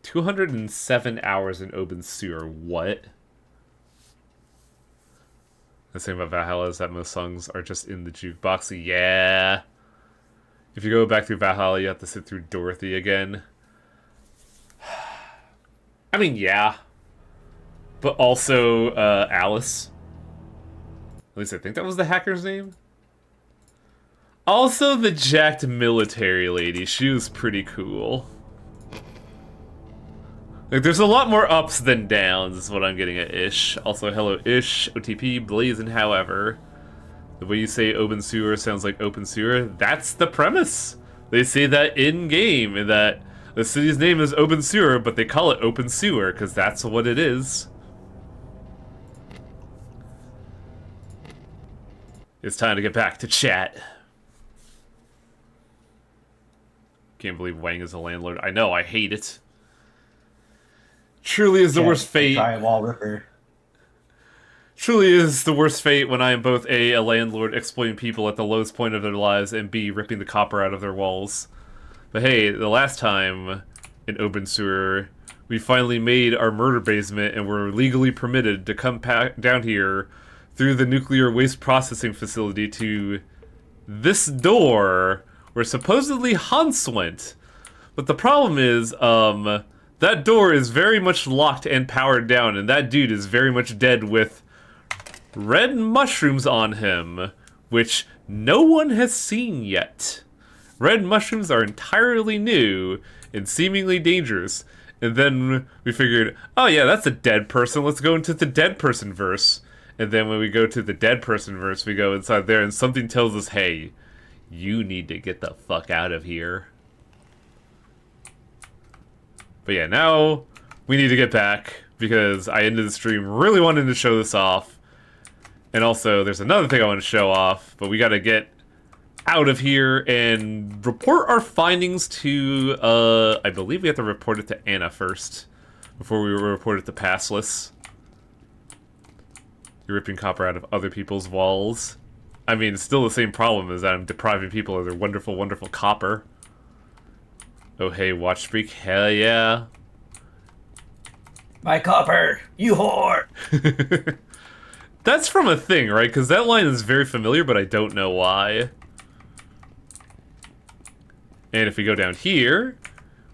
207 hours in Obenseuer. What? The thing about Valhalla is that most songs are just in the jukebox. Yeah. If you go back through Valhalla, you have to sit through Dorothy again. I mean, yeah. But also, Alice. At least I think that was the hacker's name. Also, the jacked military lady. She was pretty cool. Like, there's a lot more ups than downs, is what I'm getting at, Ish. Also, hello, Ish, OTP, Blazing, however. The way you say Obenseuer sounds like open sewer. That's the premise. They say that in-game, and that the city's name is Obenseuer, but they call it open sewer, because that's what it is. It's time to get back to chat. Can't believe Wang is a landlord. I know, I hate it. Truly is the worst fate. Drywall ripper. Truly is the worst fate when I am both A landlord exploiting people at the lowest point of their lives, and B, ripping the copper out of their walls. But hey, the last time in Obenseuer, we finally made our murder basement and were legally permitted to come down here through the nuclear waste processing facility to this door where supposedly Hans went. But the problem is, that door is very much locked and powered down, and that dude is very much dead with red mushrooms on him, which no one has seen yet. Red mushrooms are entirely new and seemingly dangerous. And then we figured, oh yeah, that's a dead person, let's go into the dead person verse. And then when we go to the dead person verse, we go inside there and something tells us, hey, you need to get the fuck out of here. But yeah, now we need to get back because I ended the stream really wanting to show this off. And also, there's another thing I want to show off, but we gotta get out of here and report our findings to, I believe we have to report it to Anna first, before we report it to Passless. You're ripping copper out of other people's walls. I mean, it's still the same problem as that I'm depriving people of their wonderful, wonderful copper. Oh hey, Watch Freak, hell yeah. My copper, you whore! That's from a thing, right? Because that line is very familiar, but I don't know why. And if we go down here,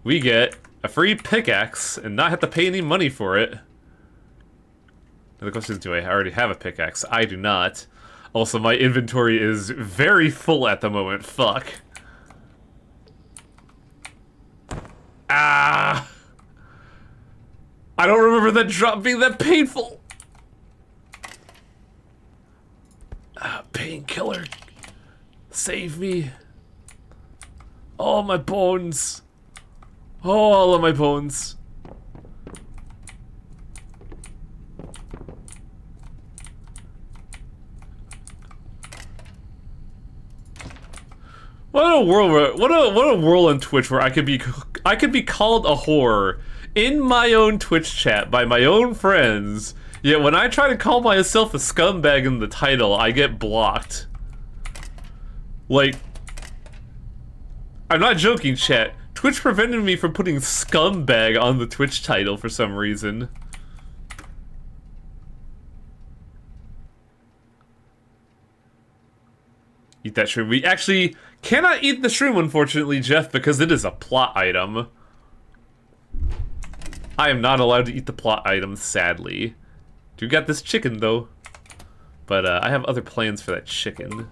we get a free pickaxe and not have to pay any money for it. Now the question is, do I already have a pickaxe? I do not. Also, my inventory is very full at the moment. Fuck. Ah! I don't remember that drop being that painful. Painkiller. Save me. All my bones. Oh, all of my bones. What a world where, what a world on Twitch where I could be called a whore in my own Twitch chat by my own friends. Yet when I try to call myself a scumbag in the title, I get blocked. Like, I'm not joking, chat. Twitch prevented me from putting scumbag on the Twitch title for some reason. Eat that shroom. We actually cannot eat the shroom, unfortunately, Jeff, because it is a plot item. I am not allowed to eat the plot item, sadly. Do got this chicken, though. But, I have other plans for that chicken.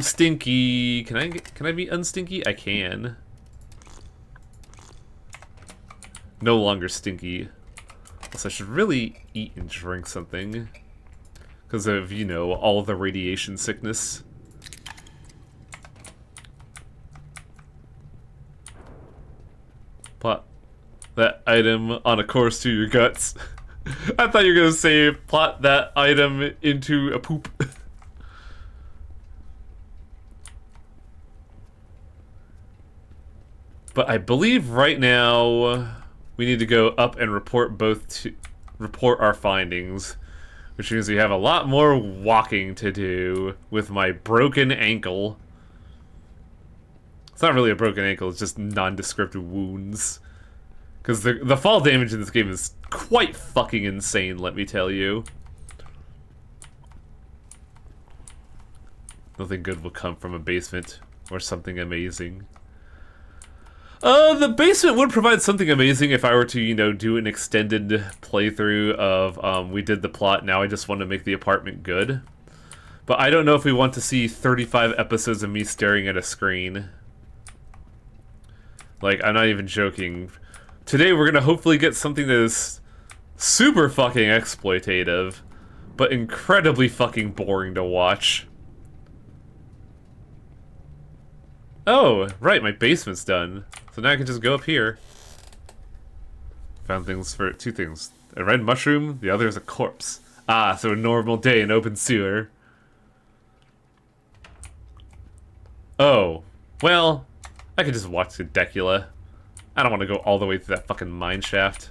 Stinky. Can I be unstinky? I can. No longer stinky. Also, I should really eat and drink something. Because of, you know, all the radiation sickness. Plot that item on a course to your guts. I thought you were gonna say plot that item into a poop. But I believe right now we need to go up and report report our findings, which means we have a lot more walking to do with my broken ankle. It's not really a broken ankle, it's just nondescript wounds. Because the fall damage in this game is quite fucking insane, let me tell you. Nothing good will come from a basement or something amazing. The basement would provide something amazing if I were to, you know, do an extended playthrough of, we did the plot, now I just want to make the apartment good. But I don't know if we want to see 35 episodes of me staring at a screen. Like, I'm not even joking. Today we're gonna hopefully get something that is super fucking exploitative, but incredibly fucking boring to watch. Oh, right, my basement's done. So now I can just go up here. Found things for two things. A red mushroom, the other is a corpse. Ah, so a normal day in Obenseuer. Oh, well, I could just watch the Decula. I don't want to go all the way through that fucking mine shaft.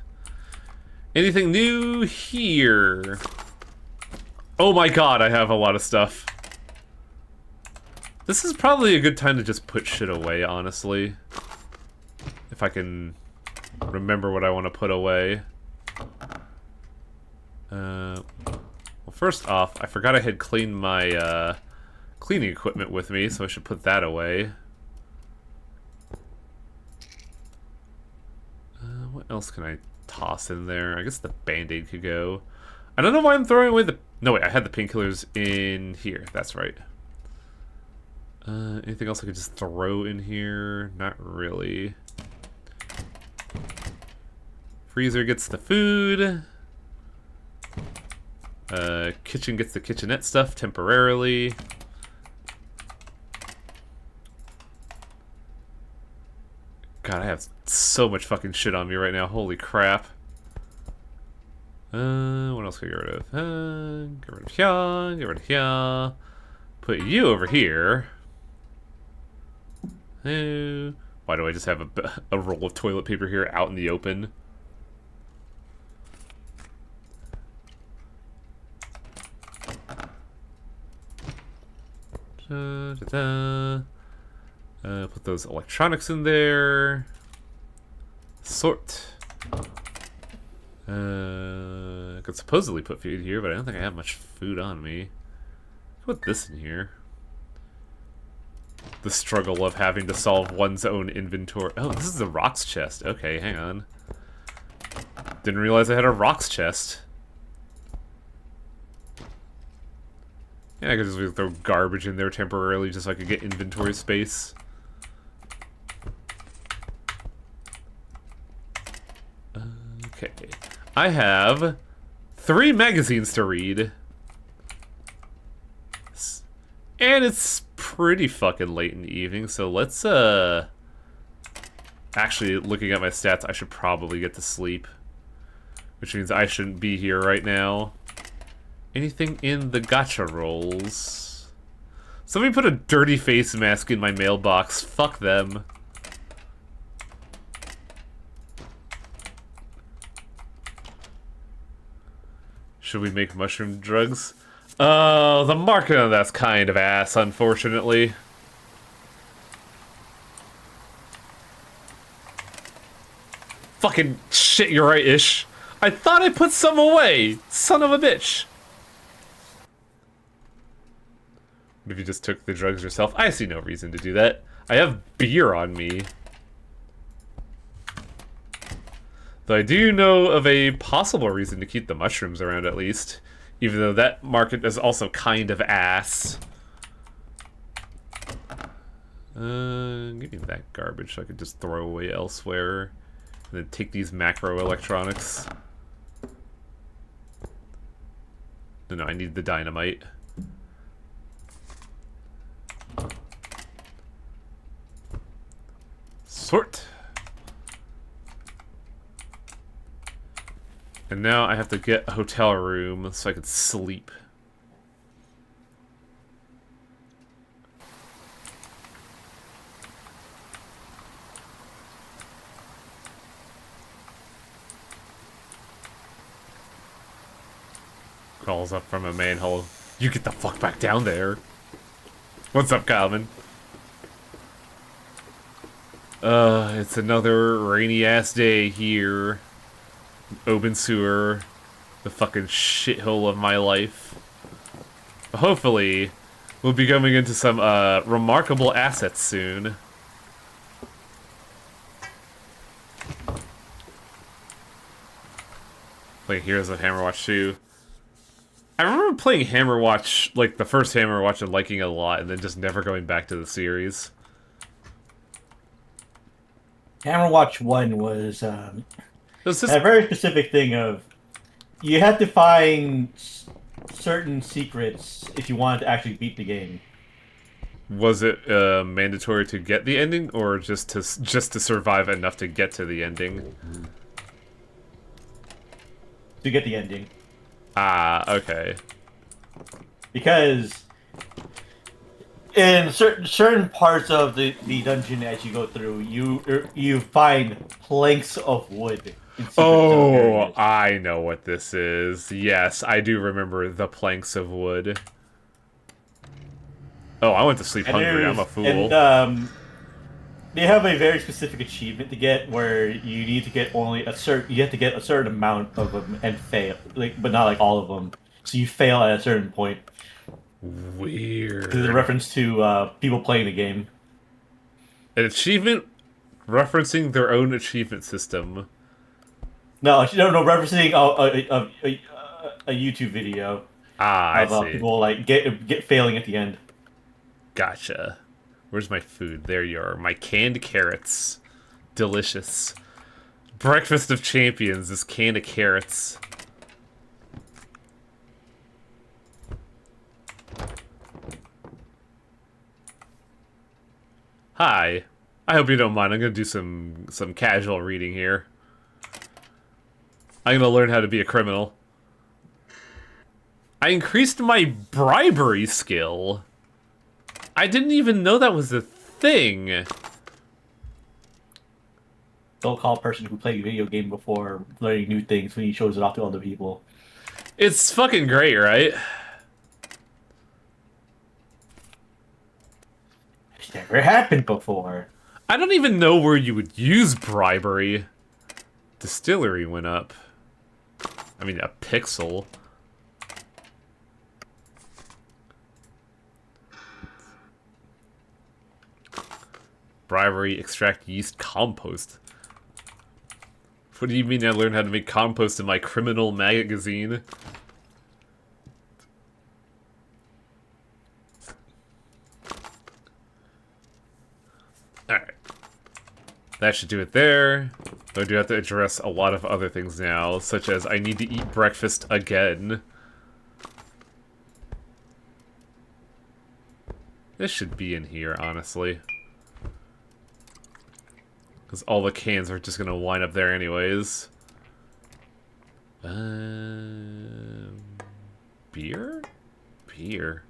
Anything new here? Oh my god, I have a lot of stuff. This is probably a good time to just put shit away, honestly. If I can remember what I want to put away. Well, first off, I forgot I had cleaned my cleaning equipment with me, so I should put that away. What else can I toss in there? I guess the Band-Aid could go. I don't know why I'm throwing away the... No, wait, I had the painkillers in here. That's right. Anything else I could just throw in here? Not really. Freezer gets the food. Kitchen gets the kitchenette stuff temporarily. God, I have so much fucking shit on me right now. Holy crap. What else can I get rid of? Get rid of here. Get rid of here. Put you over here. Why do I just have a roll of toilet paper here out in the open? Put those electronics in there. Sort. I could supposedly put food here, but I don't think I have much food on me. Put this in here. The struggle of having to solve one's own inventory. Oh, this is a rocks chest. Okay, hang on. Didn't realize I had a rocks chest. Yeah, I could just throw garbage in there temporarily just so I could get inventory space. Okay. I have 3 magazines to read. And it's pretty fucking late in the evening, so let's, actually, looking at my stats, I should probably get to sleep. Which means I shouldn't be here right now. Anything in the gacha rolls? Somebody put a dirty face mask in my mailbox. Fuck them. Should we make mushroom drugs? The market on that's kind of ass, unfortunately. Fucking shit, you're right-ish. I thought I put some away! Son of a bitch! What if you just took the drugs yourself? I see no reason to do that. I have beer on me. Though I do know of a possible reason to keep the mushrooms around at least. Even though that market is also kind of ass. Give me that garbage so I could just throw away elsewhere. And then take these macro electronics. No, I need the dynamite. Sort. And now I have to get a hotel room so I could sleep. Calls up from a manhole. You get the fuck back down there. What's up, Calvin? It's another rainy-ass day here. Obenseuer, the fucking shithole of my life. Hopefully, we'll be coming into some, remarkable assets soon. Playing Heroes of Hammerwatch 2. I remember playing Hammerwatch, like, the first Hammerwatch and liking it a lot, and then just never going back to the series. Hammerwatch 1 was It's just... a very specific thing of you had to find certain secrets if you wanted to actually beat the game. Was it mandatory to get the ending, or just to survive enough to get to the ending? To get the ending. Ah, okay. Because in certain parts of the dungeon as you go through, you find planks of wood in secret zone Oh, areas. I know what this is. Yes, I do remember the planks of wood. Oh, I went to sleep hungry. I'm a fool. They have a very specific achievement to get where you need to get only a certain you have to get a certain amount of them and fail, like, but not like all of them. So you fail at a certain point. This is a Weird. reference to people playing the game. An achievement referencing their own achievement system. No, referencing a YouTube video Ah, I of see. people like get failing at the end. Gotcha. Where's my food? There you are. My canned carrots. Delicious. Breakfast of champions is canned carrots. Hi. I hope you don't mind. I'm gonna do some casual reading here. I'm gonna learn how to be a criminal. I increased my bribery skill. I didn't even know that was a thing. Don't call a person who played a video game before learning new things when he shows it off to other people. It's fucking great, right? It's never happened before. I don't even know where you would use bribery. Distillery went up. I mean, a pixel. Bribery, extract yeast, compost. What do you mean I learned how to make compost in my criminal magazine? Alright. That should do it there. Though I do have to address a lot of other things now, such as I need to eat breakfast again. This should be in here, honestly. Because all the cans are just going to line up there anyways. Beer? Beer.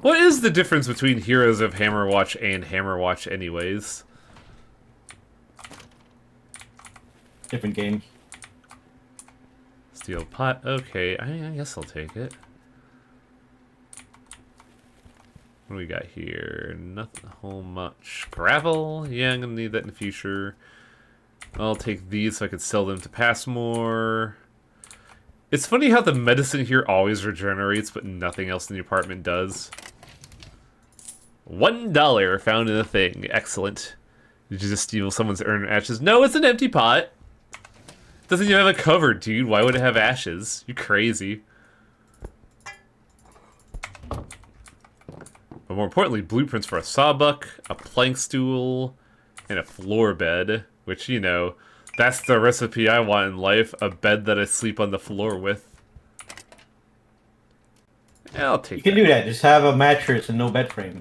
What is the difference between Heroes of Hammerwatch and Hammerwatch anyways? Different games. Steel pot, okay, I guess I'll take it. What do we got here? Nothing a whole much. Gravel? Yeah, I'm gonna need that in the future. I'll take these so I can sell them to Passmore. It's funny how the medicine here always regenerates, but nothing else in the apartment does. $1 found in a thing. Excellent. Did you just steal someone's urn ashes? No, it's an empty pot. Doesn't even have a cover, dude. Why would it have ashes? You're crazy. But more importantly, blueprints for a sawbuck, a plank stool, and a floor bed. Which, you know, that's the recipe I want in life. A bed that I sleep on the floor with. Yeah, I'll take You can do that. Just have a mattress and no bed frame.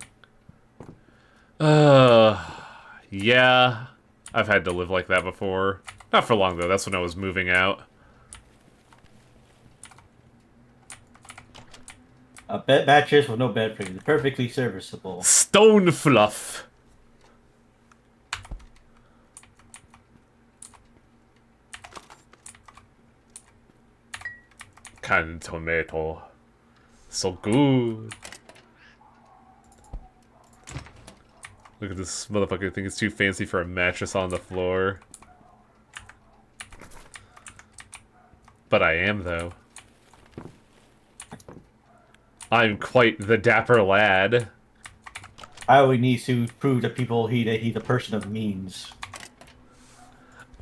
Yeah. I've had to live like that before. Not for long, though. That's when I was moving out. A bed mattress with no bed frame is perfectly serviceable. Stone fluff. canned tomato. So good. Look at this motherfucker. I think it's too fancy for a mattress on the floor. But I am, though. I'm quite the dapper lad. I always need to prove to people he's a person of means.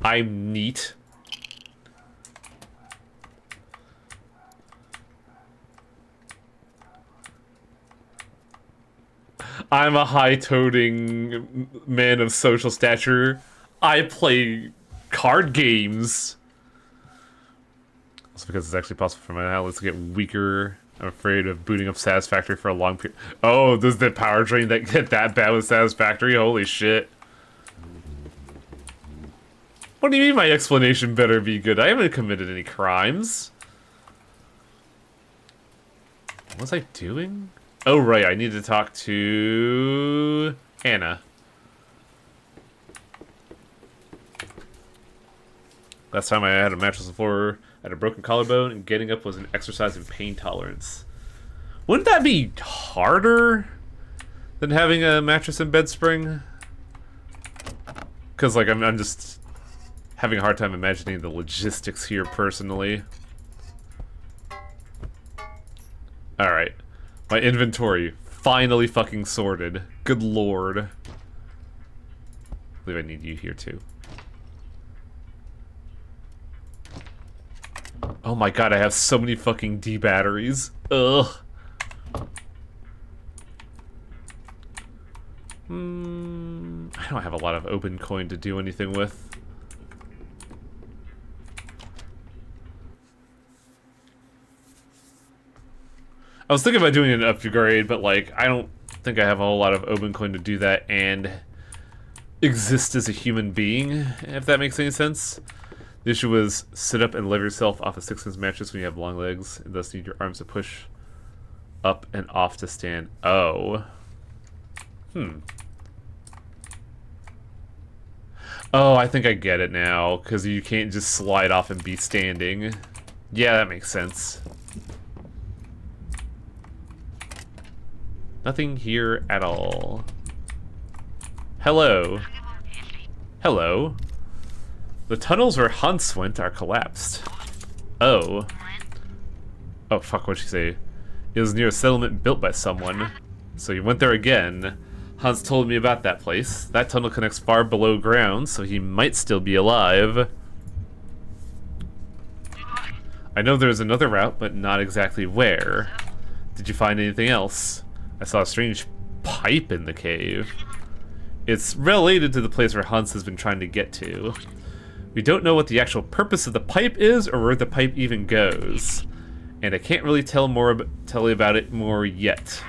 I'm neat. I'm a high-toting man of social stature. I play card games. That's because it's actually possible for my outlets to get weaker. I'm afraid of booting up Satisfactory for a long period. Oh, does the power drain get that bad with Satisfactory? Holy shit. What do you mean my explanation better be good? I haven't committed any crimes. What was I doing? Oh, right, I need to talk to Anna. Last time I had a mattress on the floor, I had a broken collarbone, and getting up was an exercise in pain tolerance. Wouldn't that be harder than having a mattress and bed spring? Because, like, I'm just having a hard time imagining the logistics here personally. Alright. My inventory finally fucking sorted. Good lord. I believe I need you here too. Oh my god, I have so many fucking D batteries. Ugh. I don't have a lot of open coin to do anything with. I was thinking about doing an upgrade, but like, I don't think I have a whole lot of open coin to do that and exist as a human being, if that makes any sense. The issue was sit up and lift yourself off a 6-inch mattress when you have long legs, and thus need your arms to push up and off to stand. Oh. Oh, I think I get it now, because you can't just slide off and be standing. Yeah, that makes sense. Nothing here at all. Hello. Hello. The tunnels where Hans went are collapsed. Oh. Oh, fuck, what'd she say? It was near a settlement built by someone. So he went there again. Hans told me about that place. That tunnel connects far below ground, so he might still be alive. I know there's another route, but not exactly where. Did you find anything else? I saw a strange pipe in the cave. It's related to the place where Hans has been trying to get to. We don't know what the actual purpose of the pipe is or where the pipe even goes. And I can't really tell you about it more yet.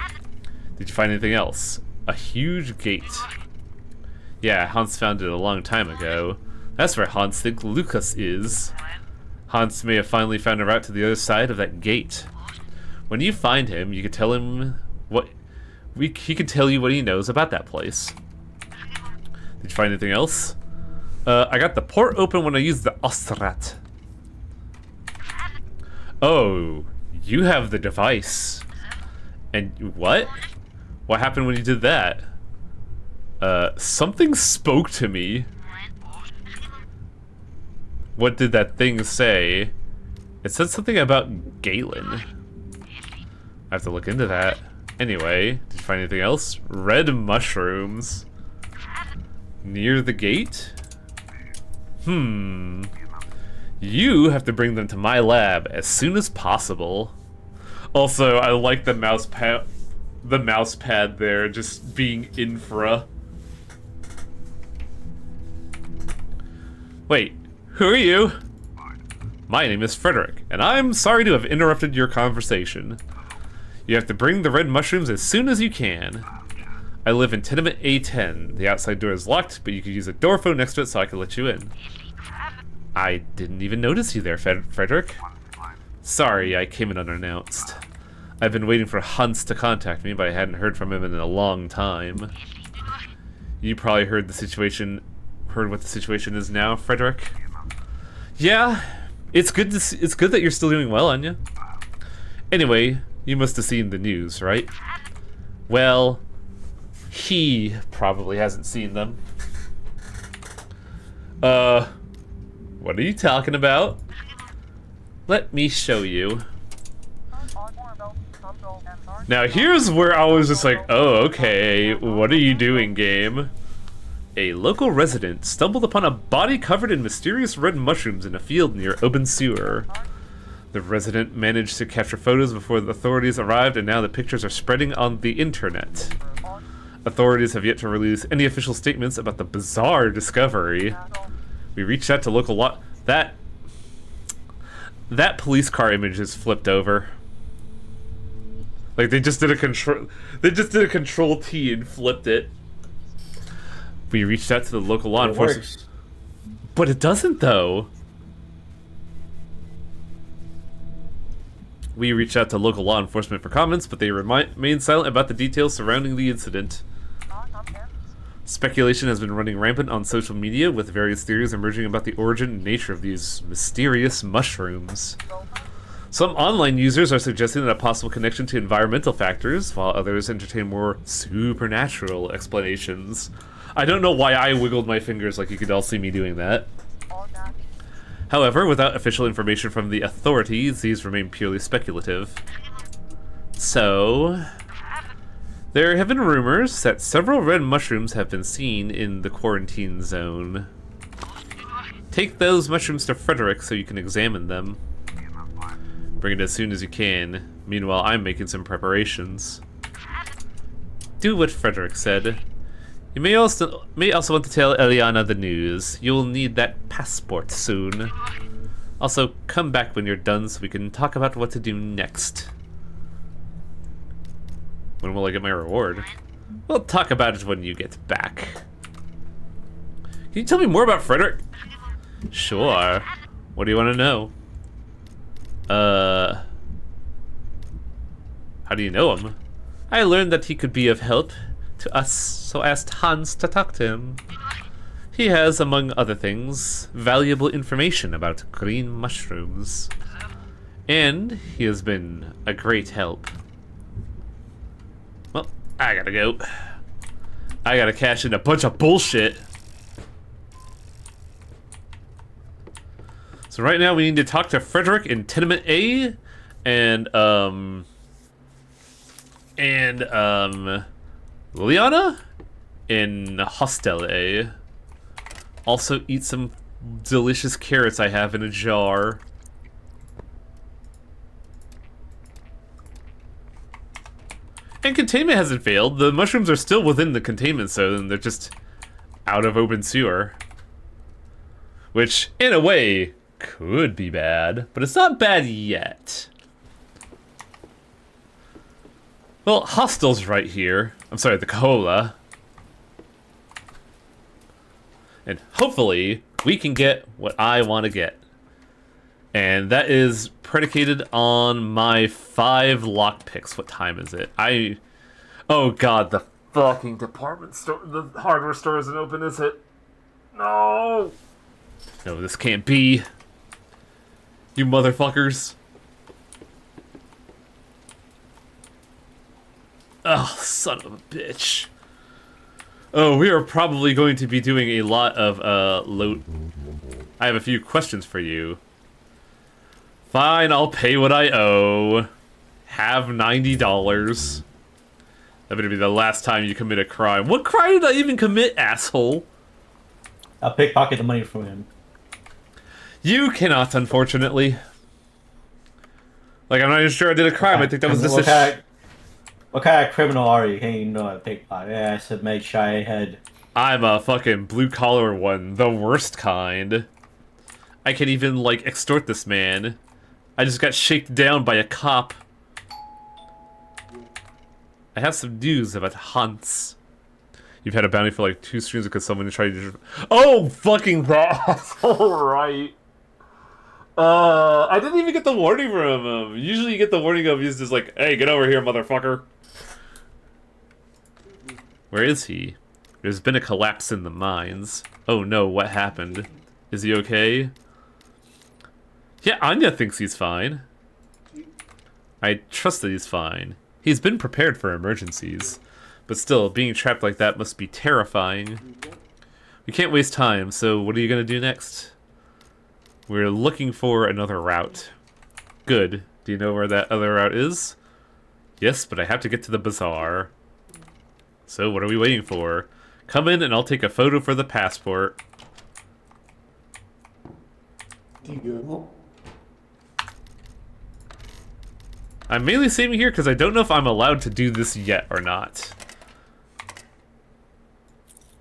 Did you find anything else? A huge gate. Yeah, Hans found it a long time ago. That's where Hans thinks Lucas is. Hans may have finally found a route to the other side of that gate. When you find him, you can tell him what... he can tell you what he knows about that place. Did you find anything else? I got the port open when I used the Ostrat. Oh, you have the device. And what? What happened when you did that? Something spoke to me. What did that thing say? It said something about Galen. I have to look into that. Anyway, did you find anything else? Red mushrooms. Near the gate? You have to bring them to my lab as soon as possible. Also, I like the mouse pad there just being infra. Wait, who are you? My name is Frederick, and I'm sorry to have interrupted your conversation. You have to bring the red mushrooms as soon as you can. I live in tenement A10. The outside door is locked, but you can use a door phone next to it so I can let you in. I didn't even notice you there, Frederick. Sorry, I came in unannounced. I've been waiting for Hans to contact me, but I hadn't heard from him in a long time. You probably heard what the situation is now, Frederick. Yeah, it's good that you're still doing well, Anya. Anyway, you must have seen the news, right? Well, he probably hasn't seen them. What are you talking about? Let me show you. Now here's where I was just like, oh, okay, what are you doing, game? A local resident stumbled upon a body covered in mysterious red mushrooms in a field near Obenseuer. The resident managed to capture photos before the authorities arrived, and now the pictures are spreading on the internet. Authorities have yet to release any official statements about the bizarre discovery. We reached out to local law. That police car image is flipped over. Like they just did a control T and flipped it. We reached out to the local law enforcement. But it doesn't though. We reached out to local law enforcement for comments, but they remained silent about the details surrounding the incident. Speculation has been running rampant on social media, with various theories emerging about the origin and nature of these mysterious mushrooms. Some online users are suggesting that a possible connection to environmental factors, while others entertain more supernatural explanations. I don't know why I wiggled my fingers like you could all see me doing that. However, without official information from the authorities, these remain purely speculative. So, there have been rumors that several red mushrooms have been seen in the quarantine zone. Take those mushrooms to Frederick so you can examine them. Bring it as soon as you can. Meanwhile, I'm making some preparations. Do what Frederick said. You may also want to tell Eliana the news. You'll need that passport soon. Also, come back when you're done so we can talk about what to do next. When will I get my reward? We'll talk about it when you get back. Can you tell me more about Frederick? Sure. What do you want to know? How do you know him? I learned that he could be of help to us, so asked Hans to talk to him. He has, among other things, valuable information about green mushrooms. And he has been a great help. Well, I gotta go. I gotta cash in a bunch of bullshit. So right now we need to talk to Frederick in Tenement A and Liliana in Hostel A. Also eat some delicious carrots I have in a jar. And containment hasn't failed. The mushrooms are still within the containment zone. They're just out of Obenseuer. Which, in a way, could be bad. But it's not bad yet. Well, Hostel's right here. I'm sorry, the cola. And hopefully, we can get what I want to get. And that is predicated on my 5 lockpicks. What time is it? Oh god, the fucking department store, the hardware store isn't open, is it? No! No, this can't be. You motherfuckers. Oh, son of a bitch. Oh, we are probably going to be doing a lot of, loot. I have a few questions for you. Fine, I'll pay what I owe. Have $90. That better be the last time you commit a crime. What crime did I even commit, asshole? I'll pickpocket the money from him. You cannot, unfortunately. Like, I'm not even sure I did a crime. I think that was just what kind of criminal are you? Hey, you know I pickpocket. Yeah, I said make sure I had... I'm a fucking blue-collar one. The worst kind. I can even, like, extort this man. I just got shaken down by a cop. I have some news about Hans. You've had a bounty for like 2 streams because someone tried to... Oh, fucking that! That's alright. I didn't even get the warning from him. Usually you get the warning of he's just like, hey, get over here, motherfucker. Where is he? There's been a collapse in the mines. Oh no, what happened? Is he okay? Yeah, Anya thinks he's fine. I trust that he's fine. He's been prepared for emergencies. But still, being trapped like that must be terrifying. We can't waste time, so what are you gonna do next? We're looking for another route. Good. Do you know where that other route is? Yes, but I have to get to the bazaar. So what are we waiting for? Come in and I'll take a photo for the passport. I'm mainly saving here because I don't know if I'm allowed to do this yet or not.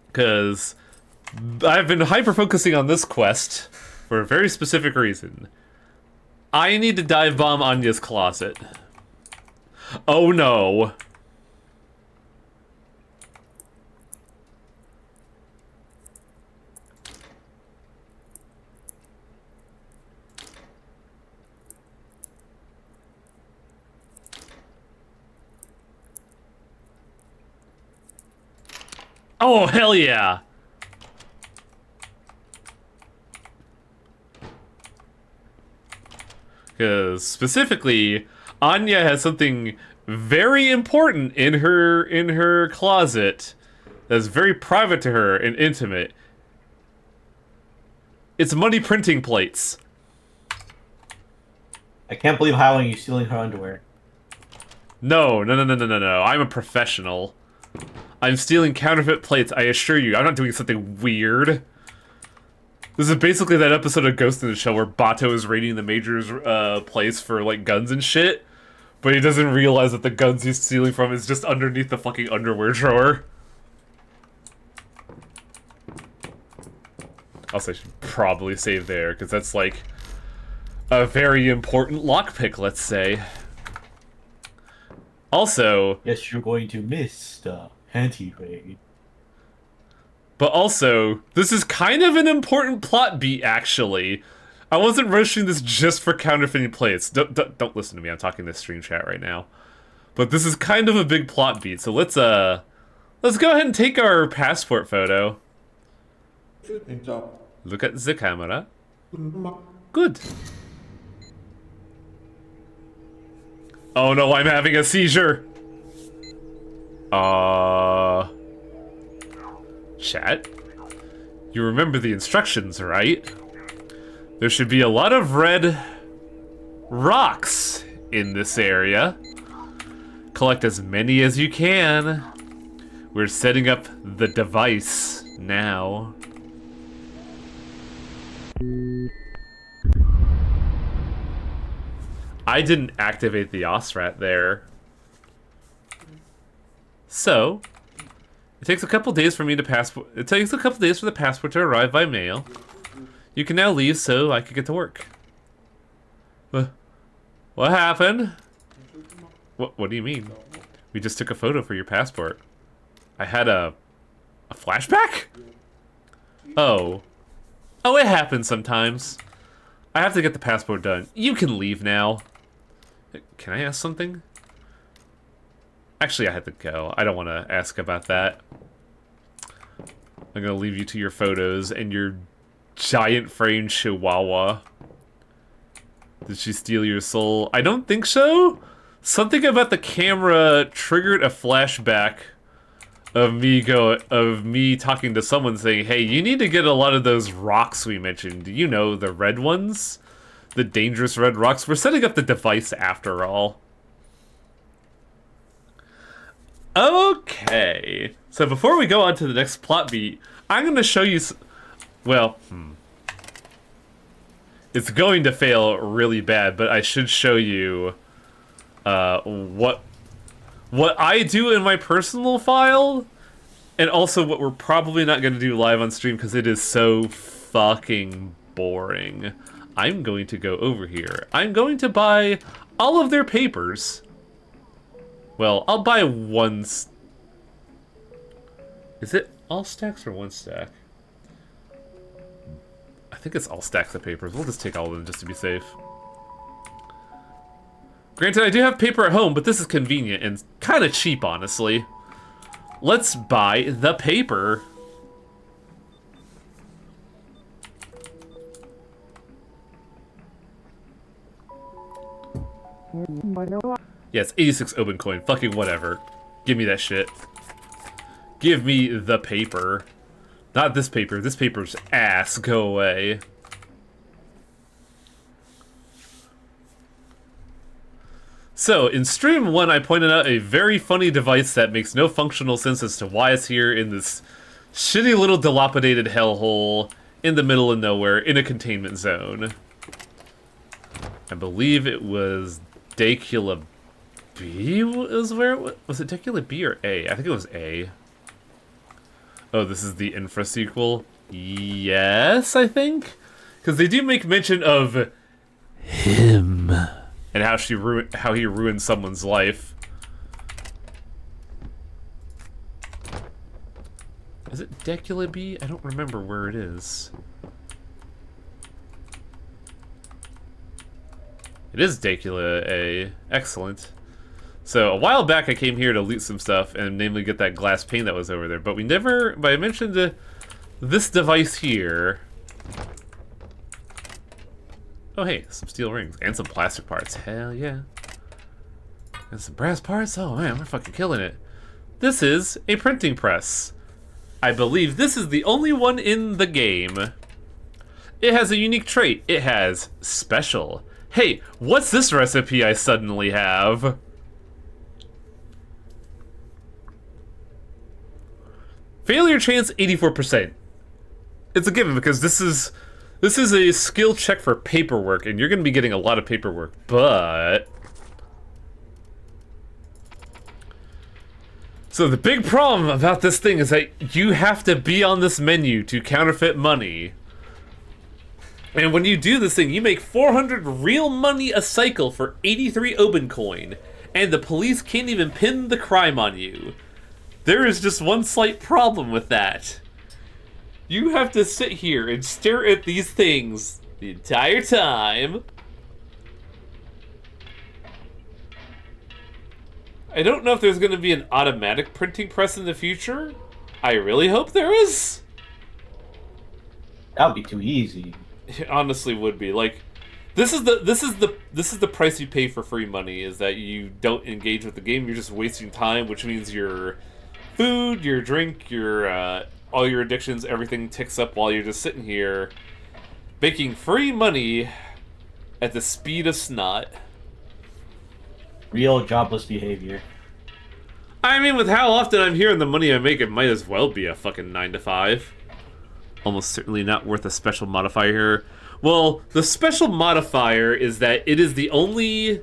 Because I've been hyper-focusing on this quest for a very specific reason. I need to dive bomb Anya's closet. Oh no. Oh, hell yeah! Because specifically, Anya has something very important in her closet that's very private to her and intimate. It's money printing plates. I can't believe how are you stealing her underwear. No. I'm a professional. I'm stealing counterfeit plates, I assure you. I'm not doing something weird. This is basically that episode of Ghost in the Shell where Bato is raiding the Major's place for, like, guns and shit. But he doesn't realize that the guns he's stealing from is just underneath the fucking underwear drawer. Also, I should probably save there, because that's, like, a very important lockpick, let's say. Also... Yes, you're going to miss the anti-raid. But also, this is kind of an important plot beat, actually. I wasn't rushing this just for counterfeiting plates. Don't listen to me, I'm talking this stream chat right now. But this is kind of a big plot beat, so let's go ahead and take our passport photo. Look at the camera. Good. Oh no, I'm having a seizure! Chat? You remember the instructions, right? There should be a lot of red rocks in this area. Collect as many as you can. We're setting up the device now. I didn't activate the Osrat there. So, it takes a couple days for the passport to arrive by mail. You can now leave so I can get to work. What happened? What do you mean? We just took a photo for your passport. I had a flashback? Oh. Oh, it happens sometimes. I have to get the passport done. You can leave now. Can I ask something? Actually, I had to go. I don't want to ask about that. I'm gonna leave you to your photos and your giant frame chihuahua. Did she steal your soul? I don't think so. Something about the camera triggered a flashback of me talking to someone saying, "Hey, you need to get a lot of those rocks we mentioned. You know, the red ones? The dangerous red rocks. We're setting up the device after all." Okay. So before we go on to the next plot beat, I'm going to show you... Well, it's going to fail really bad, but I should show you what I do in my personal file, and also what we're probably not going to do live on stream because it is so fucking boring. I'm going to go over here. I'm going to buy all of their papers. Well, I'll buy one... Is it all stacks or one stack? I think it's all stacks of papers. We'll just take all of them just to be safe. Granted, I do have paper at home, but this is convenient and kind of cheap, honestly. Let's buy the paper. Yeah, it's 86 Oben coin. Fucking whatever. Give me that shit. Give me the paper. Not this paper. This paper's ass. Go away. So, in stream 1, I pointed out a very funny device that makes no functional sense as to why it's here in this shitty little dilapidated hellhole in the middle of nowhere in a containment zone. I believe it was Dacula B was where it was. Was it Dacula B or A? I think it was A. Oh, this is the Infra sequel? Yes, I think? Because they do make mention of him and how he ruined someone's life. Is it Dacula B? I don't remember where it is. It is Dacula A. Excellent. So, a while back I came here to loot some stuff, and namely get that glass pane that was over there. But I mentioned this device here. Oh hey, some steel rings. And some plastic parts. Hell yeah. And some brass parts? Oh man, we're fucking killing it. This is a printing press. I believe this is the only one in the game. It has a unique trait. It has special. Hey, what's this recipe I suddenly have? Failure chance 84%. It's a given because this is a skill check for paperwork, and you're going to be getting a lot of paperwork, but... So the big problem about this thing is that you have to be on this menu to counterfeit money. And when you do this thing, you make 400 real money a cycle for 83 Oben coin, and the police can't even pin the crime on you. There is just one slight problem with that. You have to sit here and stare at these things the entire time. I don't know if there's going to be an automatic printing press in the future. I really hope there is. That would be too easy. It honestly would be. Like, this is the price you pay for free money, is that you don't engage with the game. You're just wasting time, which means your food, your drink, your all your addictions, everything ticks up while you're just sitting here making free money at the speed of snot. Real jobless behavior. I mean, with how often I'm here and the money I make, it might as well be a fucking 9 to 5. Almost certainly not worth a special modifier here. Well, the special modifier is that it is the only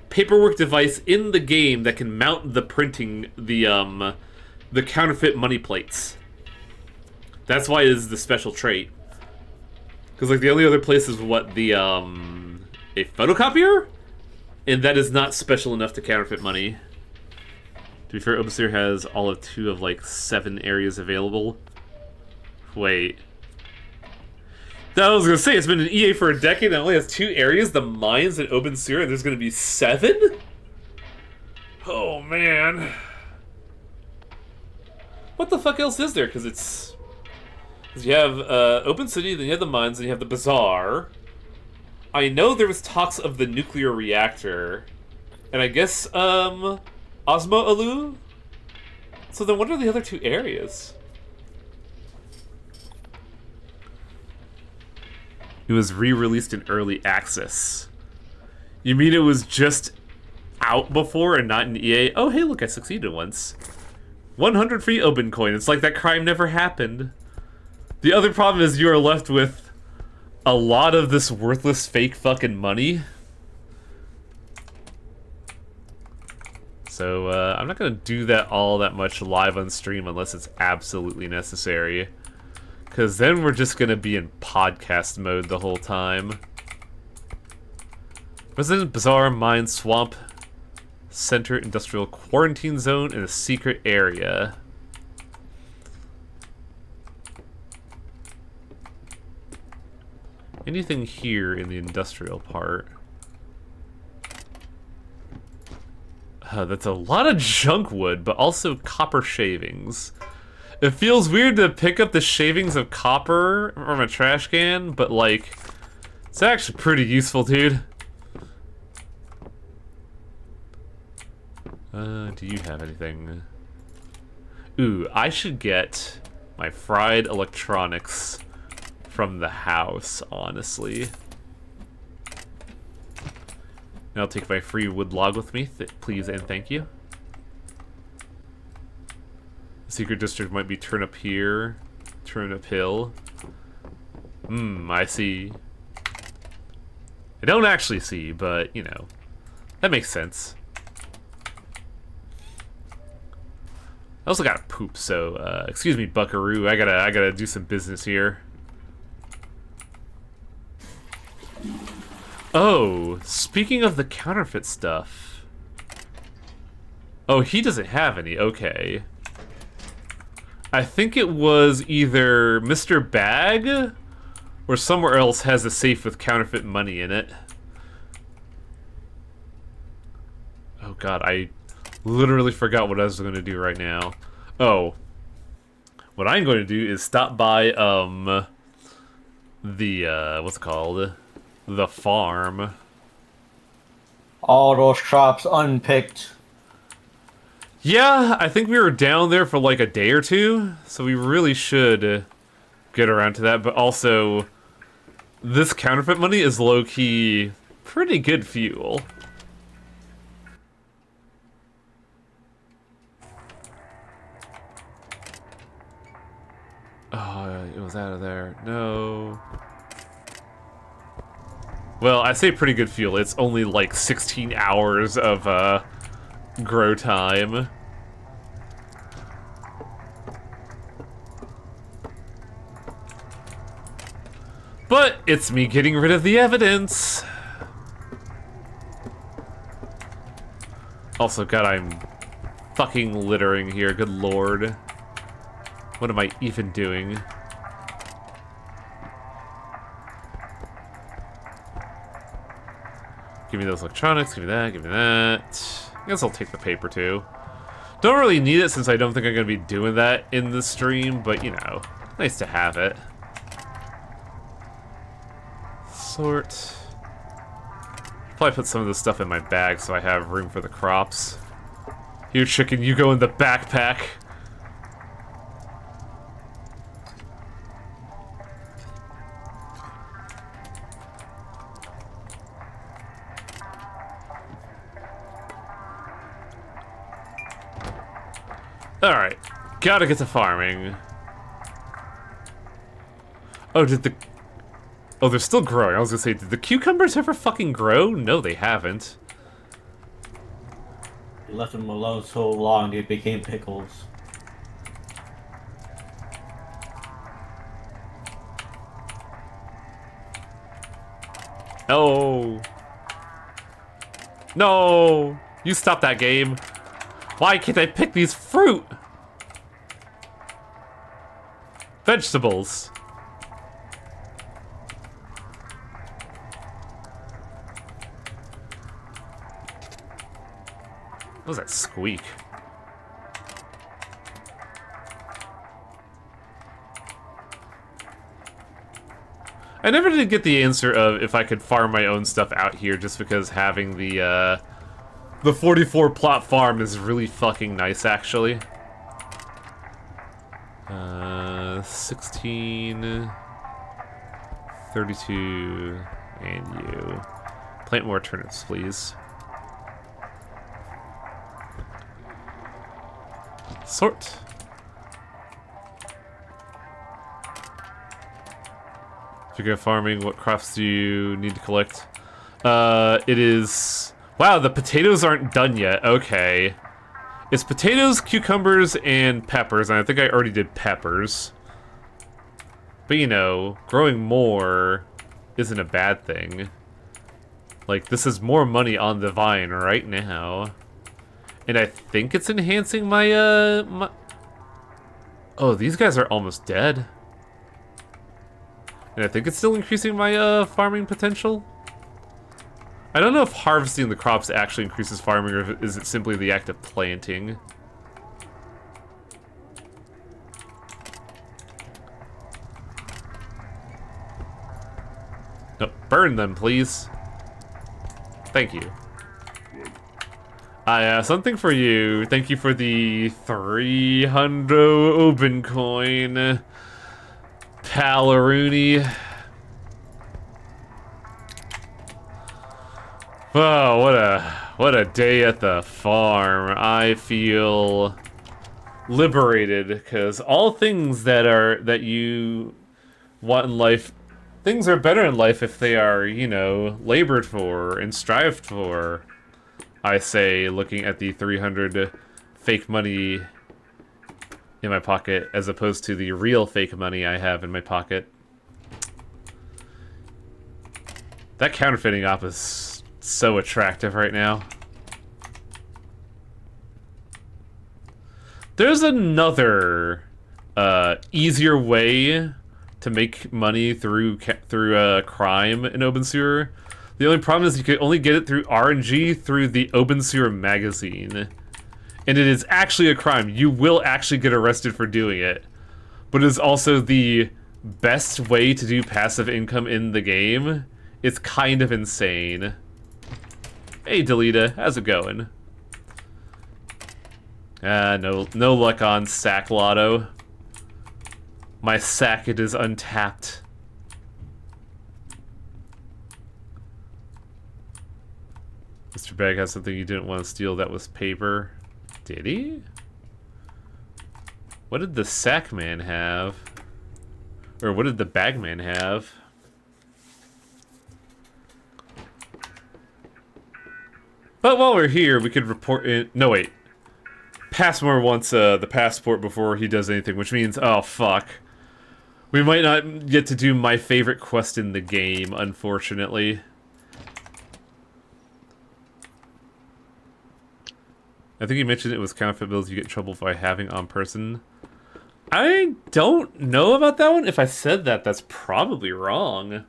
paperwork device in the game that can mount the printing, the counterfeit money plates. That's why it is the special trait. Because, like, the only other place is what, a photocopier? And that is not special enough to counterfeit money. To be fair, Obenseuer has all of 2 of, like, 7 areas available. Wait. I was gonna say, it's been an EA for a decade and it only has 2 areas, the mines and Obenseuer, and there's gonna be 7? Oh, man. What the fuck else is there? Because it's... you have Open City, then you have the mines, then you have the bazaar. I know there was talks of the nuclear reactor. And I guess, Osmo Alu? So then what are the other 2 areas? It was re-released in early access. You mean it was just out before and not in EA? Oh, hey, look, I succeeded once. 100 free Oben coin. It's like that crime never happened. The other problem is you are left with a lot of this worthless fake fucking money. So, I'm not gonna do that all that much live on stream unless it's absolutely necessary. Because then we're just gonna be in podcast mode the whole time. Resident Bazaar, Mine, Swamp, Center, Industrial Quarantine Zone, and a secret area. Anything here in the industrial part? That's a lot of junk wood, but also copper shavings. It feels weird to pick up the shavings of copper from a trash can, but like, it's actually pretty useful, dude. Do you have anything? Ooh, I should get my fried electronics from the house, honestly. And I'll take my free wood log with me, please and thank you. The secret district might be Turnip here, Turnip Hill. I see. I don't actually see, but, you know, that makes sense. I also gotta poop, so, excuse me, buckaroo, I gotta do some business here. Oh, speaking of the counterfeit stuff. Oh, he doesn't have any, okay. I think it was either Mr. Bag or somewhere else has a safe with counterfeit money in it. Oh god, I literally forgot what I was going to do right now. Oh. What I'm going to do is stop by, the, what's it called? The farm. All those crops unpicked. Yeah, I think we were down there for like a day or two, so we really should get around to that, but also, this counterfeit money is low-key pretty good fuel. Oh, it was out of there. No. Well, I say pretty good fuel. It's only like 16 hours of grow time. But it's me getting rid of the evidence. Also, God, I'm fucking littering here. Good lord. What am I even doing? Give me those electronics, give me that, give me that. I guess I'll take the paper too. Don't really need it since I don't think I'm going to be doing that in the stream, but you know, nice to have it. Sort. Probably put some of this stuff in my bag so I have room for the crops. Here, chicken, you go in the backpack. Alright, gotta get to farming. Oh, Oh, they're still growing. I was gonna say, did the cucumbers ever fucking grow? No, they haven't. You left them alone so long they became pickles. Oh. No! You stop that game. Why can't I pick these fruit? Vegetables. What was that squeak? I never did get the answer of if I could farm my own stuff out here just because having the 44 plot farm is really fucking nice, actually. 16... 32... and you. Plant more turnips, please. Sort. If you go farming, what crops do you need to collect? It is... Wow, the potatoes aren't done yet. Okay. It's potatoes, cucumbers, and peppers, and I think I already did peppers. But, you know, growing more isn't a bad thing. Like, this is more money on the vine right now. And I think it's enhancing my, Oh, these guys are almost dead. And I think it's still increasing my, farming potential. I don't know if harvesting the crops actually increases farming, or if is it simply the act of planting. No, burn them, please. Thank you. Something for you. Thank you for the 300 Oben coin. Palaroony. Oh, what a day at the farm. I feel liberated because all things that you want in life, things are better in life if they are, you know, labored for and strived for. I say, looking at the 300 fake money in my pocket as opposed to the real fake money I have in my pocket. That counterfeiting op is so attractive right now. There's another easier way to make money through crime in Obenseuer. The only problem is you can only get it through RNG through the Obenseuer magazine. And it is actually a crime. You will actually get arrested for doing it. But it is also the best way to do passive income in the game. It's kind of insane. Hey, Delita, how's it going? No luck on Sack Lotto. My sack, it is untapped. Mr. Bag has something you didn't want to steal that was paper. Did he? What did the sack man have? Or what did the bag man have? But while we're here, we could report it. No, wait. Passmore wants the passport before he does anything, which means, oh, fuck. We might not get to do my favorite quest in the game, unfortunately. I think you mentioned it was counterfeit bills you get in trouble by having on person. I don't know about that one. If I said that, that's probably wrong.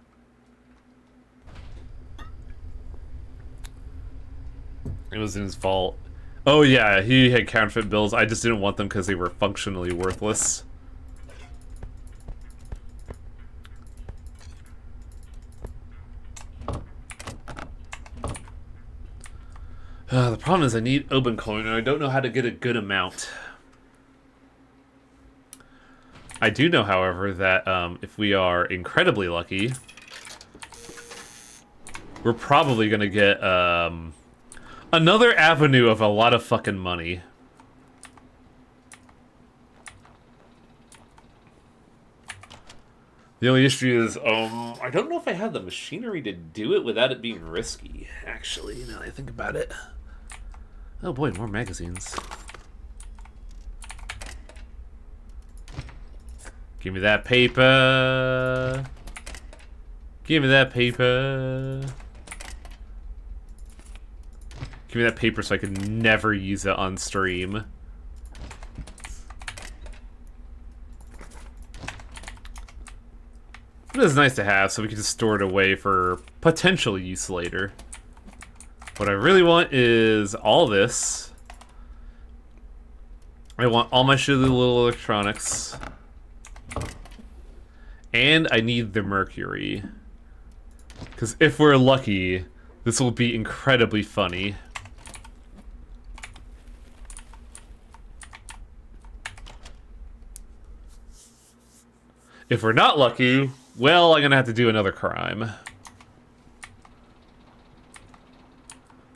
It was in his vault. Oh yeah, he had counterfeit bills. I just didn't want them because they were functionally worthless. The problem is I need Oben coin and I don't know how to get a good amount. I do know, however, that if we are incredibly lucky, we're probably going to get another avenue of a lot of fucking money. The only issue is, I don't know if I have the machinery to do it without it being risky, actually, now that I think about it. Oh boy, more magazines. Give me that paper. Give me that paper. Give me that paper so I can never use it on stream. It is nice to have, so we can just store it away for potential use later. What I really want is all this. I want all my shitty little electronics. And I need the mercury. Because if we're lucky, this will be incredibly funny. If we're not lucky, well, I'm gonna have to do another crime.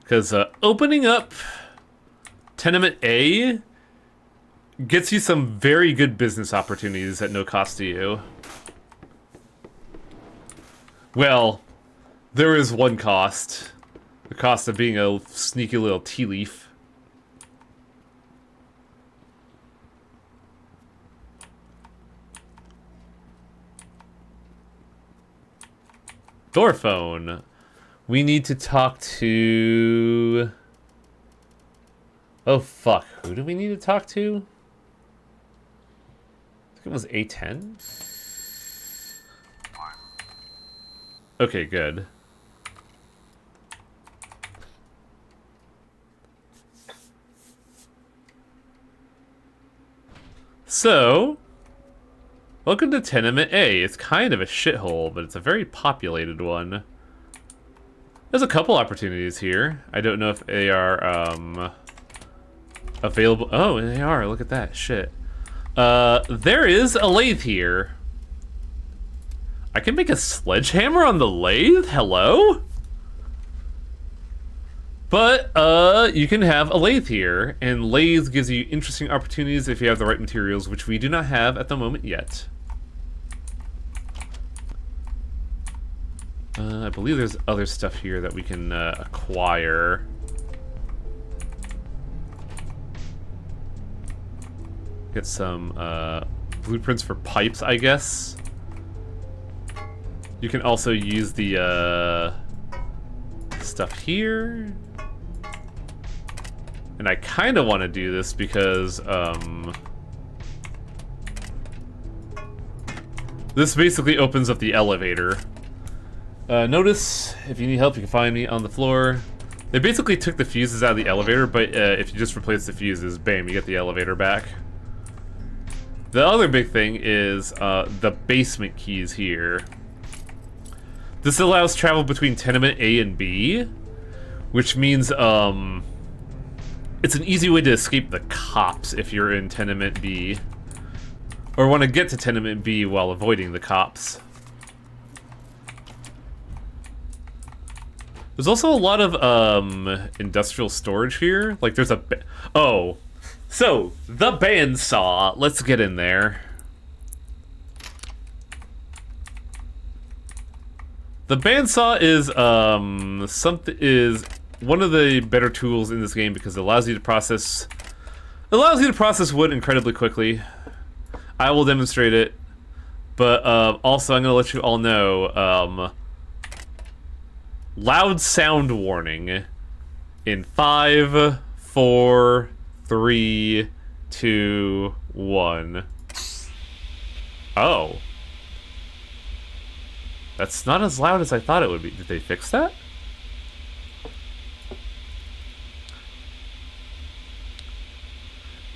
Because opening up Tenement A gets you some very good business opportunities at no cost to you. Well, there is one cost. The cost of being a sneaky little tea leaf. Door phone. We need to talk to... Oh, fuck. Who do we need to talk to? I think it was A10? Okay, good. So... Welcome to Tenement A. It's kind of a shithole, but it's a very populated one. There's a couple opportunities here. I don't know if they are available. Oh, they are. Look at that. Shit. There is a lathe here. I can make a sledgehammer on the lathe? Hello? But, you can have a lathe here, and lathe gives you interesting opportunities if you have the right materials, which we do not have at the moment yet. I believe there's other stuff here that we can, acquire. Get some, blueprints for pipes, I guess. You can also use the, stuff here. And I kind of want to do this because, this basically opens up the elevator. Notice, if you need help, you can find me on the floor. They basically took the fuses out of the elevator, but if you just replace the fuses, bam, you get the elevator back. The other big thing is the basement keys here. This allows travel between tenement A and B, which means it's an easy way to escape the cops if you're in tenement B, or want to get to tenement B while avoiding the cops. There's also a lot of industrial storage here. Like there's a so the bandsaw. Let's get in there. The bandsaw is one of the better tools in this game because it allows you to process wood incredibly quickly. I will demonstrate it, but also I'm gonna let you all know loud sound warning in 5, 4, 3, 2, 1. Oh. That's not as loud as I thought it would be. Did they fix that?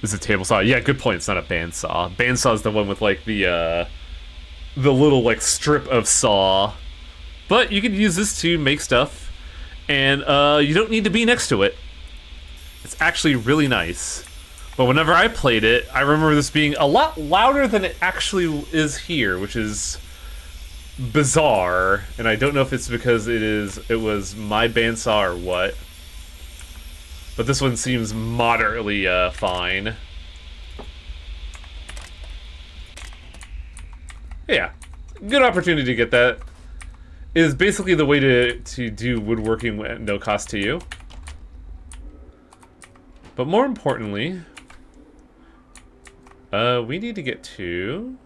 This is a table saw. Yeah, good point. It's not a bandsaw. Bandsaw is the one with like the little like strip of saw. But you can use this to make stuff, and you don't need to be next to it. It's actually really nice. But whenever I played it, I remember this being a lot louder than it actually is here, which is bizarre. And I don't know if it's because it was my bandsaw or what. But this one seems moderately fine. Yeah, good opportunity to get that. It is basically the way to do woodworking at no cost to you. But more importantly, we need to get to,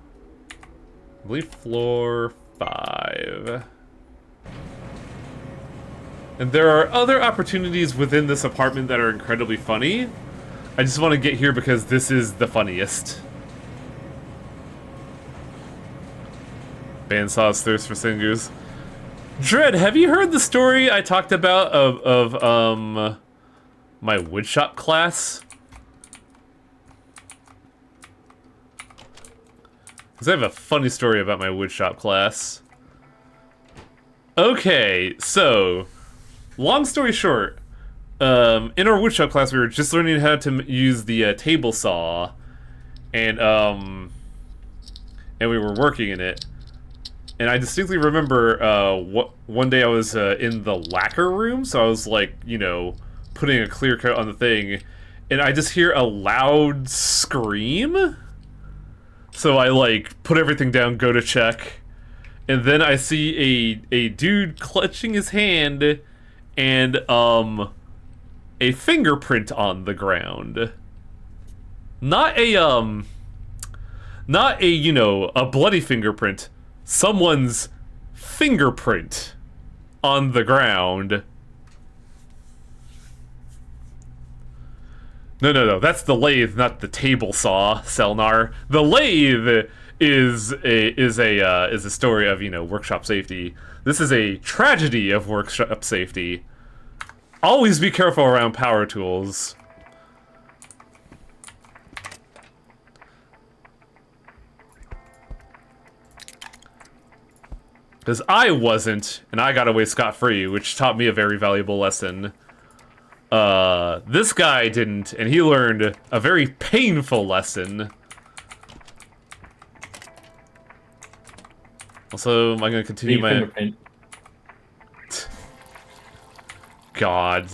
I believe, floor 5. And there are other opportunities within this apartment that are incredibly funny. I just want to get here because this is the funniest. Bandsaw's thirst for singers. Dread, have you heard the story I talked about of my woodshop class? Because I have a funny story about my woodshop class. Okay, so long story short, in our woodshop class, we were just learning how to use the table saw, and we were working in it. And I distinctly remember one day I was in the lacquer room, so I was like, you know, putting a clear coat on the thing, and I just hear a loud scream. So I like put everything down, go to check, and then I see a dude clutching his hand and a fingerprint on the ground. Not a you know, a bloody fingerprint. Someone's fingerprint on the ground. No, that's the lathe, not the table saw, Selnar. The lathe is a story of, you know, workshop safety. This is a tragedy of workshop safety. Always be careful around power tools. Because I wasn't, and I got away scot-free, which taught me a very valuable lesson. This guy didn't, and he learned a very painful lesson. Also, am I going to continue my... God.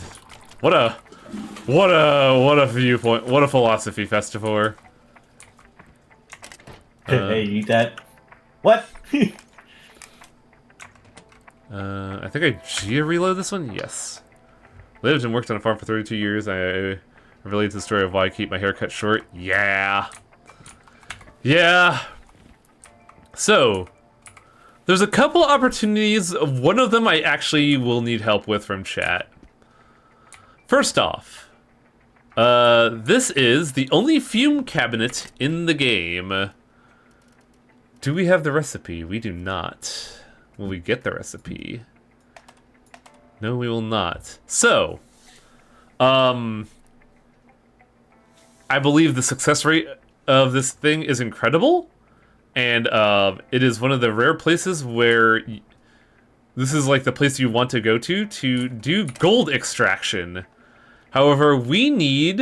What a viewpoint. What a philosophy, Festivore. Hey, you need that? What? I think I geo-reload this one? Yes. Lived and worked on a farm for 32 years. I relate to the story of why I keep my hair cut short. Yeah. Yeah. So, there's a couple opportunities. One of them I actually will need help with from chat. First off, this is the only fume cabinet in the game. Do we have the recipe? We do not. Will we get the recipe? No, we will not. So, I believe the success rate of this thing is incredible, and it is one of the rare places where this is like the place you want to go to do gold extraction. However, we need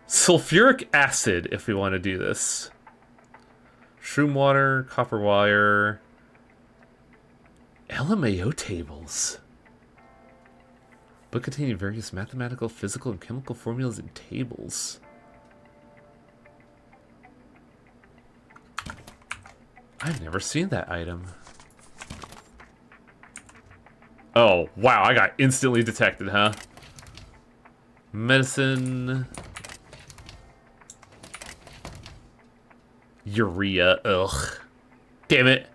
sulfuric acid if we want to do this. Shroom water, copper wire, LMAO tables. Book containing various mathematical, physical, and chemical formulas and tables. I've never seen that item. Oh, wow, I got instantly detected, huh? Medicine. Urea, ugh. Damn it.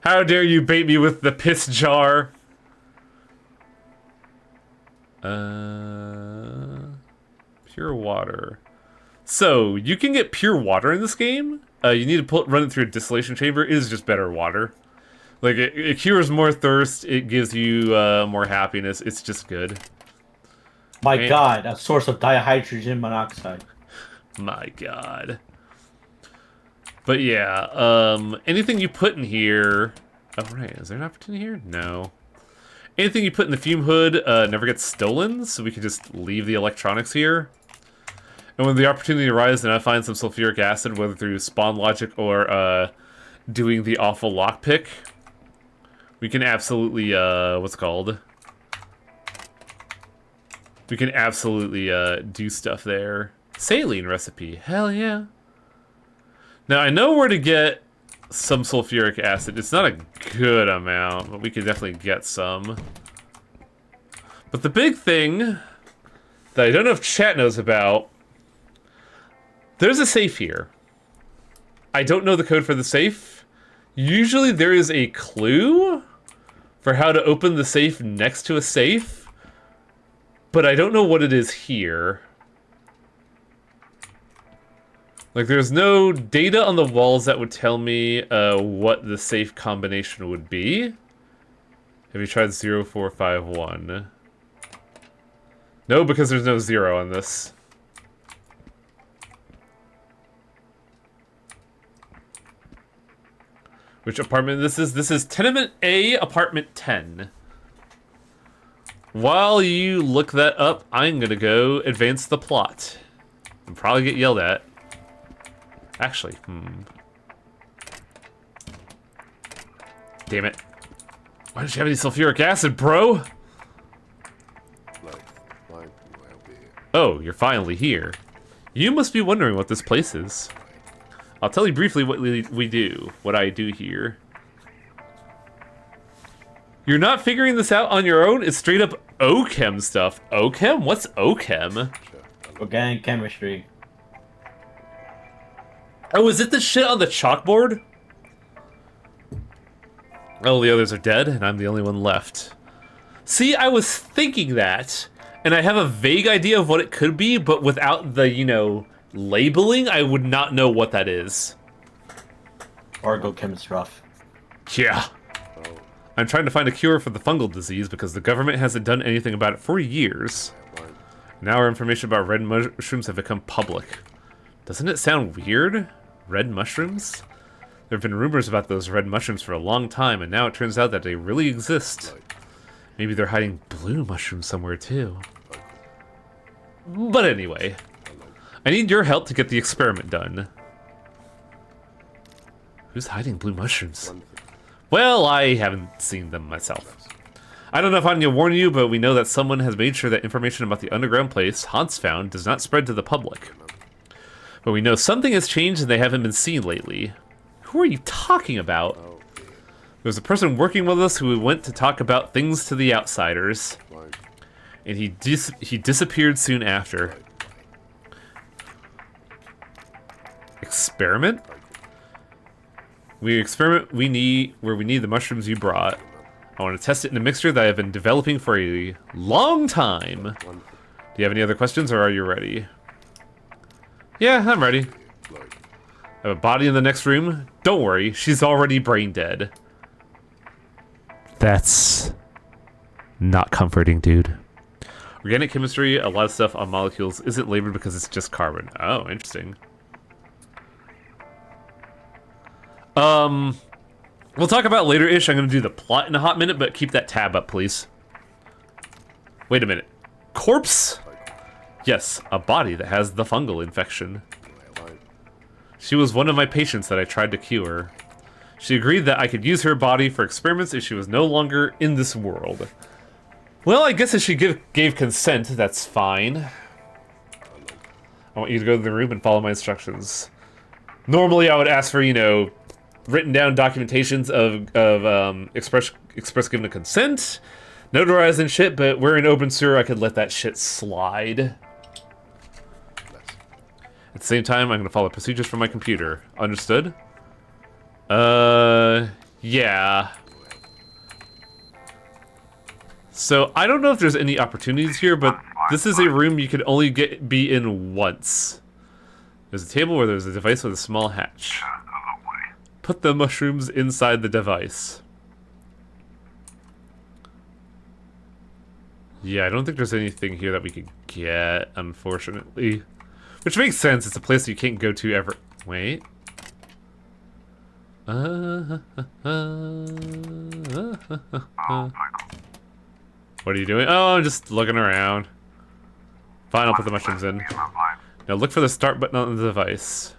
How dare you bait me with the piss jar? Pure water. So, you can get pure water in this game. You need to run it through a distillation chamber. It is just better water. Like, it cures more thirst. It gives you more happiness. It's just good. My God, a source of dihydrogen monoxide. My God. But yeah, anything you put in here... Oh, right. Is there an opportunity here? No. Anything you put in the fume hood never gets stolen, so we can just leave the electronics here. And when the opportunity arises and I find some sulfuric acid, whether through spawn logic or doing the awful lockpick, we can absolutely, what's it called? We can absolutely do stuff there. Saline recipe. Hell yeah. Now, I know where to get some sulfuric acid. It's not a good amount, but we can definitely get some. But the big thing that I don't know if chat knows about, there's a safe here. I don't know the code for the safe. Usually there is a clue for how to open the safe next to a safe, but I don't know what it is here. Like, there's no data on the walls that would tell me what the safe combination would be. Have you tried 0.4.5.1? No, because there's no 0 on this. Which apartment this is? This is Tenement A, Apartment 10. While you look that up, I'm gonna go advance the plot. And probably get yelled at. Actually, damn it. Why don't you have any sulfuric acid, bro? Oh, you're finally here. You must be wondering what this place is. I'll tell you briefly what we do, what I do here. You're not figuring this out on your own? It's straight up OChem stuff. OChem? What's OChem? Organic chemistry. Oh, is it the shit on the chalkboard? Oh, the others are dead, and I'm the only one left. See, I was thinking that, and I have a vague idea of what it could be, but without the, you know, labeling, I would not know what that is. Orgochem is rough. Yeah. I'm trying to find a cure for the fungal disease because the government hasn't done anything about it for years. Now our information about red mushrooms have become public. Doesn't it sound weird? Red mushrooms? There have been rumors about those red mushrooms for a long time, and now it turns out that they really exist. Maybe they're hiding blue mushrooms somewhere, too. But anyway, I need your help to get the experiment done. Who's hiding blue mushrooms? Well, I haven't seen them myself. I don't know if I need to warn you, but we know that someone has made sure that information about the underground place Hans found does not spread to the public. But we know something has changed and they haven't been seen lately. Who are you talking about? There's a person working with us who went to talk about things to the outsiders. And he disappeared soon after. Experiment? Experiment where we need the mushrooms you brought. I want to test it in a mixture that I've been developing for a long time. Do you have any other questions, or are you ready? Yeah, I'm ready. I have a body in the next room. Don't worry, she's already brain dead. That's not comforting, dude. Organic chemistry, a lot of stuff on molecules isn't labeled because it's just carbon. Oh, interesting. We'll talk about later-ish. I'm going to do the plot in a hot minute, but keep that tab up, please. Wait a minute. Corpse? Yes, a body that has the fungal infection. She was one of my patients that I tried to cure. She agreed that I could use her body for experiments if she was no longer in this world. Well, I guess if she gave consent, that's fine. I want you to go to the room and follow my instructions. Normally, I would ask for, you know, written down documentations of express given consent, notarized and shit, but we're in Obenseuer, I could let that shit slide. At the same time, I'm gonna follow procedures from my computer. Understood? Yeah. So, I don't know if there's any opportunities here, but this is a room you could only be in once. There's a table where there's a device with a small hatch. Put the mushrooms inside the device. Yeah, I don't think there's anything here that we could get, unfortunately. Which makes sense, it's a place you can't go to ever. Wait. What are you doing? Oh, I'm just looking around. Fine, I'll put the mushrooms in. Now look for the start button on the device.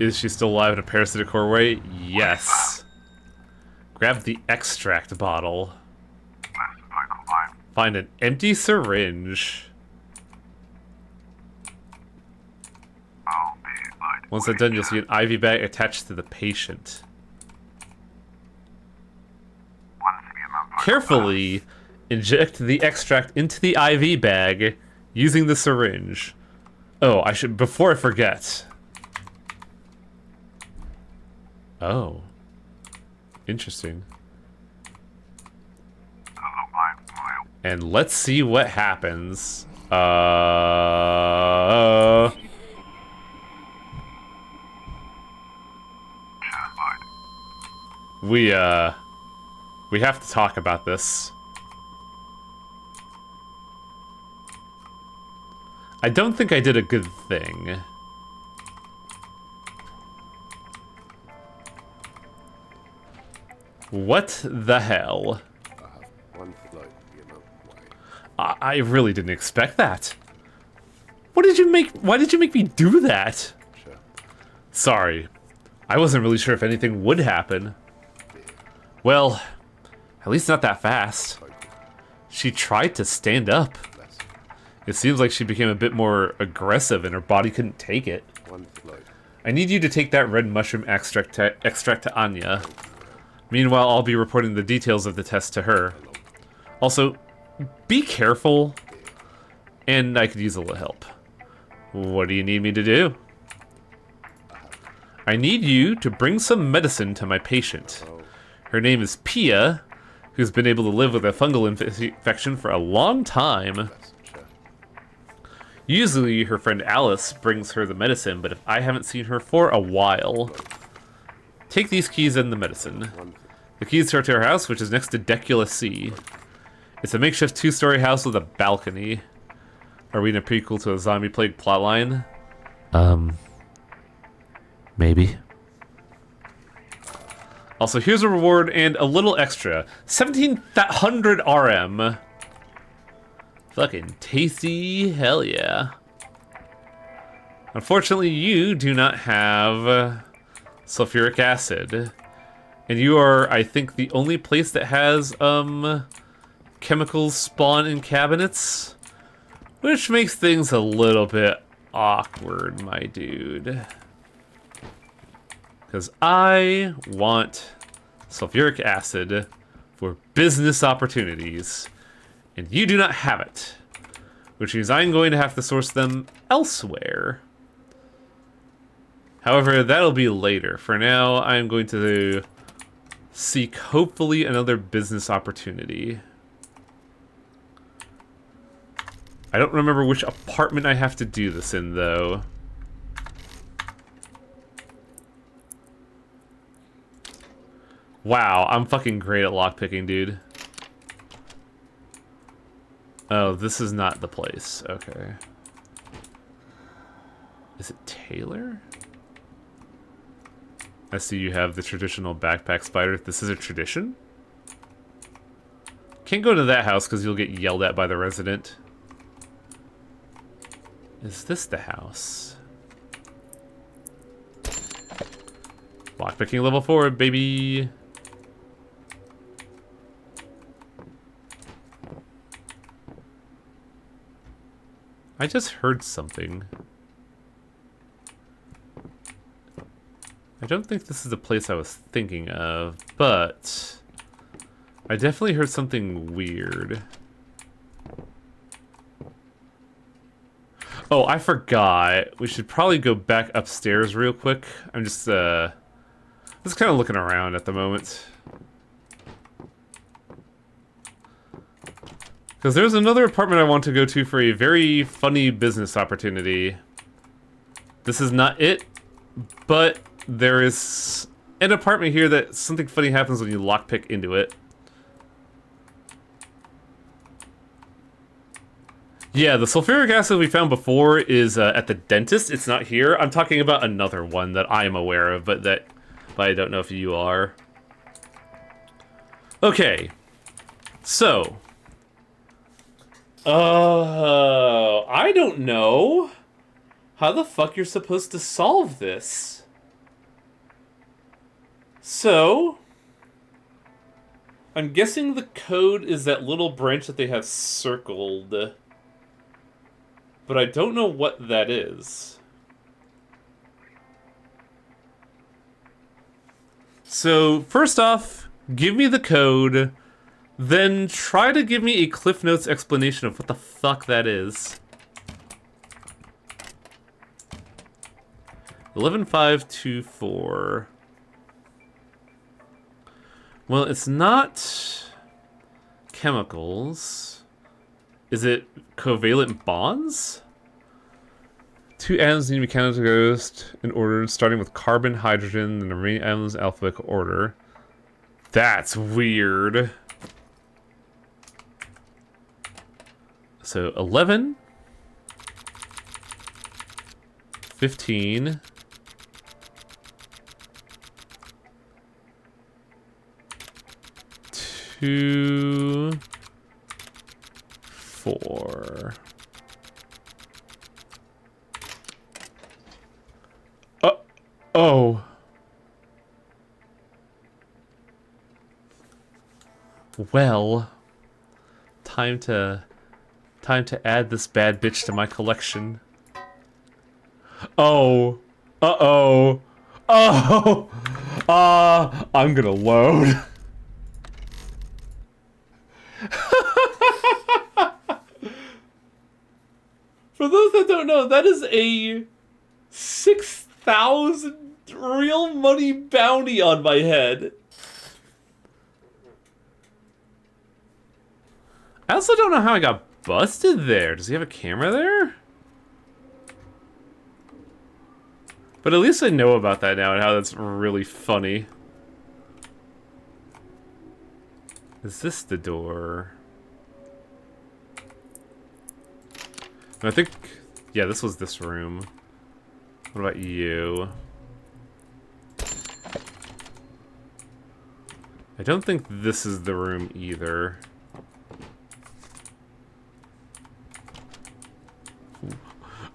Is she still alive in a parasitic core way? Yes. Grab the extract bottle. Find an empty syringe. Once that's done, you'll see an IV bag attached to the patient. Carefully inject the extract into the IV bag using the syringe. Oh, I should, before I forget. Oh. Interesting. And let's see what happens. We have to talk about this. I don't think I did a good thing. What the hell? I really didn't expect that. Why did you make me do that? Sorry. I wasn't really sure if anything would happen. Well, at least not that fast. She tried to stand up. It seems like she became a bit more aggressive and her body couldn't take it. I need you to take that red mushroom extract to Anya. Meanwhile, I'll be reporting the details of the test to her. Also, be careful. And I could use a little help. What do you need me to do? I need you to bring some medicine to my patient. Her name is Pia, who's been able to live with a fungal infection for a long time. Usually, her friend Alice brings her the medicine, but if I haven't seen her for a while. Take these keys and the medicine. The keys are to her house, which is next to Decula C. It's a makeshift 2-story house with a balcony. Are we in a prequel to a zombie plague plotline? Maybe. Also, here's a reward and a little extra. 1700 RM. Fucking tasty, hell yeah. Unfortunately, you do not have sulfuric acid. And you are, I think, the only place that has, chemicals spawn in cabinets. Which makes things a little bit awkward, my dude. Because I want sulfuric acid for business opportunities. And you do not have it. Which means I'm going to have to source them elsewhere. However, that'll be later. For now, I'm going to seek, hopefully, another business opportunity. I don't remember which apartment I have to do this in, though. Wow, I'm fucking great at lockpicking, dude. Oh, this is not the place. Okay. Is it Taylor? I see you have the traditional backpack spider. This is a tradition? Can't go to that house because you'll get yelled at by the resident. Is this the house? Lockpicking level 4, baby! I just heard something. I don't think this is the place I was thinking of, but I definitely heard something weird. Oh, I forgot. We should probably go back upstairs real quick. I'm just kind of looking around at the moment. Because there's another apartment I want to go to for a very funny business opportunity. This is not it, but there is an apartment here that something funny happens when you lockpick into it. Yeah, the sulfuric acid we found before is at the dentist. It's not here. I'm talking about another one that I am aware of, but I don't know if you are. Okay. So. I don't know how the fuck you're supposed to solve this. So, I'm guessing the code is that little branch that they have circled. But I don't know what that is. So, first off, give me the code, then try to give me a Cliff Notes explanation of what the fuck that is. 11524. Well, it's not chemicals. Is it covalent bonds? Two atoms need to be categorized in order, starting with carbon, hydrogen, and the remaining atoms in alphabetical order. That's weird. So 11, 15, 2, 4. Oh. Well, time to add this bad bitch to my collection. Oh. Uh-oh. Oh. I'm gonna load. For those that don't know, that is a 6,000 real money bounty on my head. I also don't know how I got busted there. Does he have a camera there? But at least I know about that now and how that's really funny. Is this the door? I think, yeah, this was this room. What about you? I don't think this is the room either.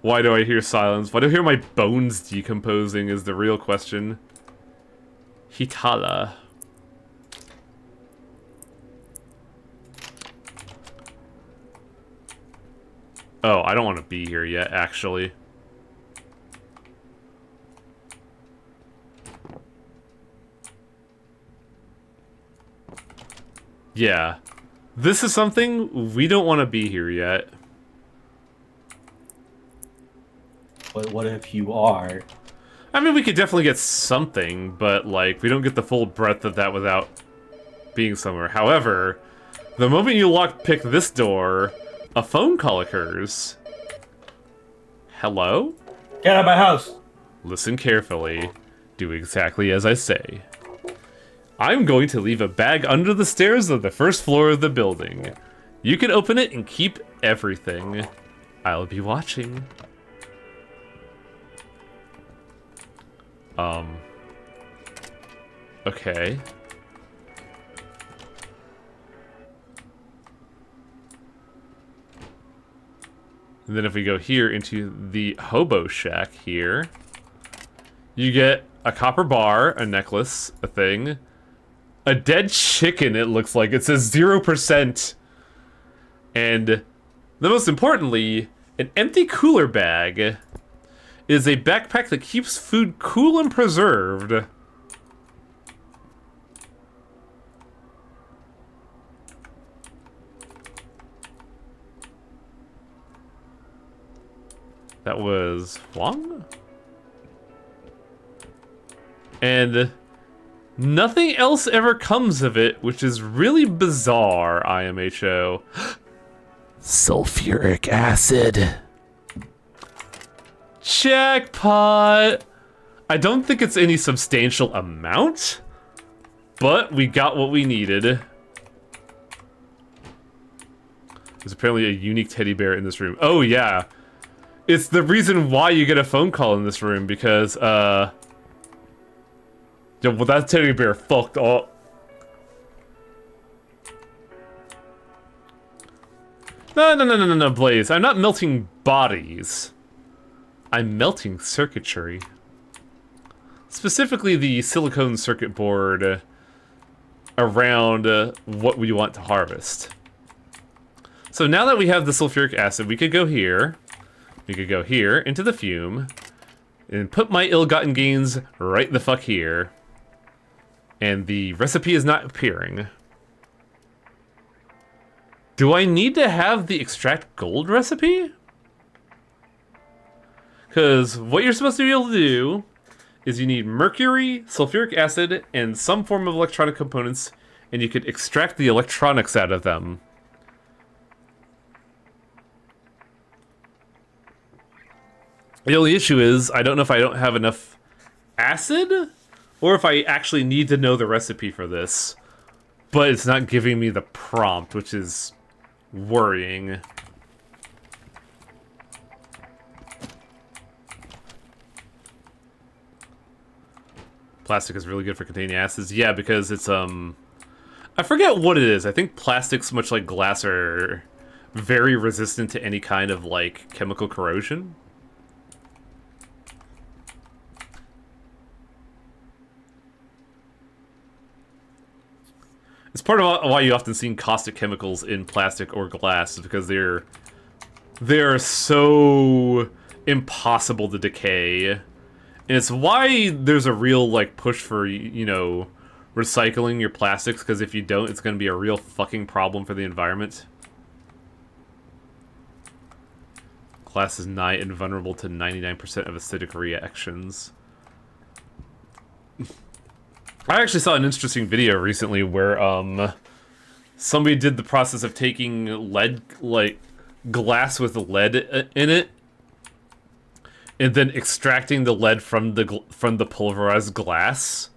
Why do I hear silence? Why do I hear my bones decomposing is the real question. Hitala. Oh, I don't want to be here yet, actually. Yeah. This is something we don't want to be here yet. But what if you are? I mean, we could definitely get something, but, like, we don't get the full breadth of that without being somewhere. However, the moment you lockpick this door, a phone call occurs. Hello? Get out of my house! Listen carefully. Do exactly as I say. I'm going to leave a bag under the stairs of the first floor of the building. You can open it and keep everything. I'll be watching. Okay. And then if we go here into the hobo shack here, you get a copper bar, a necklace, a thing, a dead chicken, it looks like. It says 0%. And the most importantly, an empty cooler bag is a backpack that keeps food cool and preserved. That was Huang? And nothing else ever comes of it, which is really bizarre, IMHO. Sulfuric acid. Jackpot! I don't think it's any substantial amount, but we got what we needed. There's apparently a unique teddy bear in this room. Oh, yeah. It's the reason why you get a phone call in this room, because, yeah, well, that teddy bear fucked up. No, Blaze. I'm not melting bodies. I'm melting circuitry. Specifically the silicone circuit board around what we want to harvest. So now that we have the sulfuric acid, we could go here. We could go here into the fume and put my ill-gotten gains right the fuck here. And the recipe is not appearing. Do I need to have the extract gold recipe? Because what you're supposed to be able to do is you need mercury, sulfuric acid, and some form of electronic components, and you could extract the electronics out of them. The only issue is, I don't know if I don't have enough acid, or if I actually need to know the recipe for this. But it's not giving me the prompt, which is worrying. Plastic is really good for containing acids. Yeah, because it's, I forget what it is. I think plastics, much like glass, are very resistant to any kind of, like, chemical corrosion. It's part of why you often see caustic chemicals in plastic or glass, is because they're so impossible to decay. And it's why there's a real, like, push for, you know, recycling your plastics, because if you don't, it's going to be a real fucking problem for the environment. Glass is nigh invulnerable to 99% of acidic reactions. I actually saw an interesting video recently where, somebody did the process of taking lead, like, glass with lead in it, and then extracting the lead from the pulverized glass.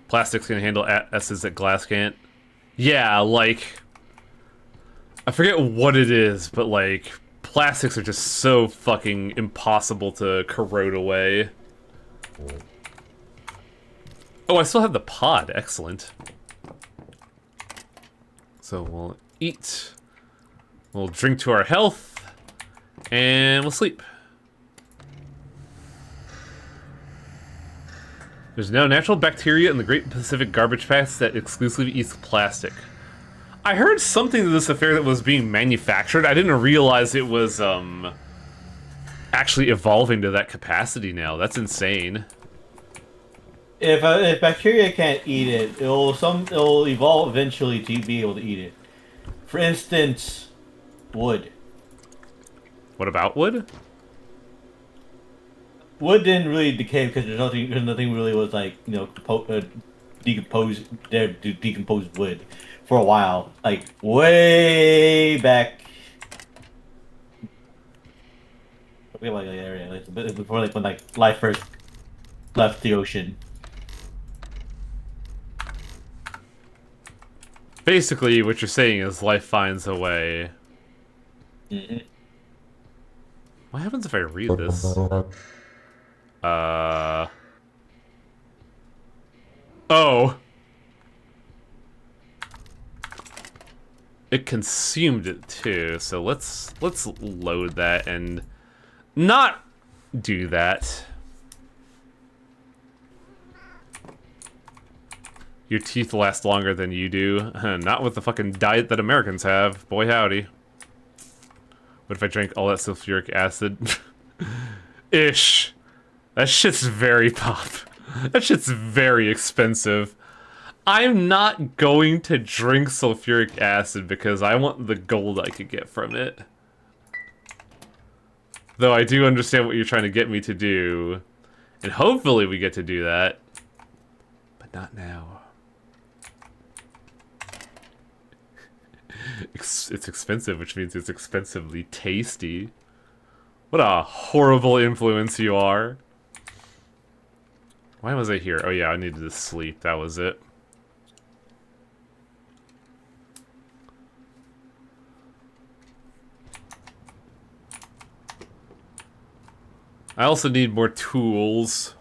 Plastics can handle acids that glass can't. Yeah, like, I forget what it is, but like, plastics are just so fucking impossible to corrode away. Oh, I still have the pod. Excellent. So we'll eat, we'll drink to our health, and we'll sleep. There's no natural bacteria in the Great Pacific Garbage Patch that exclusively eats plastic. I heard something to this affair that was being manufactured. I didn't realize it was, actually evolving to that capacity now. That's insane. If bacteria can't eat it, it'll evolve eventually to be able to eat it. For instance, wood. What about wood? Wood didn't really decay because there's nothing really was like decompose there to decompose wood for a while, like way back. Like area, like before, like when like life first left the ocean. Basically, what you're saying is life finds a way. Mm-hmm. What happens if I read this? Oh. It consumed it too, so let's load that and not do that. Your teeth last longer than you do. Not with the fucking diet that Americans have. Boy howdy. What if I drank all that sulfuric acid? Ish. That shit's very pop. That shit's very expensive. I'm not going to drink sulfuric acid because I want the gold I could get from it. Though I do understand what you're trying to get me to do. And hopefully we get to do that. But not now. It's expensive, which means it's expensively tasty. What a horrible influence you are. Why was I here? Oh yeah, I needed to sleep. That was it. I also need more tools.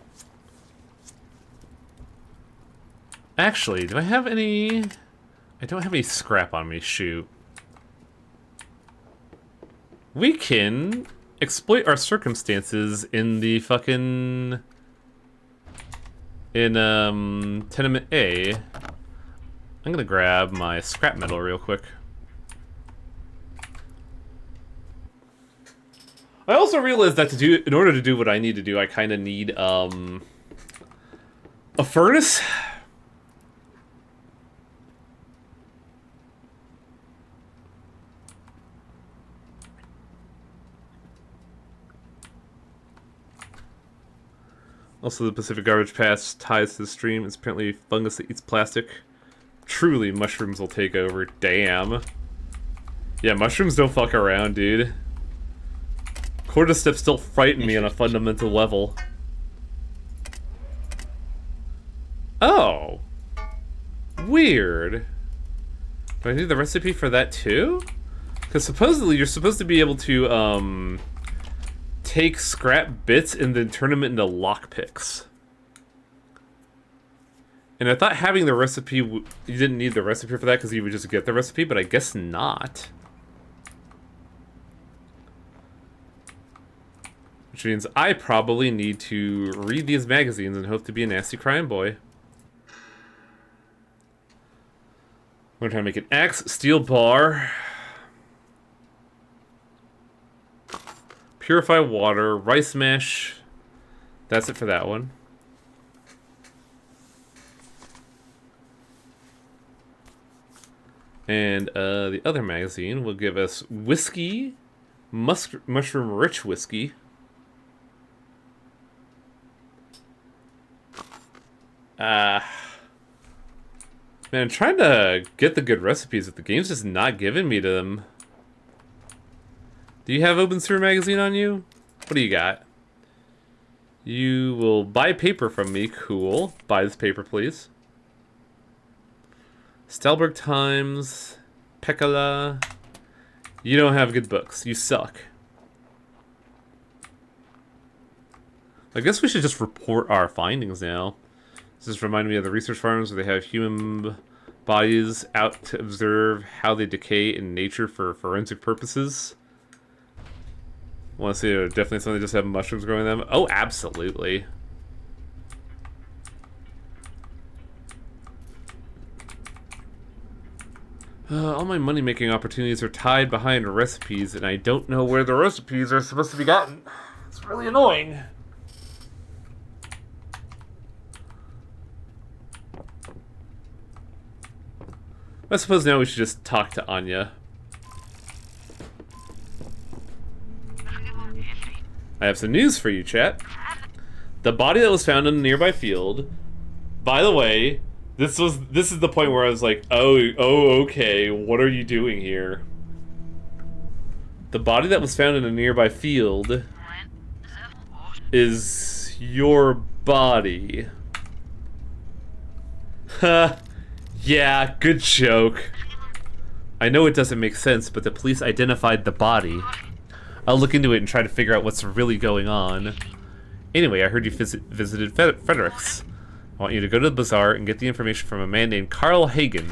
Actually, do I have any... I don't have any scrap on me, shoot. We can exploit our circumstances in the fucking... in, Tenement A. I'm gonna grab my scrap metal real quick. I also realized that in order to do what I need to do, I kind of need, a furnace. Also, the Pacific Garbage Patch ties to the stream. It's apparently fungus that eats plastic. Truly, mushrooms will take over. Damn. Yeah, mushrooms don't fuck around, dude. Cordyceps still frighten me on a fundamental level. Oh. Weird. Do I need the recipe for that too? Because supposedly you're supposed to be able to, take scrap bits and then turn them into lockpicks. And I thought having the recipe, you didn't need the recipe for that because you would just get the recipe, but I guess not. Which means I probably need to read these magazines and hope to be a nasty crime boy. We're trying to make an axe, steel bar, purify water, rice mash. That's it for that one. And the other magazine will give us whiskey, mushroom-rich whiskey. Man, I'm trying to get the good recipes, but the game's just not giving me them. Do you have Obenseuer magazine on you? What do you got? You will buy paper from me. Cool. Buy this paper, please. Stalberg Times, Pekala. You don't have good books. You suck. I guess we should just report our findings now. This just reminded me of the research farms where they have human bodies out to observe how they decay in nature for forensic purposes. Want to see definitely something that just have mushrooms growing in them? Oh, absolutely. All my money-making opportunities are tied behind recipes, and I don't know where the recipes are supposed to be gotten. It's really annoying. I suppose now we should just talk to Anya. I have some news for you, chat. The body that was found in a nearby field. By the way, this is the point where I was like, oh, okay, what are you doing here? The body that was found in a nearby field is your body. Ha. Yeah, good joke. I know it doesn't make sense, but the police identified the body. I'll look into it and try to figure out what's really going on. Anyway, I heard you visited Fredericks. I want you to go to the bazaar and get the information from a man named Carl Hagen.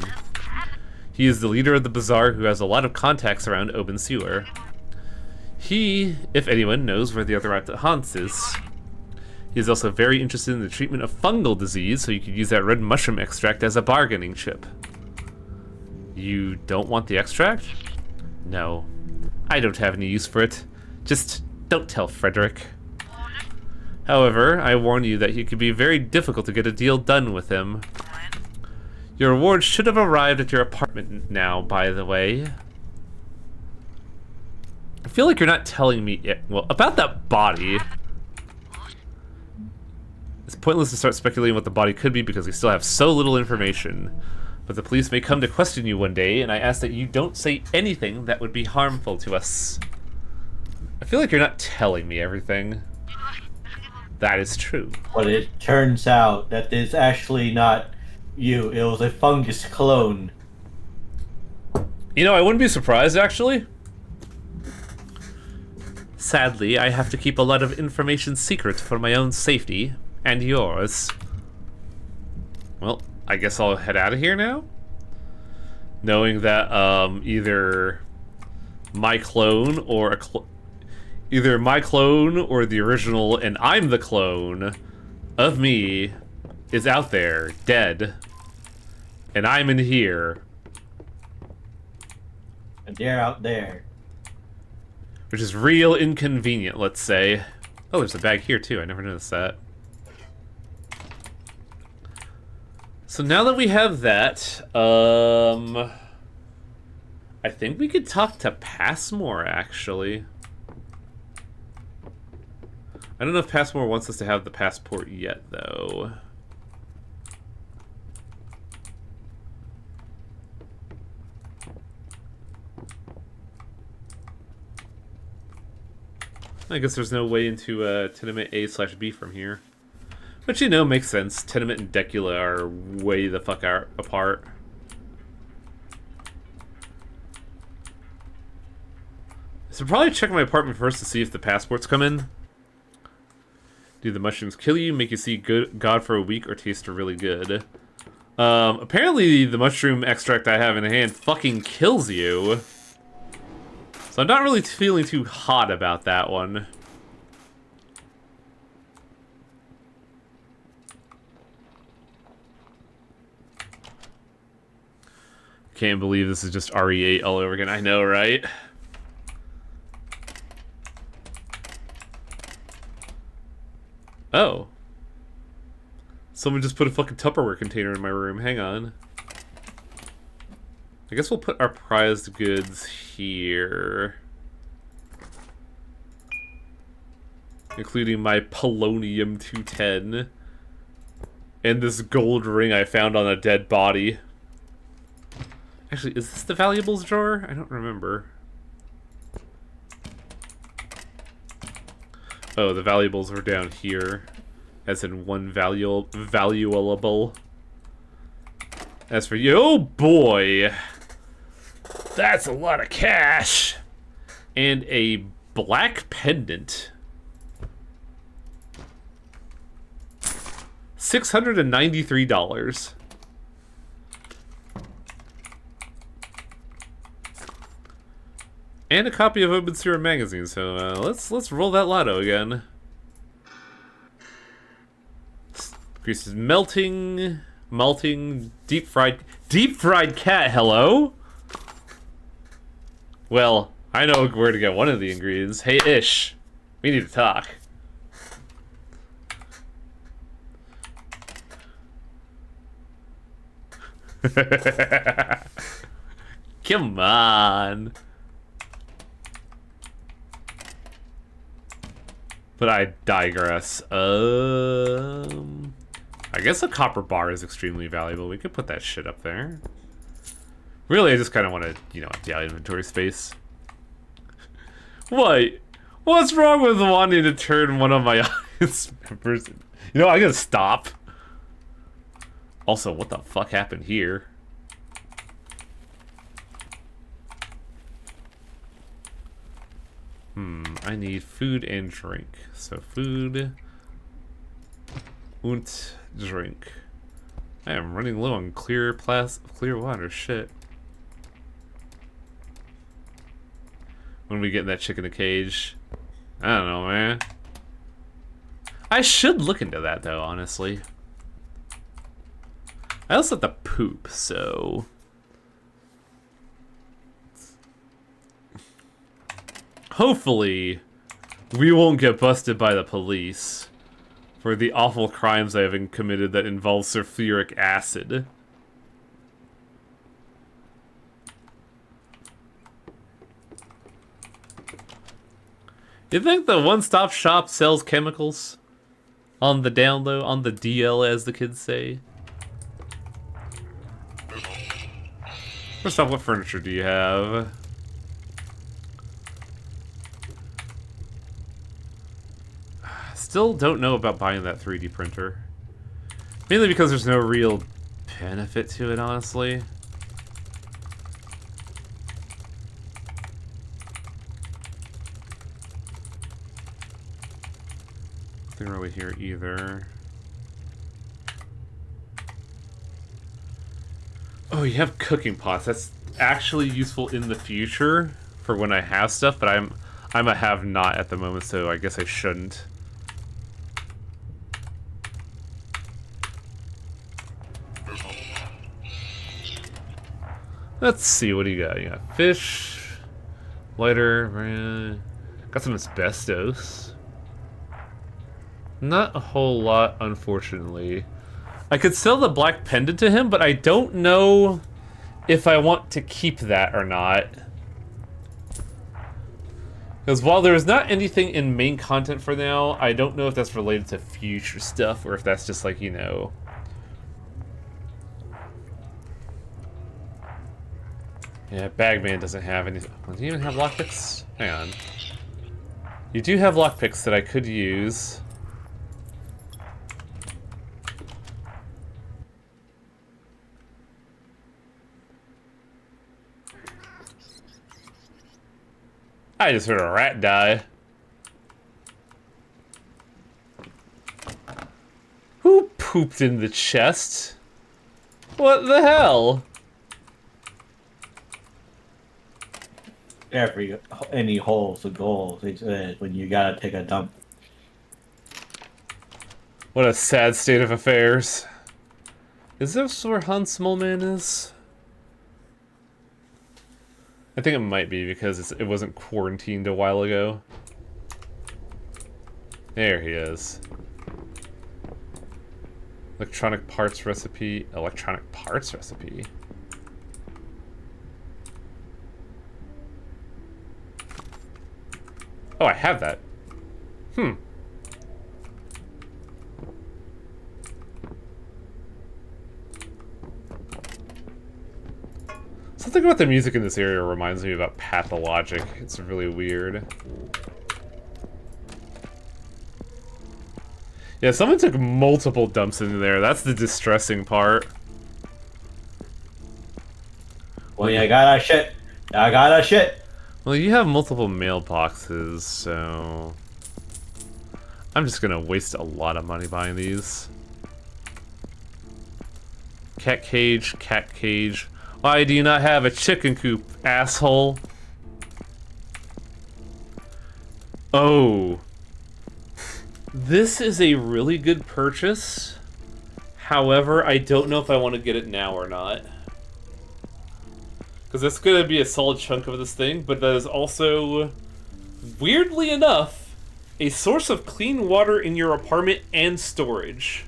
He is the leader of the bazaar who has a lot of contacts around Obenseuer. He, if anyone, knows where the other Hans is. He is also very interested in the treatment of fungal disease, so you could use that red mushroom extract as a bargaining chip. You don't want the extract? No. I don't have any use for it. Just don't tell Frederick. However, I warn you that it could be very difficult to get a deal done with him. Your reward should have arrived at your apartment now, by the way. I feel like you're not telling me well, about that body. It's pointless to start speculating what the body could be because we still have so little information. But the police may come to question you one day, and I ask that you don't say anything that would be harmful to us. I feel like you're not telling me everything. That is true. But it turns out that it's actually not you. It was a fungus clone. You know, I wouldn't be surprised, actually. Sadly, I have to keep a lot of information secret for my own safety, and yours. Well, I guess I'll head out of here now. Knowing that either my clone or either my clone or the original and I'm the clone of me is out there, dead. And I'm in here. And they're out there. Which is real inconvenient, let's say. Oh, there's a bag here too, I never noticed that. So now that we have that, I think we could talk to Passmore, actually. I don't know if Passmore wants us to have the passport yet, though. I guess there's no way into Tenement A/B from here. But you know, makes sense. Tenement and Decula are way the fuck apart. So probably check my apartment first to see if the passports come in. Do the mushrooms kill you, make you see God for a week, or taste really good? Apparently the mushroom extract I have in hand fucking kills you. So I'm not really feeling too hot about that one. Can't believe this is just RE8 all over again. I know, right? Oh. Someone just put a fucking Tupperware container in my room. Hang on. I guess we'll put our prized goods here. Including my polonium 210. And this gold ring I found on a dead body. Actually, is this the valuables drawer? I don't remember. Oh, the valuables were down here. As in one valuable. As for you, oh boy, that's a lot of cash. And a black pendant. $693. And a copy of Obenseuer magazine. So let's roll that lotto again. Increases melting, malting, deep fried cat. Hello. Well, I know where to get one of the ingredients. Hey, Ish, we need to talk. Come on. But I digress. I guess a copper bar is extremely valuable. We could put that shit up there. Really, I just kind of want to, you know, empty out inventory space. What? What's wrong with wanting to turn one of my audience members? You know, I'm gonna stop. Also, what the fuck happened here? I need food and drink. So food and drink. I am running low on clear water. Shit. When we get in that chicken in a cage? I don't know, man. I should look into that though, honestly. I also have to poop, so hopefully we won't get busted by the police for the awful crimes I have committed that involve sulfuric acid. You think the one-stop shop sells chemicals? On the down low, on the DL as the kids say? First off, what furniture do you have? Still don't know about buying that 3D printer. Mainly because there's no real benefit to it, honestly. Nothing really here either. Oh, you have cooking pots. That's actually useful in the future for when I have stuff, but I'm a have not at the moment, so I guess I shouldn't. Let's see, what do you got? You got fish, lighter, got some asbestos. Not a whole lot, unfortunately. I could sell the black pendant to him, but I don't know if I want to keep that or not. Because while there is not anything in main content for now, I don't know if that's related to future stuff or if that's just like, you know... Yeah, Bagman doesn't have any... Do you even have lockpicks? Hang on. You do have lockpicks that I could use. I just heard a rat die. Who pooped in the chest? What the hell? Any hole's a goal, they said, when you gotta take a dump. What a sad state of affairs. Is this where Hans Smolman is? I think it might be because it wasn't quarantined a while ago. There he is. Electronic parts recipe. Electronic parts recipe. Oh, I have that. Something about the music in this area reminds me about Pathologic. It's really weird. Yeah, someone took multiple dumps into there. That's the distressing part. When I got a shit, I got a shit. Well, you have multiple mailboxes, so I'm just gonna waste a lot of money buying these. Cat cage, cat cage. Why do you not have a chicken coop, asshole? Oh. This is a really good purchase. However, I don't know if I want to get it now or not. Because that's going to be a solid chunk of this thing, but that is also, weirdly enough, a source of clean water in your apartment and storage.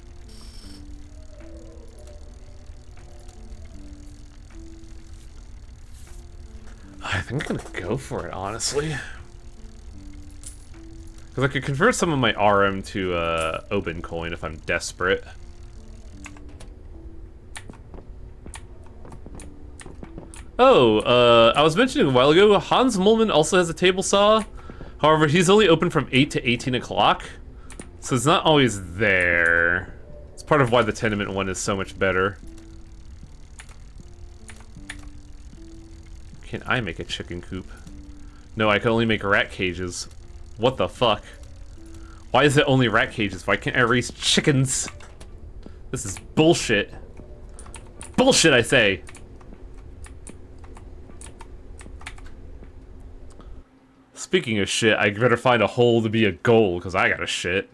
I think I'm going to go for it, honestly. Because I could convert some of my RM to Oben coin if I'm desperate. Oh, I was mentioning a while ago, Hans Mullman also has a table saw. However, he's only open from 8 to 18 o'clock. So it's not always there. It's part of why the tenement one is so much better. Can I make a chicken coop? No, I can only make rat cages. What the fuck? Why is it only rat cages? Why can't I raise chickens? This is bullshit. Bullshit, I say! Speaking of shit, I better find a hole to be a goal, because I got a shit.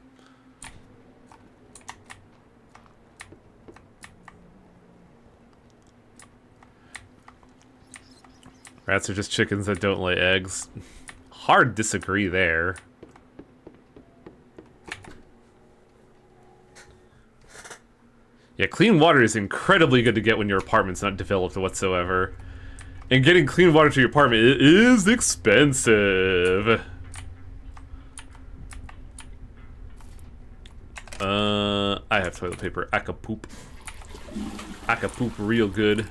Rats are just chickens that don't lay eggs. Hard disagree there. Yeah, clean water is incredibly good to get when your apartment's not developed whatsoever. And getting clean water to your apartment is expensive. I have toilet paper. I could poop. I could poop real good.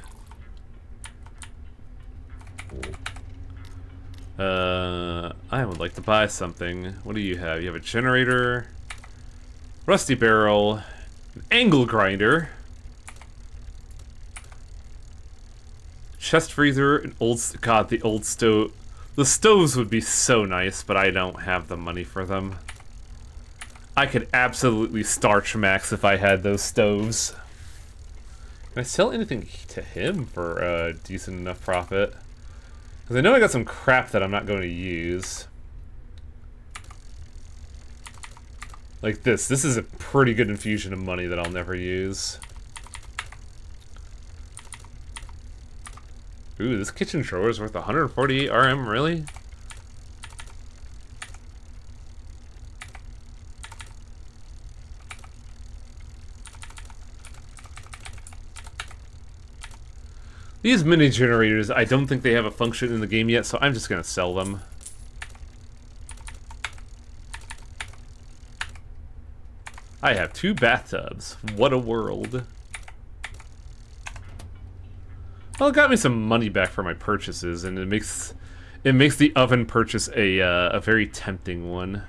I would like to buy something. What do you have? You have a generator, rusty barrel, an angle grinder, chest freezer, an old... God, the old stove. The stoves would be so nice, but I don't have the money for them. I could absolutely starch max if I had those stoves. Can I sell anything to him for a decent enough profit? Because I know I got some crap that I'm not going to use. Like this. This is a pretty good infusion of money that I'll never use. Ooh, this kitchen drawer is worth 148 RM, really? These mini generators, I don't think they have a function in the game yet, so I'm just gonna sell them. I have 2 bathtubs. What a world. Well, it got me some money back for my purchases, and it makes the oven purchase a very tempting one.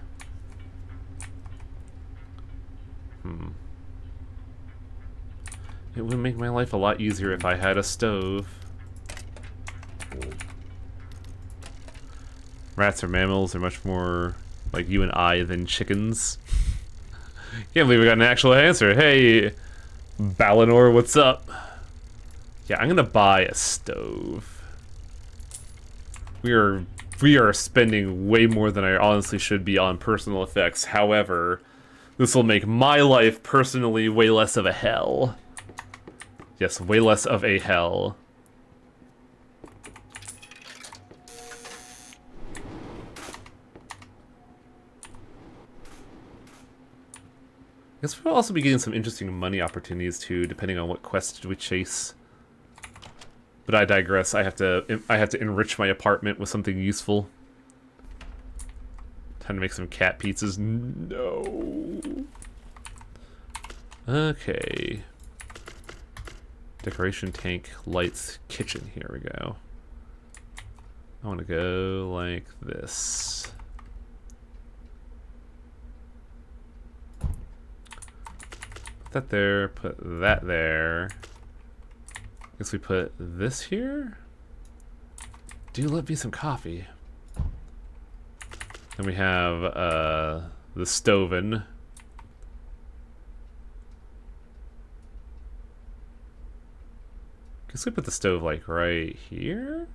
It would make my life a lot easier if I had a stove. Rats or mammals are much more like you and I than chickens. Can't believe we got an actual answer. Hey, Balinor, what's up? Yeah, I'm gonna buy a stove. We are spending way more than I honestly should be on personal effects. However, this will make my life personally way less of a hell. Yes, way less of a hell. I guess we'll also be getting some interesting money opportunities too, depending on what quest we chase. But I digress. I have to enrich my apartment with something useful. Time to make some cat pizzas. No. Okay. Decoration, tank, lights, kitchen. Here we go. I want to go like this. Put that there, put that there. Guess we put this here? Do love me some coffee. Then we have the stoven. Guess we put the stove like right here.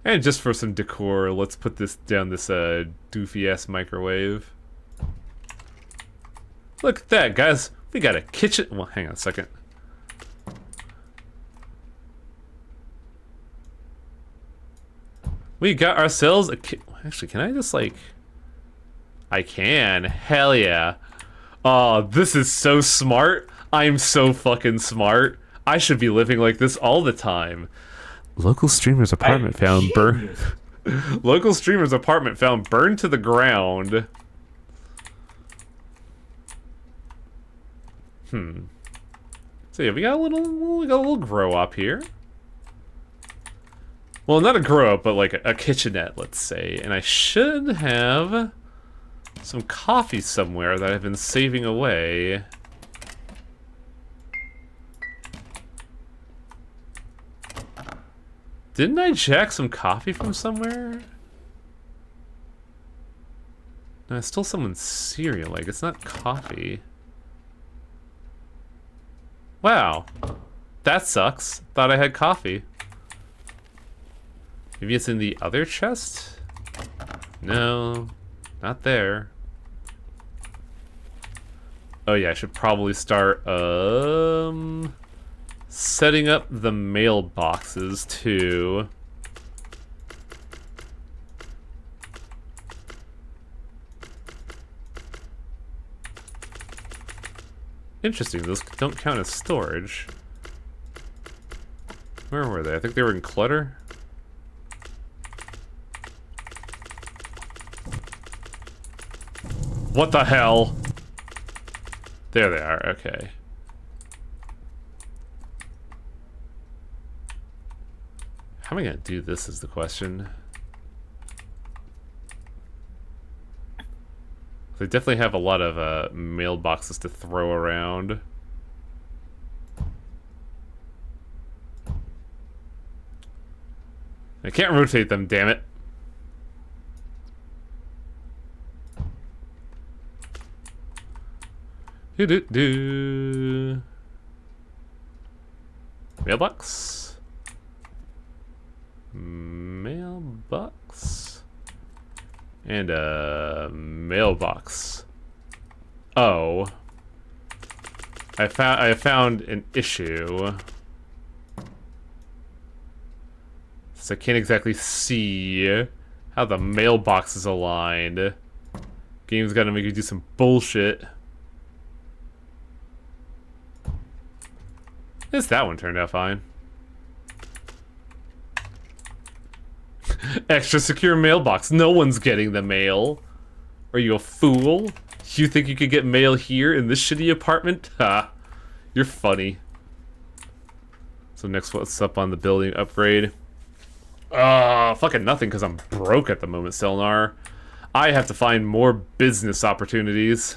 And just for some decor, let's put this down this doofy ass microwave. Look at that, guys. We got a kitchen. Well, hang on a second. We got ourselves a Actually, can I just like... I can. Hell yeah. Oh, this is so smart. I'm so fucking smart. I should be living like this all the time. Local streamer's apartment found burned. Local streamer's apartment found burned to the ground. So yeah, we got a little grow up here. Well, not a grow up, but like a kitchenette, let's say. And I should have some coffee somewhere that I've been saving away. Didn't I jack some coffee from somewhere? No, it's still someone's cereal. Like, it's not coffee. Wow. That sucks. Thought I had coffee. Maybe it's in the other chest? No. Not there. Oh yeah, I should probably start, setting up the mailboxes, too. Interesting, those don't count as storage. Where were they? I think they were in clutter. What the hell? There they are, okay. How am I gonna do this is the question. They definitely have a lot of mailboxes to throw around. I can't rotate them, damn it. Do. Mailbox. Mailbox. And a mailbox. Oh. I found an issue. So I can't exactly see how the mailbox is aligned. Game's gotta make you do some bullshit. At least that one turned out fine. Extra secure mailbox. No one's getting the mail. Are you a fool? You think you could get mail here in this shitty apartment? Ha. You're funny. So next, what's up on the building upgrade? Fucking nothing because I'm broke at the moment, Selnar. I have to find more business opportunities.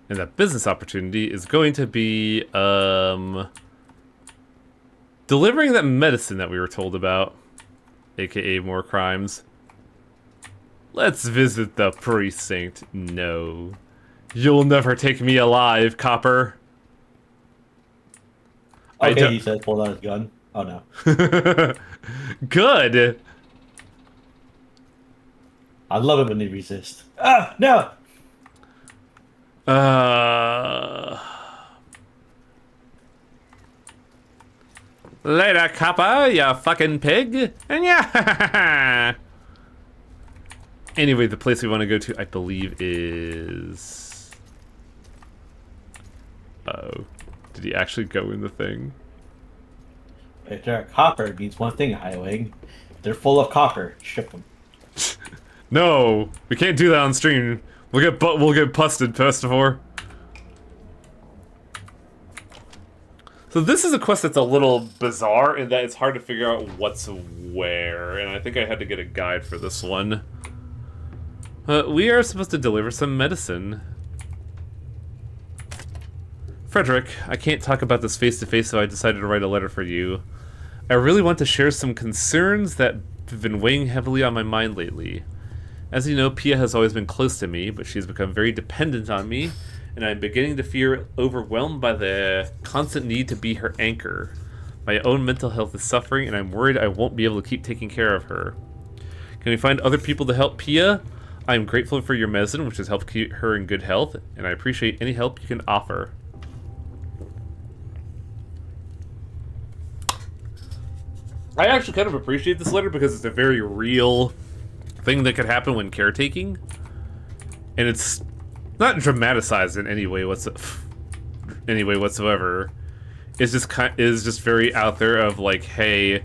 And that business opportunity is going to be, delivering that medicine that we were told about. AKA more crimes. Let's visit the precinct. No. You'll never take me alive, copper. Okay, he said, pulled out his gun. Oh, no. Good! I love it when they resist. Ah, no! Later, copper, you fucking pig. And yeah. Anyway, the place we want to go to, I believe, is... Uh-oh. Did he actually go in the thing? If they're copper, it means one thing, Highwing. They're full of copper. Ship them. No! We can't do that on stream. We'll get busted, Pestifor. So this is a quest that's a little bizarre in that it's hard to figure out what's where, and I think I had to get a guide for this one. We are supposed to deliver some medicine. Frederick, I can't talk about this face-to-face, so I decided to write a letter for you. I really want to share some concerns that have been weighing heavily on my mind lately. As you know, Pia has always been close to me, but she's become very dependent on me, and I'm beginning to feel overwhelmed by the constant need to be her anchor. My own mental health is suffering, and I'm worried I won't be able to keep taking care of her. Can we find other people to help Pia? I'm grateful for your medicine, which has helped keep her in good health, and I appreciate any help you can offer. I actually kind of appreciate this letter because it's a very real thing that could happen when caretaking, and it's not dramatized in any way whatsoever. It's just very out there of like, hey,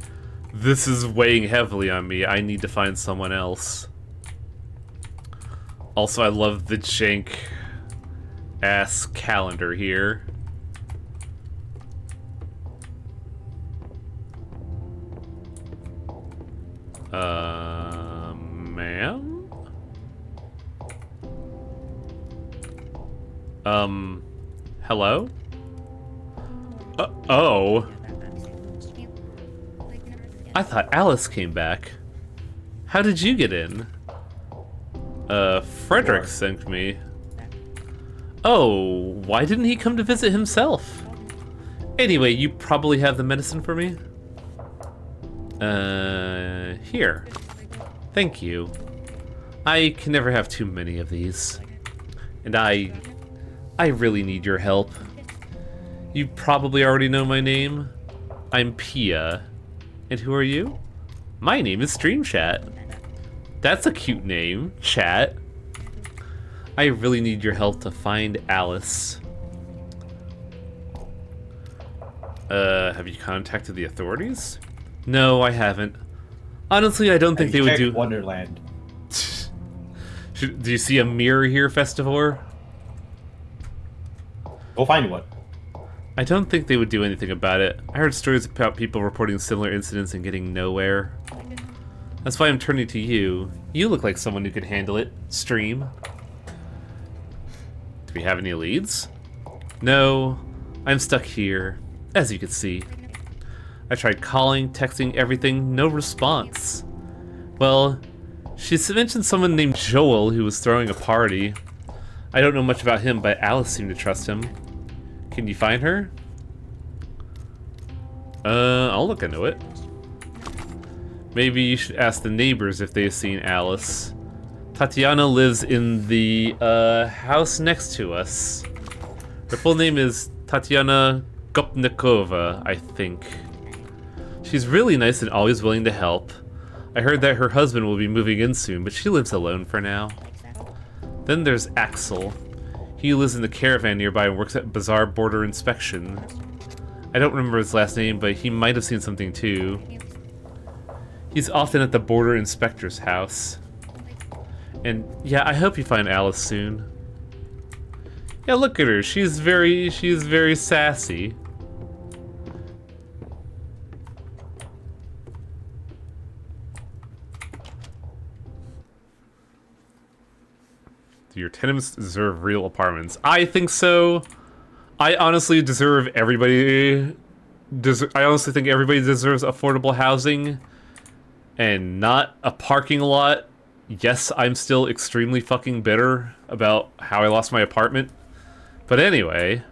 this is weighing heavily on me. I need to find someone else. Also, I love the jank ass calendar here. Ma'am? Hello? Oh. I thought Alice came back. How did you get in? Frederick sent me. Oh, why didn't he come to visit himself? Anyway, you probably have the medicine for me? Here. Thank you. I can never have too many of these. And I really need your help. You probably already know my name. I'm Pia. And who are you? My name is Stream Chat. That's a cute name, Chat. I really need your help to find Alice. Have you contacted the authorities? No, I haven't. Honestly, I don't think they would do... Wonderland. Do you see a mirror here, Festivore? Go find one. I don't think they would do anything about it. I heard stories about people reporting similar incidents and getting nowhere. That's why I'm turning to you. You look like someone who could handle it. Stream. Do we have any leads? No, I'm stuck here, as you can see. I tried calling, texting, everything, no response. Well, she mentioned someone named Joel who was throwing a party. I don't know much about him, but Alice seemed to trust him. Can you find her? I'll look into it. Maybe you should ask the neighbors if they've seen Alice. Tatiana lives in the house next to us. Her full name is Tatiana Gopnikova, I think. She's really nice and always willing to help. I heard that her husband will be moving in soon, but she lives alone for now. Then there's Axel. He lives in the caravan nearby and works at Bazaar Border Inspection. I don't remember his last name, but he might have seen something too. He's often at the border inspector's house. And yeah, I hope you find Alice soon. Yeah, look at her. She's very sassy. Do your tenants deserve real apartments? I think so. I honestly deserve everybody. I honestly think everybody deserves affordable housing and not a parking lot. Yes, I'm still extremely fucking bitter about how I lost my apartment. But anyway.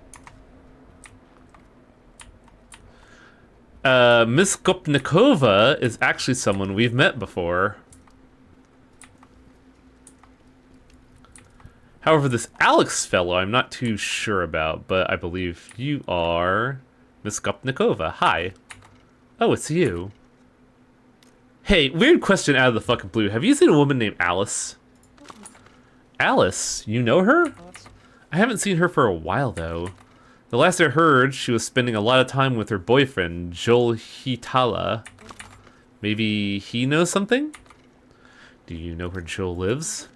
Miss Gopnikova is actually someone we've met before. However, this Alex fellow I'm not too sure about, but I believe you are Miss Gopnikova. Hi. Oh, it's you. Hey, weird question out of the fucking blue. Have you seen a woman named Alice? Alice? You know her? I haven't seen her for a while, though. The last I heard, she was spending a lot of time with her boyfriend, Joel Hitala. Maybe he knows something? Do you know where Joel lives?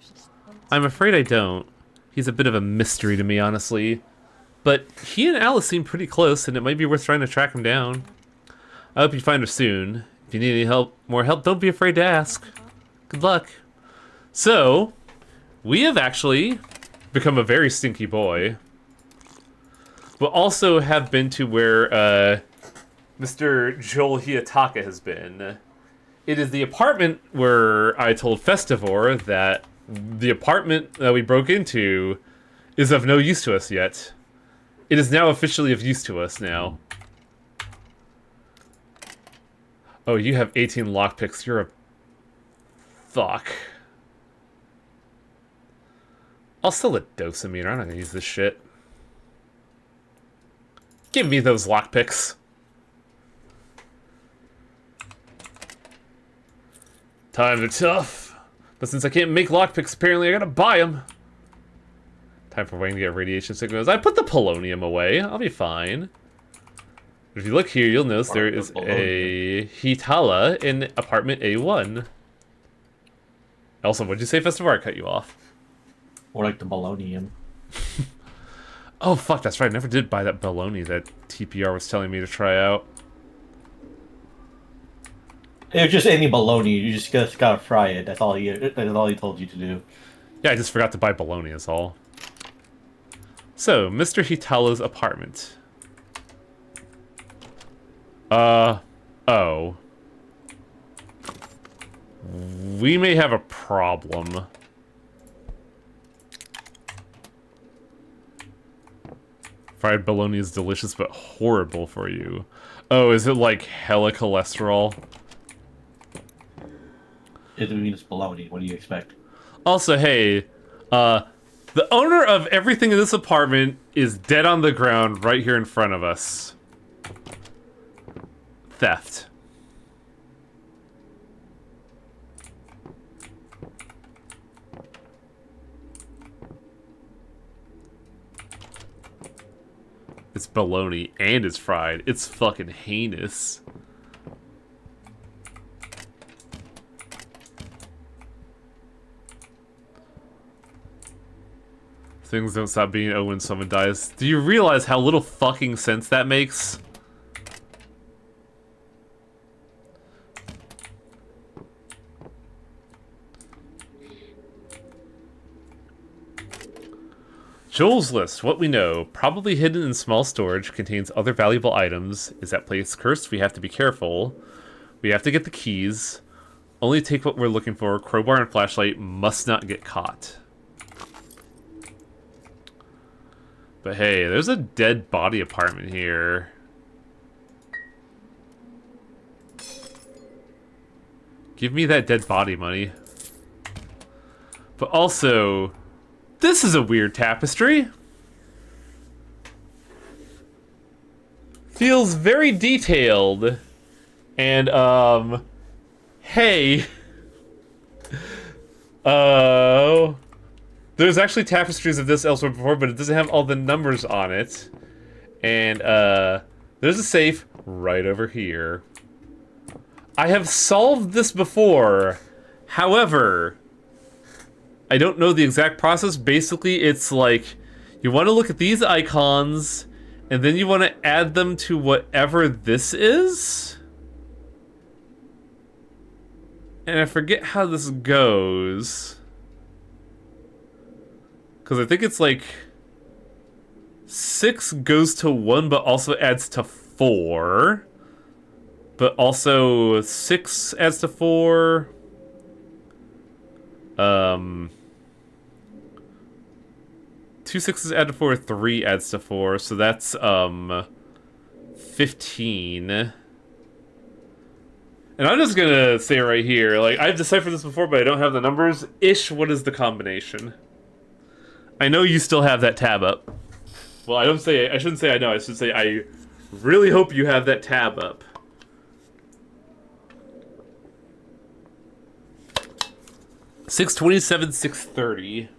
I'm afraid I don't. He's a bit of a mystery to me, honestly. But he and Alice seem pretty close, and it might be worth trying to track him down. I hope you find her soon. If you need any help, more help, don't be afraid to ask. Good luck. So, we have actually become a very stinky boy. But also have been to where Mr. Joel Hiyataka has been. It is the apartment where I told Festivore that the apartment that we broke into is of no use to us yet. It is now officially of use to us now. Oh, you have 18 lockpicks. You're a... Fuck. I'll sell a dosimeter. I'm not gonna use this shit. Give me those lockpicks. Times are tough. But since I can't make lockpicks, apparently I gotta buy them. Time for waiting to get radiation signals. I put the polonium away. I'll be fine. If you look here, you'll notice there is a Hitala in apartment A1. Also, what'd you say, Festivar? I cut you off. Or like the bolognium. Oh, fuck, that's right. I never did buy that bologna that TPR was telling me to try out. It was just any bologna. You just gotta fry it. That's all he told you to do. Yeah, I just forgot to buy bologna, is all. So, Mr. Hitala's apartment. Oh. We may have a problem. Fried bologna is delicious but horrible for you. Oh, is it like hella cholesterol? It means bologna. What do you expect? Also, hey, the owner of everything in this apartment is dead on the ground right here in front of us. Theft. It's bologna and it's fried. It's fucking heinous. Things don't stop being O when someone dies. Do you realize how little fucking sense that makes? Joel's list, what we know, probably hidden in small storage, contains other valuable items. Is that place cursed? We have to be careful. We have to get the keys. Only take what we're looking for. Crowbar and flashlight must not get caught. But hey, there's a dead body apartment here. Give me that dead body money. But also, this is a weird tapestry. Feels very detailed. And, hey. There's actually tapestries of this elsewhere before, but it doesn't have all the numbers on it. And, there's a safe right over here. I have solved this before. However, I don't know the exact process. Basically, it's like, you want to look at these icons, and then you want to add them to whatever this is? And I forget how this goes. Because I think it's like 6 goes to 1, but also adds to 4. But also 6 adds to 4. 2 6s add to 4, 3 adds to 4, so that's 15. And I'm just gonna say right here, like, I've deciphered this before, but I don't have the numbers. Ish, what is the combination? I know you still have that tab up. Well, I shouldn't say I know, I should say I really hope you have that tab up. $627, $630.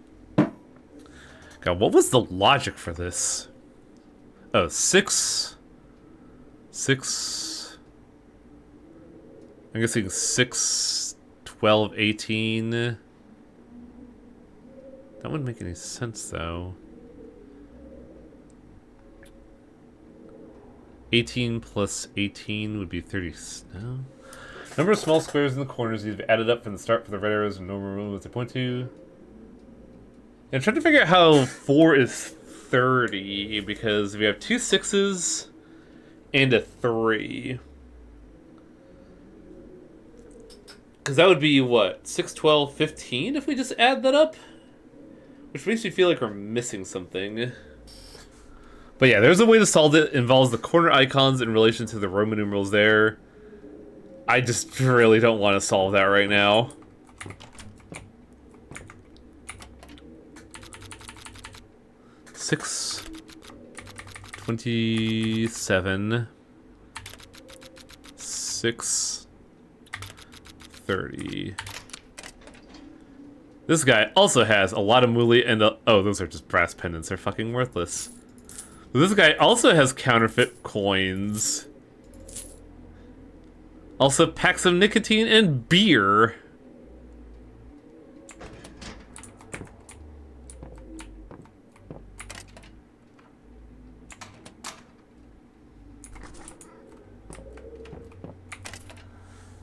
God, what was the logic for this? Oh, 6. I'm guessing 6, 12, 18. That wouldn't make any sense, though. 18 plus 18 would be 30. No. Number of small squares in the corners you've added up from the start for the red arrows and normal rule as they point to. I'm trying to figure out how 4 is 30, because we have 2 6s and a 3. Because that would be, what, 6, 12, 15 if we just add that up? Which makes me feel like we're missing something. But yeah, there's a way to solve it. It involves the corner icons in relation to the Roman numerals there. I just really don't want to solve that right now. Six 27 6 30. This guy also has a lot of mooly and oh, those are just brass pendants. They're fucking worthless. But this guy also has counterfeit coins. Also packs of nicotine and beer.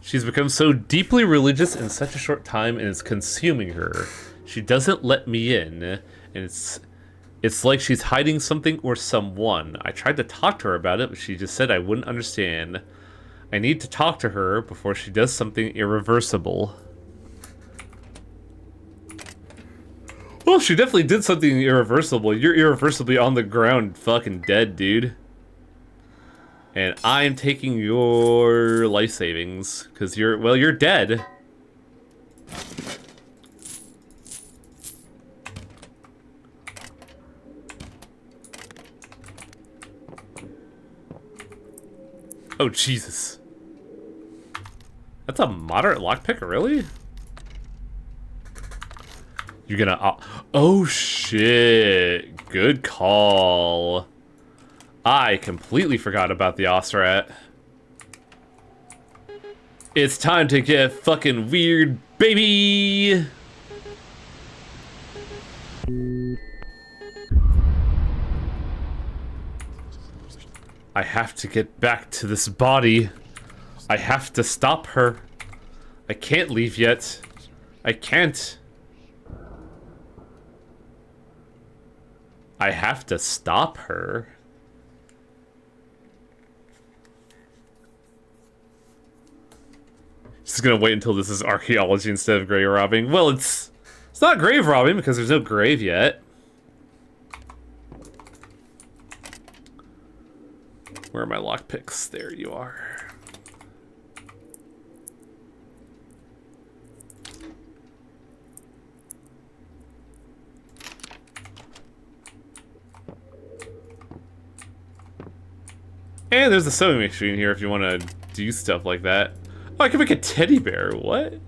She's become so deeply religious in such a short time, and it's consuming her. She doesn't let me in, and it's like she's hiding something or someone. I tried to talk to her about it, but she just said I wouldn't understand. I need to talk to her before she does something irreversible. Well, she definitely did something irreversible. You're irreversibly on the ground fucking dead, dude. And I'm taking your life savings, because you're dead. Oh, Jesus. That's a moderate lockpick, really? You're gonna... oh, shit. Good call. I completely forgot about the Ostrat. It's time to get fucking weird, baby! I have to get back to this body. I have to stop her. I can't leave yet. I can't. I have to stop her. Just gonna wait until this is archaeology instead of grave robbing. Well, it's not grave robbing because there's no grave yet. Where are my lockpicks? There you are. And there's a sewing machine here if you want to do stuff like that. Oh, I can make a teddy bear. What?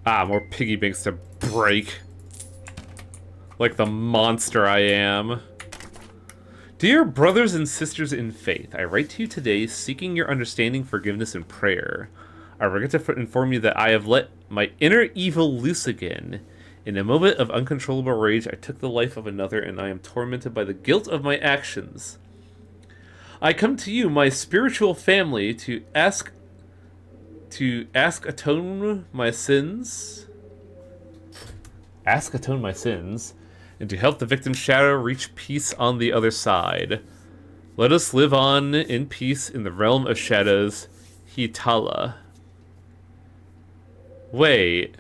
Ah, more piggy banks to break. Like the monster I am. Dear brothers and sisters in faith, I write to you today seeking your understanding, forgiveness, and prayer. I regret to inform you that I have let my inner evil loose again. In a moment of uncontrollable rage, I took the life of another, and I am tormented by the guilt of my actions. I come to you, my spiritual family, to ask atone my sins. Ask atone my sins, and to help the victim's shadow reach peace on the other side. Let us live on in peace in the realm of shadows, Hitala. Wait.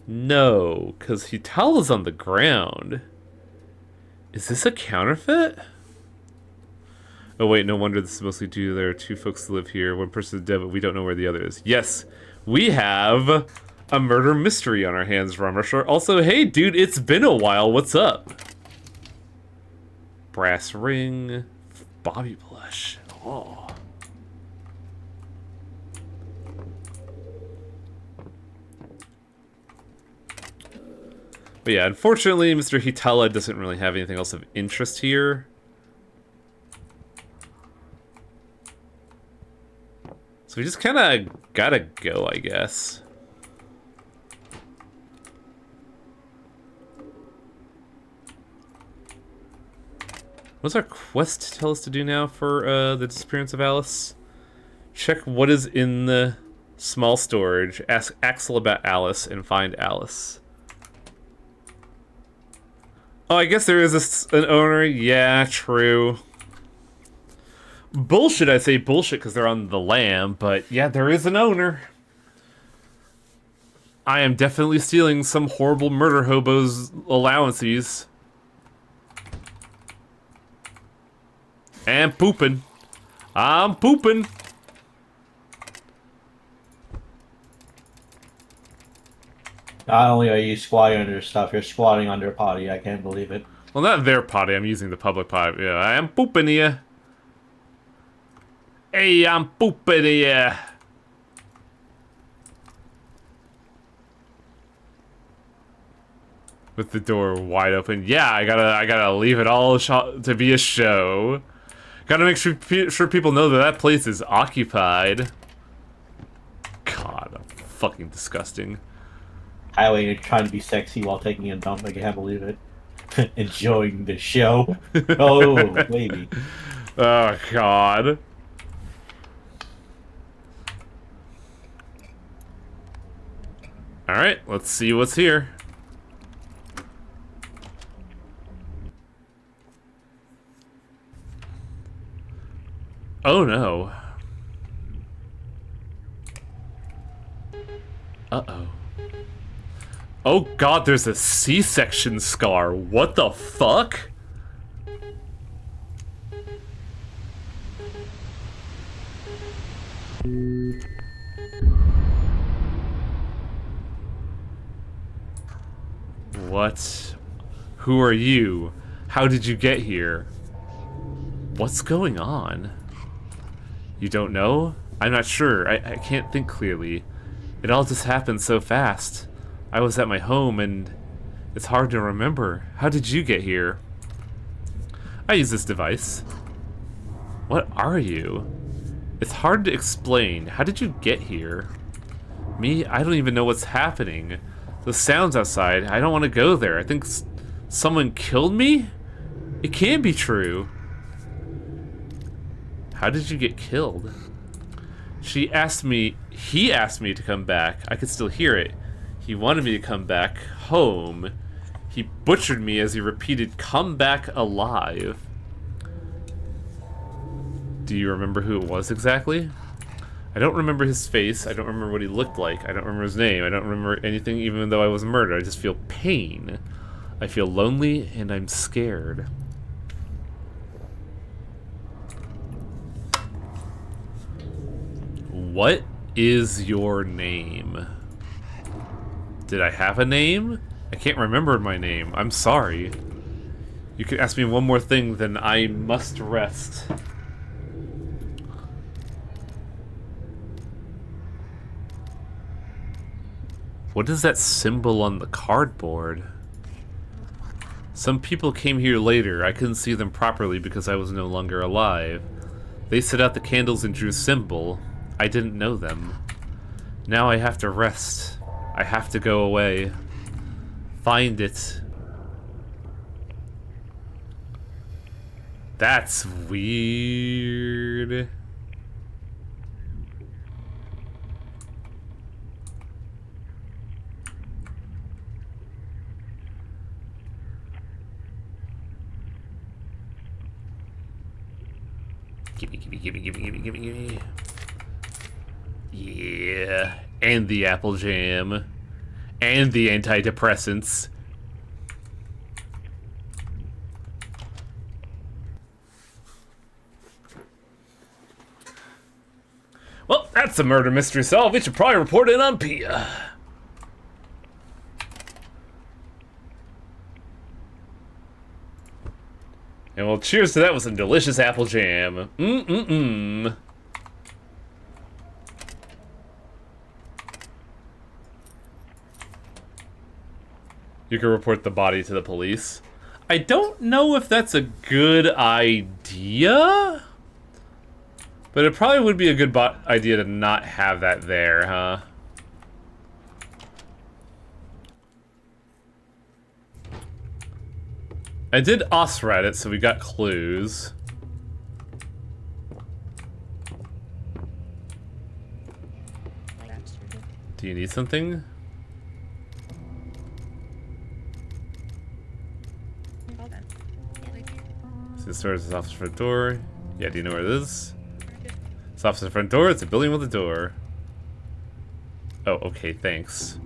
No, because Hitala's on the ground. Is this a counterfeit? Oh wait, no wonder this is mostly due there are two folks who live here. One person is dead, but we don't know where the other is. Yes, we have a murder mystery on our hands, Rumrusher. Also, hey dude, it's been a while. What's up? Brass ring, Bobby blush. Oh. But yeah, unfortunately, Mr. Hitala doesn't really have anything else of interest here. So we just kind of gotta go, I guess. What's our quest tell us to do now for the disappearance of Alice? Check what is in the Small storage. Ask Axel about Alice and find Alice. Oh, I guess there is an owner. Yeah, true. Bullshit, I say bullshit because they're on the lam, but yeah, there is an owner. I am definitely stealing some horrible murder hobo's allowances. And pooping. I'm pooping. Not only are you squatting under stuff, you're squatting under a potty. I can't believe it. Well, not their potty. I'm using the public potty. Yeah, I am pooping here. Hey, I'm pooping here. With the door wide open. Yeah, I gotta leave it all to be a show. Gotta make sure people know that that place is occupied. God, I'm fucking disgusting. Highway trying to be sexy while taking a dump. I can't believe it. Enjoying the show. Oh, baby. Oh, God. Alright, let's see what's here. Oh, no. Uh-oh. Oh, God, there's a C-section scar. What the fuck? What? Who are you? How did you get here? What's going on? You don't know? I'm not sure. I can't think clearly. It all just happened so fast. I was at my home and it's hard to remember. How did you get here? I use this device. What are you? It's hard to explain. How did you get here? Me? I don't even know what's happening. The sounds outside, I don't want to go there. I think someone killed me? It can't be true. How did you get killed? He asked me to come back. I could still hear it. He wanted me to come back home. He butchered me as he repeated, "Come back alive." Do you remember who it was exactly? I don't remember his face. I don't remember what he looked like. I don't remember his name. I don't remember anything even though I was murdered. I just feel pain. I feel lonely and I'm scared. What is your name? Did I have a name? I can't remember my name. I'm sorry. You could ask me one more thing, then I must rest. What is that symbol on the cardboard? Some people came here later. I couldn't see them properly because I was no longer alive. They set out the candles and drew symbol. I didn't know them. Now I have to rest. I have to go away. Find it. That's weird. Gimme. Yeah. And the apple jam. And the antidepressants. Well, that's a murder mystery solved. We should probably report it on PIA. And well, cheers to that with some delicious apple jam. Mm-mm-mm. You can report the body to the police. I don't know if that's a good idea. But it probably would be a good idea to not have that there, huh? I did OSRAD it, so we got clues. Do you need something? So this door is the office front door. Yeah, do you know where it is? It's office front door, it's a building with a door. Oh, okay, thanks.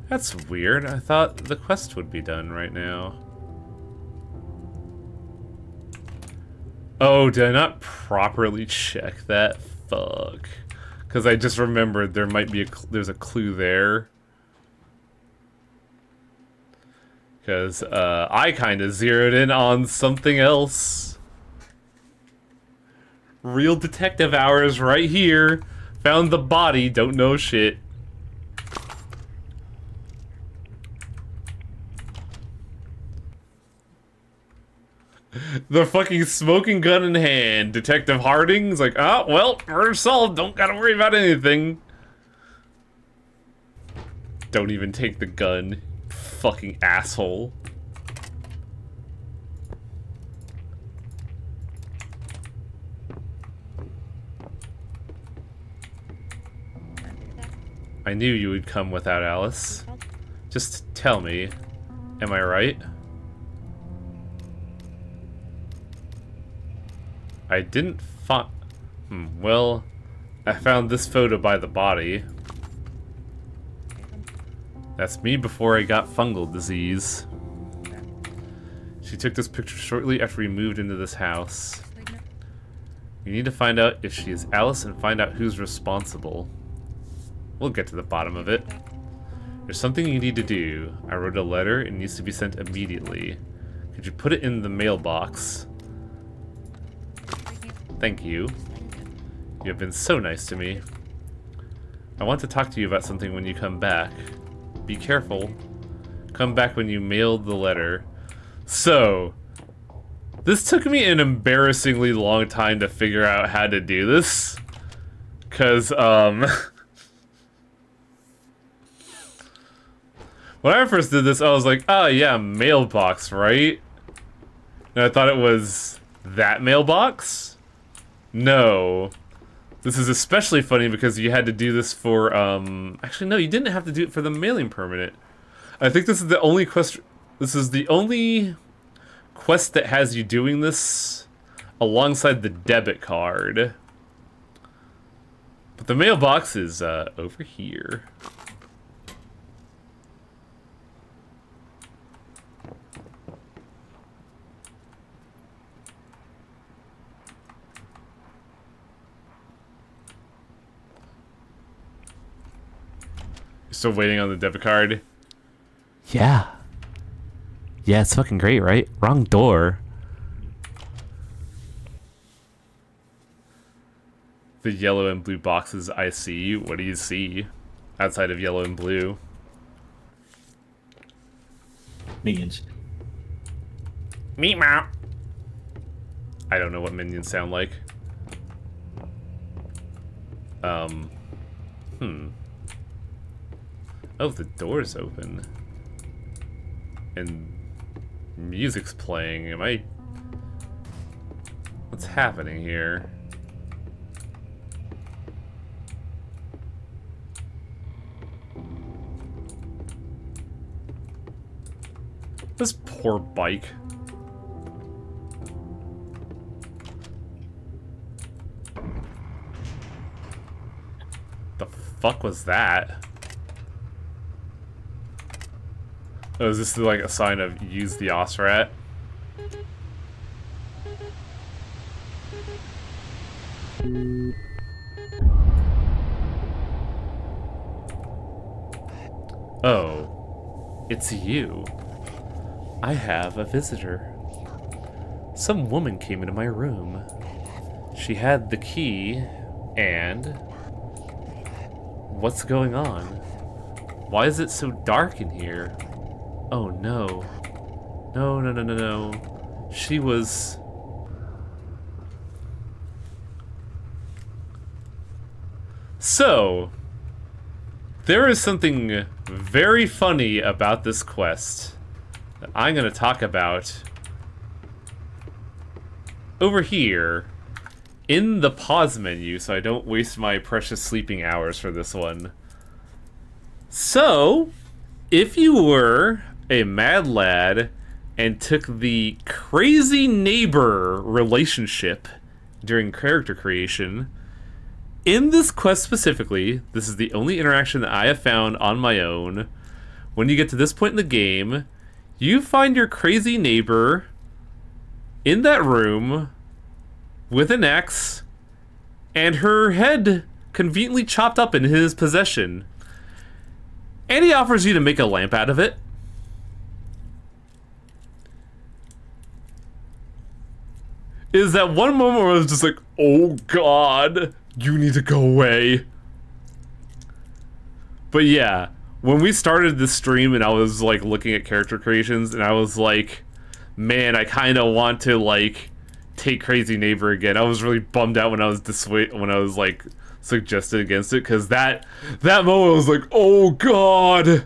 That's weird. I thought the quest would be done right now. Oh, did I not properly check that? Fuck. Because I just remembered there might be there's a clue there. Because I kind of zeroed in on something else. Real detective hours right here. Found the body, don't know shit. The fucking smoking gun in hand. Detective Harding's like, oh, well, murder solved. Don't gotta worry about anything. Don't even take the gun. Fucking asshole. I knew you would come without Alice. Just tell me. Am I right? I didn't find... well, I found this photo by the body. That's me before I got fungal disease. She took this picture shortly after we moved into this house. You need to find out if she is Alice and find out who's responsible. We'll get to the bottom of it. There's something you need to do. I wrote a letter. It needs to be sent immediately. Could you put it in the mailbox? Thank you. You have been so nice to me. I want to talk to you about something when you come back. Be careful. Come back when you mailed the letter. So, this took me an embarrassingly long time to figure out how to do this. 'Cause, when I first did this, I was like, oh yeah, mailbox, right? And I thought it was that mailbox? No. This is especially funny because you had to do this for, actually no, you didn't have to do it for the mailing permanent. I think this is the only quest, this is the only quest that has you doing this alongside the debit card. But the mailbox is, over here. Still waiting on the debit card. Yeah. Yeah, it's fucking great, right? Wrong door. The yellow and blue boxes I see. What do you see outside of yellow and blue? Minions. Meep meow. I don't know what minions sound like. Oh, the door's open. And music's playing. Am I... What's happening here? This poor bike. The fuck was that? Oh, is this like a sign of use the Osrat? Oh, it's you. I have a visitor. Some woman came into my room. She had the key, and... What's going on? Why is it so dark in here? Oh no. No, no, no, no, no. She was... So, there is something very funny about this quest that I'm going to talk about over here in the pause menu so I don't waste my precious sleeping hours for this one. So, if you were a mad lad and took the crazy neighbor relationship during character creation, in this quest specifically, this is the only interaction that I have found on my own. When you get to this point in the game, you find your crazy neighbor in that room with an axe and her head conveniently chopped up in his possession. And he offers you to make a lamp out of it. Is that one moment where I was just like, oh god, you need to go away. But yeah, when we started this stream and I was like looking at character creations and I was like, man, I kind of want to like take Crazy Neighbor again. I was really bummed out when I was like suggested against it, because that moment was like, oh god.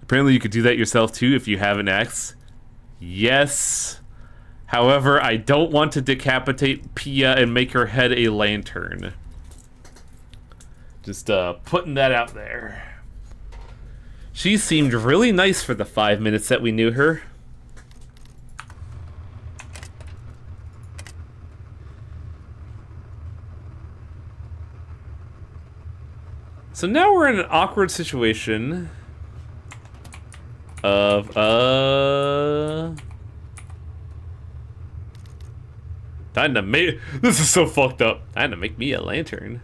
Apparently you could do that yourself too if you have an axe. Yes. However, I don't want to decapitate Pia and make her head a lantern. Just putting that out there. She seemed really nice for the 5 minutes that we knew her. So now we're in an awkward situation of, time to make... This is so fucked up. Time to make me a lantern.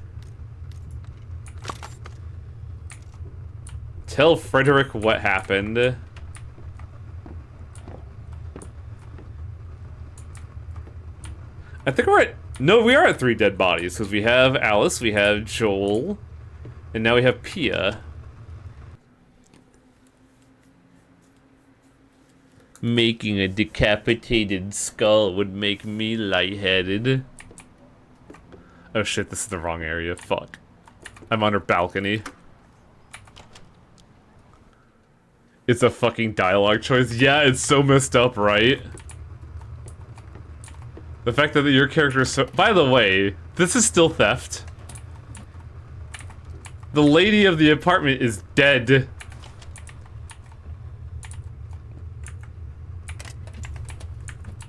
Tell Frederick what happened. I think we're at... No, we are at 3 dead bodies, because we have Alice, we have Joel, and now we have Pia. Making a decapitated skull would make me lightheaded. Oh shit, this is the wrong area. Fuck. I'm on her balcony. It's a fucking dialogue choice. Yeah, it's so messed up, right? The fact that your character is so... By the way, this is still theft. The lady of the apartment is dead.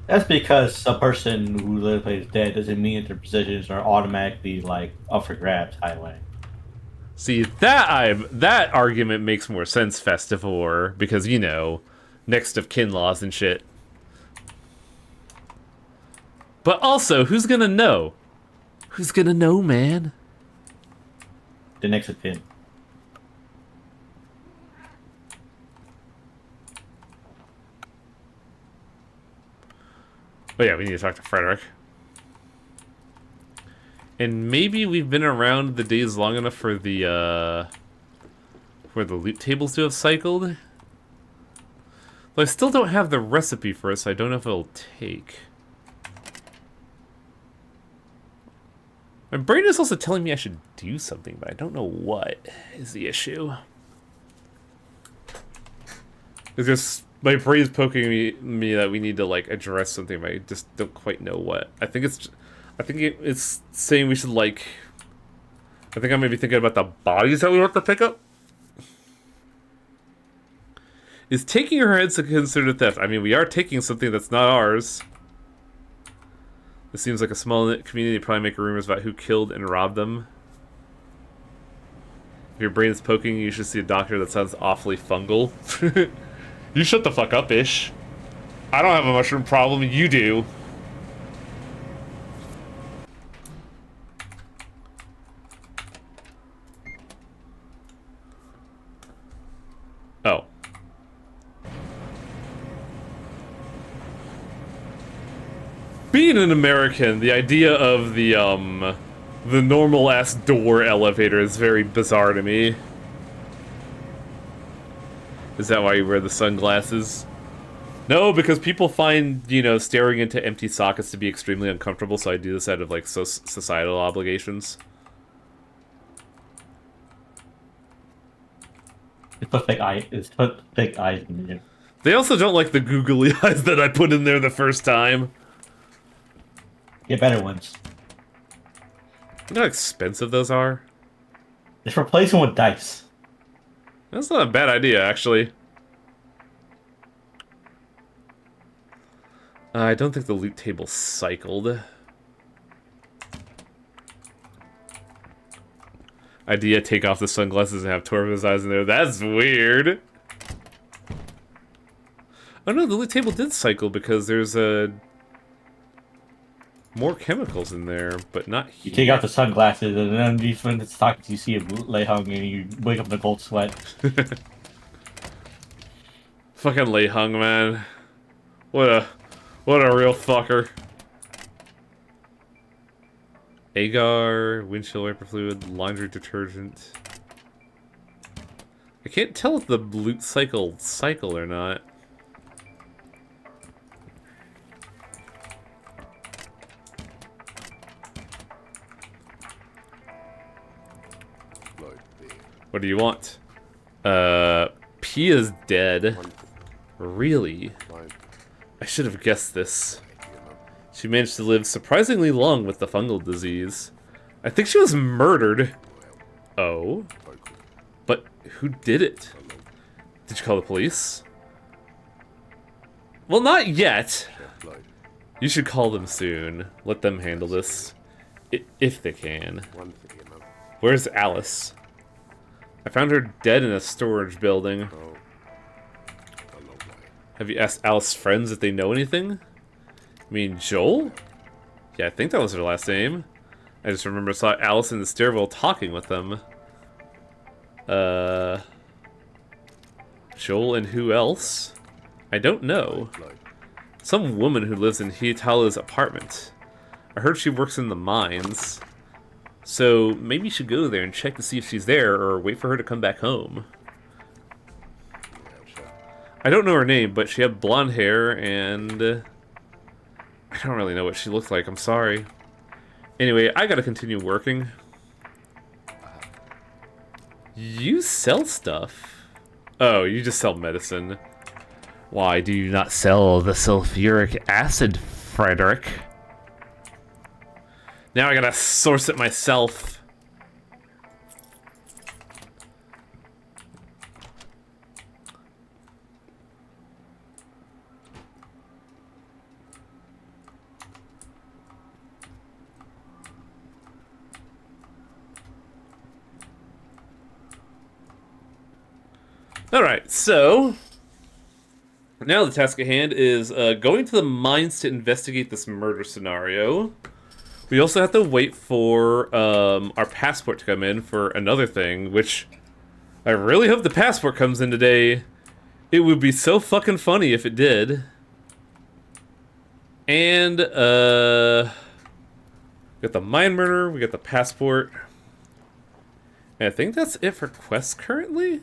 That's because a person who literally is dead doesn't mean that their positions are automatically like up for grabs highway. See, that argument makes more sense, Festivore, because, you know, next of kin laws and shit. But also, who's gonna know? Who's gonna know, man? The next of kin. Oh yeah, we need to talk to Frederick. And maybe we've been around the days long enough for the loot tables to have cycled. But I still don't have the recipe for it, so I don't know if it'll take. My brain is also telling me I should do something, but I don't know what is the issue. It's just my brain's poking me that we need to like address something, but I just don't quite know what. I think it's saying we should like. I think I may be thinking about the bodies that we have to pick up. Is taking her heads considered theft? I mean, we are taking something that's not ours. This seems like a small community. Probably make rumors about who killed and robbed them. If your brain is poking, you should see a doctor. That sounds awfully fungal. You shut the fuck up, Ish. I don't have a mushroom problem. You do. Oh. Being an American, the idea of the normal-ass door elevator is very bizarre to me. Is that why you wear the sunglasses? No, because people find, you know, staring into empty sockets to be extremely uncomfortable, so I do this out of, like, societal obligations. It's put fake eyes in there. They also don't like the googly eyes that I put in there the first time. Get better ones. You know how expensive those are? Just replace them with dice. That's not a bad idea, actually. I don't think the loot table cycled. Idea, take off the sunglasses and have Torva's eyes in there. That's weird. Oh no, the loot table did cycle because there's more chemicals in there, but not You here. take out the sunglasses, and then when it's talking, you see him lay hung, and you wake up in a cold sweat. Fucking Lei Hung, man. What a real fucker. Agar, windshield wiper fluid, laundry detergent. I can't tell if the loot cycle or not. What do you want? Pia's dead. Really? I should have guessed this. She managed to live surprisingly long with the fungal disease. I think she was murdered. Oh? But who did it? Did you call the police? Well, not yet. You should call them soon. Let them handle this. If they can. Where's Alice? I found her dead in a storage building. Have you asked Alice's friends if they know anything? I mean, Joel? Yeah, I think that was her last name. I just remember saw Alice in the stairwell talking with them. Joel and who else? I don't know. Some woman who lives in Hiyatala's apartment. I heard she works in the mines. So maybe you should go there and check to see if she's there, or wait for her to come back home. I don't know her name, but she had blonde hair, and I don't really know what she looked like, I'm sorry. Anyway, I gotta continue working. You sell stuff? Oh, you just sell medicine. Why do you not sell the sulfuric acid, Frederick? Now I gotta source it myself. Alright, so now the task at hand is going to the mines to investigate this murder scenario. We also have to wait for our passport to come in for another thing, which I really hope the passport comes in today. It would be so fucking funny if it did. And, we got the mine murder, we got the passport. And I think that's it for quests currently?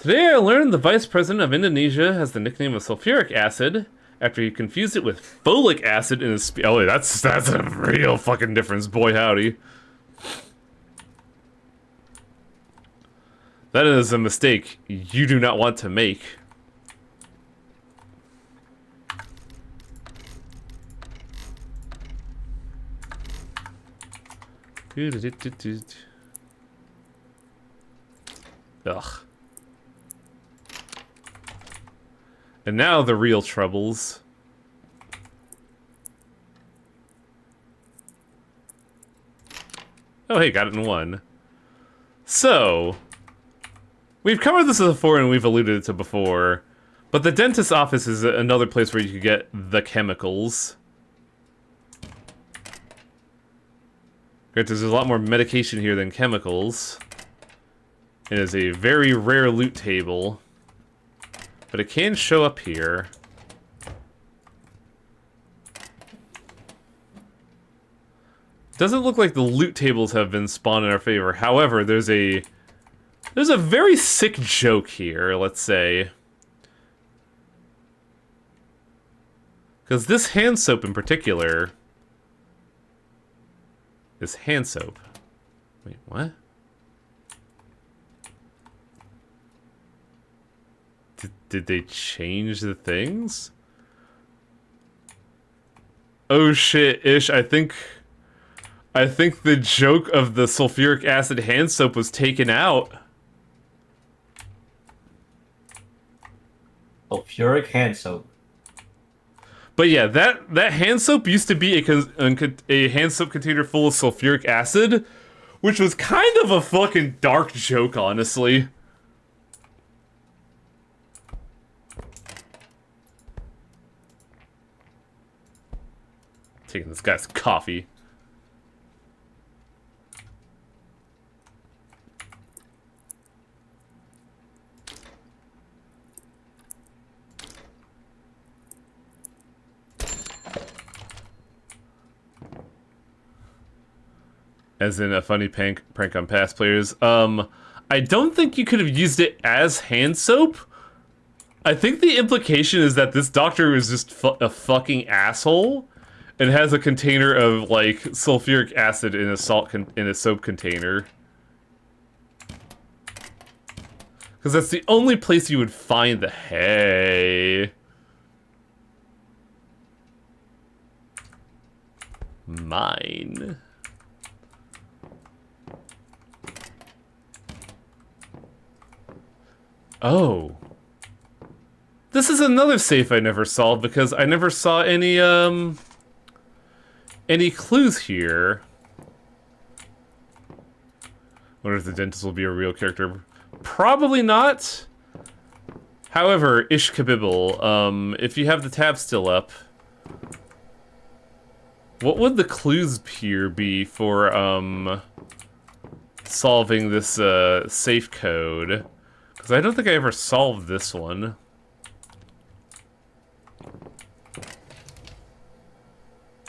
Today I learned the Vice President of Indonesia has the nickname of sulfuric acid after he confused it with folic acid in his oh, that's a real fucking difference, boy howdy. That is a mistake you do not want to make. Ugh. And now the real troubles. Oh, hey, got it in one. So, we've covered this before and we've alluded to before, but the dentist's office is another place where you could get the chemicals. Granted, there's a lot more medication here than chemicals. It is a very rare loot table. But it can show up here. Doesn't look like the loot tables have been spawned in our favor. However, there's a very sick joke here, let's say. Because this hand soap in particular... This hand soap... Wait, what? Did they change the things? Oh shit, Ish, I think the joke of the sulfuric acid hand soap was taken out. Sulfuric hand soap. But yeah, that hand soap used to be a hand soap container full of sulfuric acid, which was kind of a fucking dark joke, honestly. Taking this guy's coffee. As in a funny prank on past players. I don't think you could have used it as hand soap. I think the implication is that this doctor is just a fucking asshole and has a container of like sulfuric acid in a soap container. Because that's the only place you would find the hay. Mine. Oh. This is another safe I never solved because I never saw any clues here. Wonder if the dentist will be a real character. Probably not. However, Ish Kabibble, if you have the tab still up, what would the clues here be for solving this safe code? Because I don't think I ever solved this one.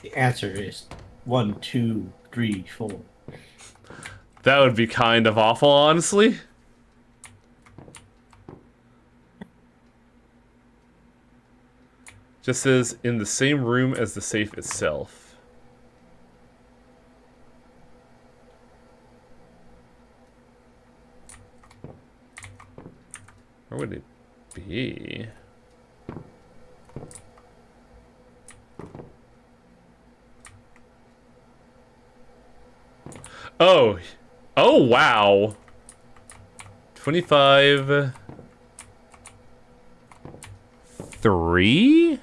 The answer is 1, 2, 3, 4. That would be kind of awful, honestly. Just says, in the same room as the safe itself. Where would it be? Oh. Oh, wow. 25... 3?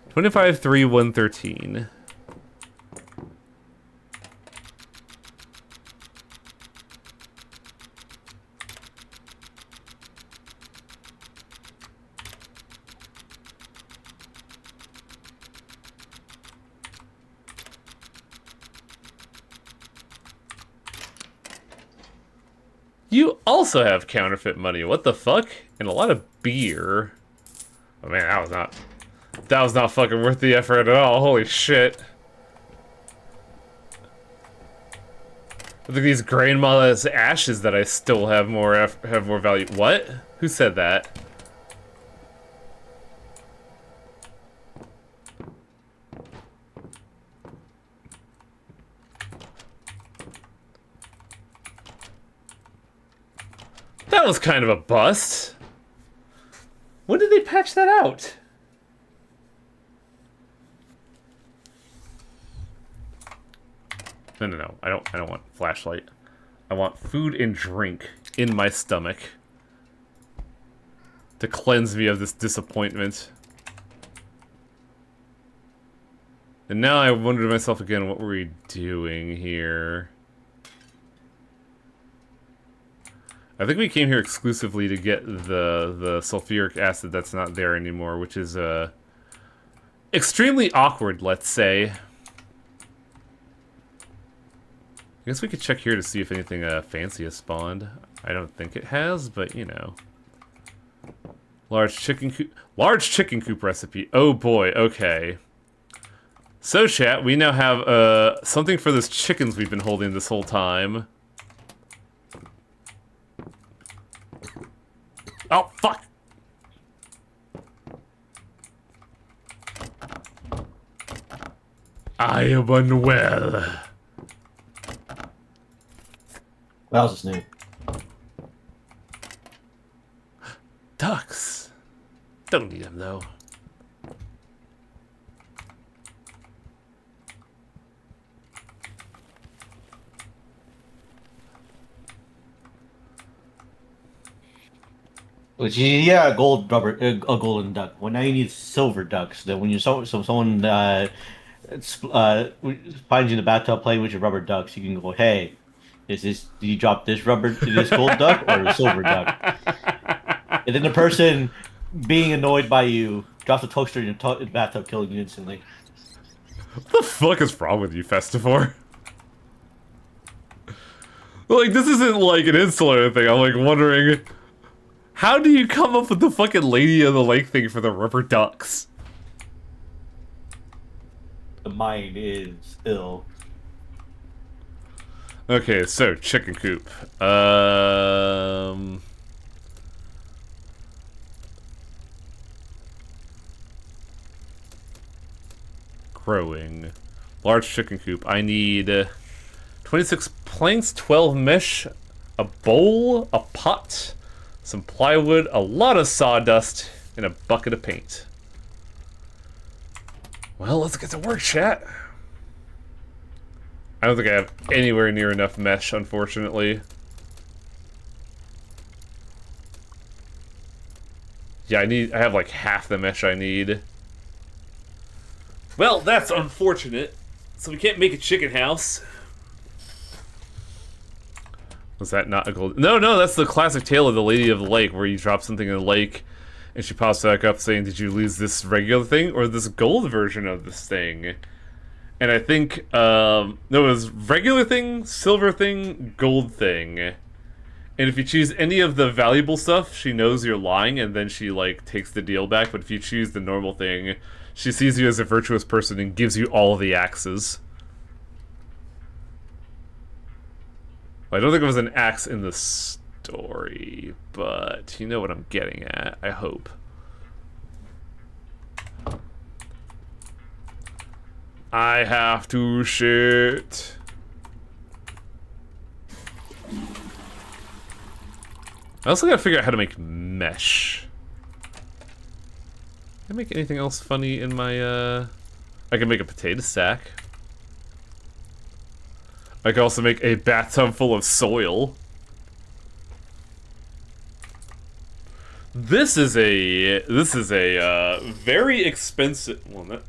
25, 3, 113. You also have counterfeit money. What the fuck? And a lot of beer. Oh man, that was not fucking worth the effort at all. Holy shit. I think these grandma's ashes that I still have more value. What? Who said that? That was kind of a bust. When did they patch that out? No. I don't want flashlight. I want food and drink in my stomach to cleanse me of this disappointment. And now I wonder to myself again, what were we doing here? I think we came here exclusively to get the sulfuric acid that's not there anymore, which is extremely awkward, let's say. I guess we could check here to see if anything fancy has spawned. I don't think it has, but you know. Large chicken coop recipe. Oh boy, okay. So chat, we now have something for those chickens we've been holding this whole time. Oh, fuck! I am unwell. That was his name. Ducks. Don't need them, though. Which yeah, a gold rubber, a golden duck. Well, now you need silver ducks. That when you so someone finds you in the bathtub playing with your rubber ducks, you can go, "Hey, is this? Do you drop this gold duck or the silver duck?" And then the person being annoyed by you drops a toaster in the bathtub, killing you instantly. What the fuck is wrong with you, Festivore? Like, this isn't like an insult or anything. I'm like wondering, how do you come up with the fucking Lady of the Lake thing for the rubber ducks? The mind is ill. Okay, so chicken coop. Growing. Large chicken coop. I need 26 planks, 12 mesh, a bowl, a pot, some plywood, a lot of sawdust, and a bucket of paint. Well, let's get to work, chat. I don't think I have anywhere near enough mesh, unfortunately. Yeah, I have like half the mesh I need. Well, that's unfortunate. So we can't make a chicken house. Was that not a gold? No, that's the classic tale of the Lady of the Lake, where you drop something in the lake, and she pops back up saying, "Did you lose this regular thing or this gold version of this thing?" And I think no, it was regular thing, silver thing, gold thing. And if you choose any of the valuable stuff, she knows you're lying, and then she like takes the deal back. But if you choose the normal thing, she sees you as a virtuous person and gives you all the axes. I don't think it was an axe in the story, but you know what I'm getting at, I hope. I have to shit. I also gotta figure out how to make mesh. Can I make anything else funny in my, I can make a potato sack. I can also make a bathtub full of soil. This is a very expensive. Well, not,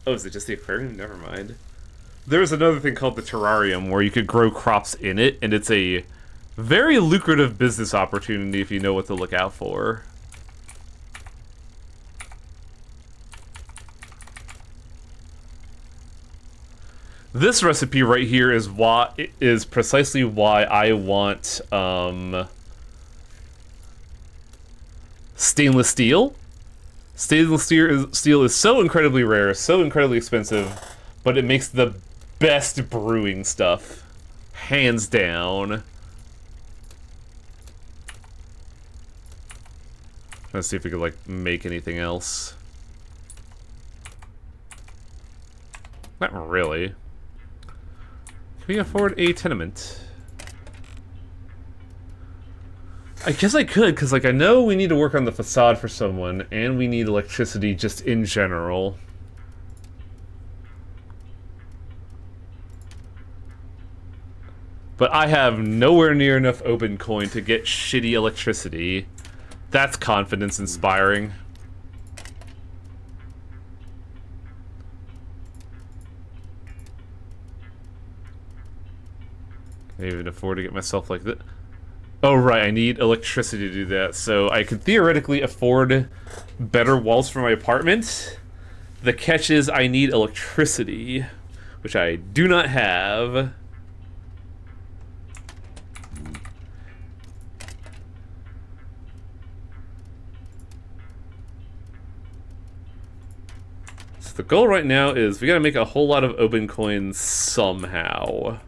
oh, is it just the aquarium? Never mind. There's another thing called the terrarium where you could grow crops in it, and it's a very lucrative business opportunity if you know what to look out for. This recipe right here is precisely why I want stainless steel. Stainless steel is so incredibly rare, so incredibly expensive, but it makes the best brewing stuff, hands down. Let's see if we could like make anything else. Not really. Can we afford a tenement? I guess I could, because like I know we need to work on the facade for someone, and we need electricity just in general. But I have nowhere near enough open coin to get shitty electricity. That's confidence inspiring. Can I even afford to get myself like that? Oh right, I need electricity to do that, so I could theoretically afford better walls for my apartment. The catch is I need electricity, which I do not have. So the goal right now is we gotta make a whole lot of open coins somehow.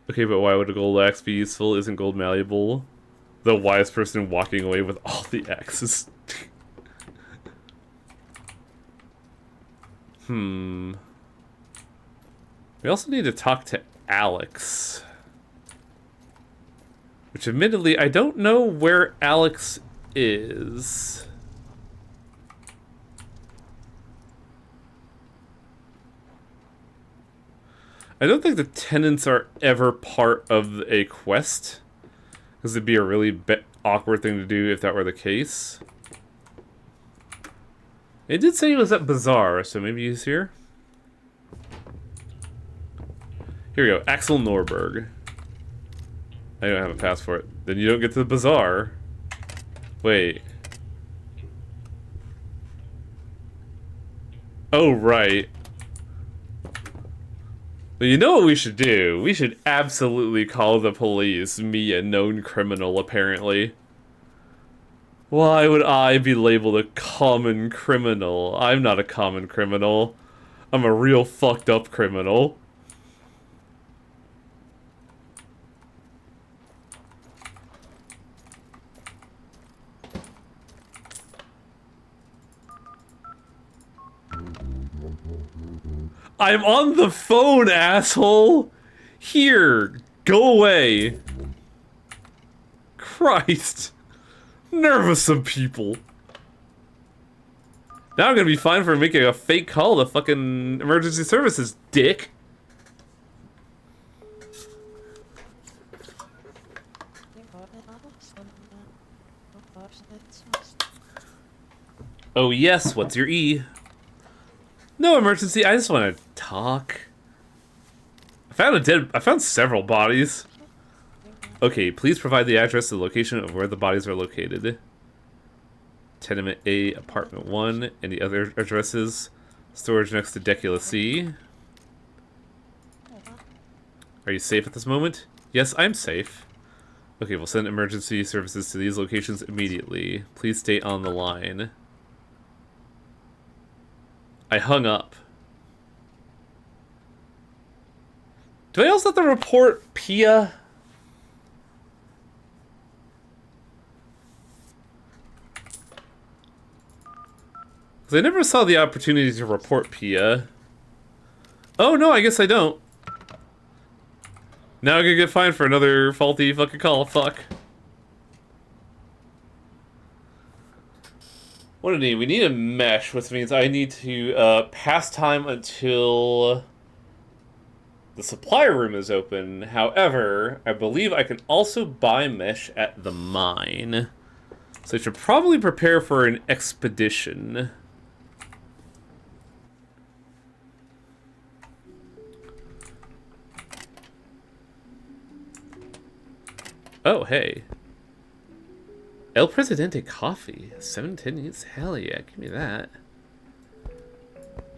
Okay, but why would a gold axe be useful? Isn't gold malleable? The wise person walking away with all the axes. We also need to talk to Alex. Which, admittedly, I don't know where Alex is. I don't think the tenants are ever part of a quest. Because it'd be a really awkward thing to do if that were the case. It did say he was at Bazaar, so maybe he's here. Here we go, Axel Norberg. I don't have a pass for it. Then you don't get to the Bazaar. Wait. Oh, right. But you know what we should do? We should absolutely call the police, me, a known criminal, apparently. Why would I be labeled a common criminal? I'm not a common criminal. I'm a real fucked up criminal. I'm on the phone, asshole! Here, go away. Christ. Nerve of some people. Now I'm gonna be fined for making a fake call to fucking emergency services, dick. Oh yes, what's your E? No emergency, I just want to talk. I found several bodies. Okay, please provide the address and location of where the bodies are located. Tenement A, Apartment 1, any other addresses? Storage next to Decula C. Are you safe at this moment? Yes, I'm safe. Okay, we'll send emergency services to these locations immediately. Please stay on the line. I hung up. Do I also have to report Pia? Because I never saw the opportunity to report Pia. Oh no, I guess I don't. Now I'm gonna get fined for another faulty fucking call. Fuck. What do we need? We need a mesh, which means I need to pass time until the supply room is open. However, I believe I can also buy mesh at the mine. So I should probably prepare for an expedition. Oh, hey. El Presidente coffee. 710 units. Hell yeah, give me that.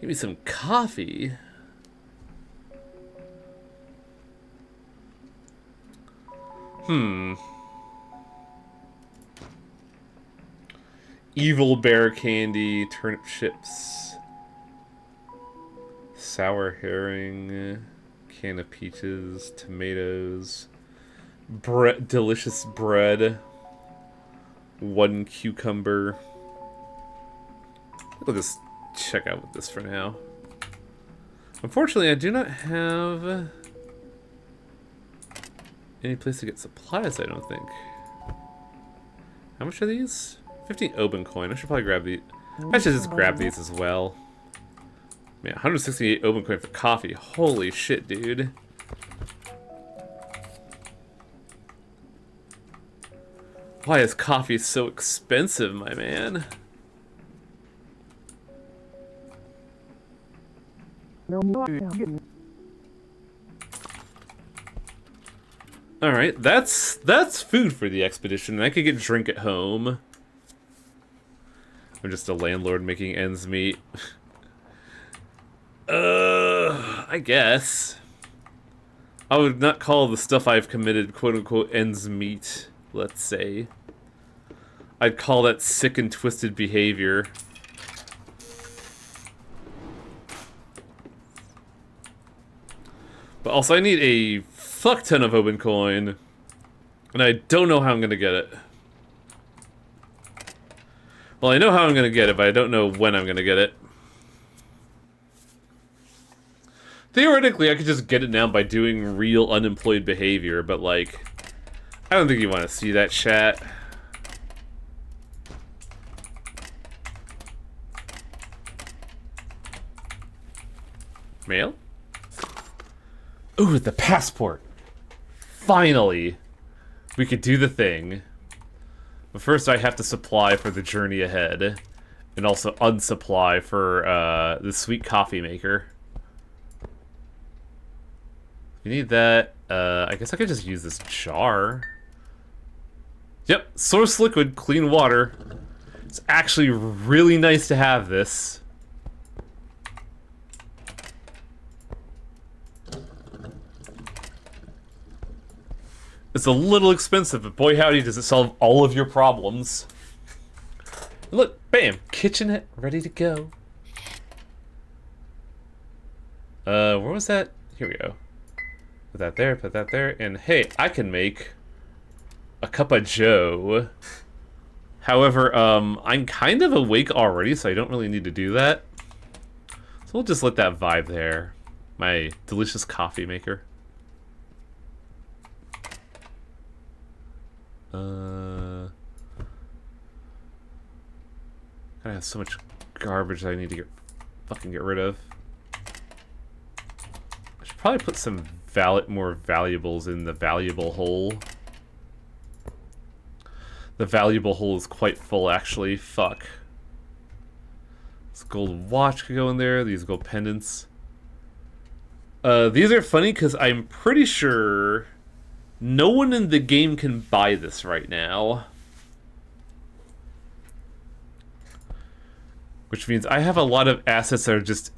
Give me some coffee. Evil bear candy, turnip chips, sour herring, can of peaches, tomatoes, delicious bread, 1 cucumber. We'll just check out with this for now. Unfortunately, I do not have any place to get supplies, I don't think. How much are these? 15 Oben coin. I should probably grab these. I should just grab these as well. Man, 168 Oben coin for coffee. Holy shit, dude. Why is coffee so expensive, my man? Alright, that's food for the expedition, and I could get drink at home. I'm just a landlord making ends meet. I guess. I would not call the stuff I've committed quote-unquote ends meet, let's say. I'd call that sick and twisted behavior. But also I need a fuck ton of Oben coin, and I don't know how I'm gonna get it. Well, I know how I'm gonna get it, but I don't know when I'm gonna get it. theoretically, I could just get it now by doing real unemployed behavior, but, like, I don't think you want to see that, chat. Mail? Ooh, the passport. Finally. We could do the thing. But first I have to supply for the journey ahead. And also unsupply for the sweet coffee maker. We need that. I guess I could just use this jar. Yep, source liquid, clean water. It's actually really nice to have this. It's a little expensive, but boy howdy does it solve all of your problems. Look, bam, kitchenette ready to go. Where was that? Here we go. Put that there, and hey, I can make a cup of joe. However, I'm kind of awake already, so I don't really need to do that. So we'll just let that vibe there. My delicious coffee maker. I have so much garbage that I need to fucking get rid of. I should probably put some more valuables in the valuable hole. The valuable hole is quite full, actually. Fuck. This gold watch could go in there. These gold pendants. These are funny because I'm pretty sure no one in the game can buy this right now. Which means I have a lot of assets that are just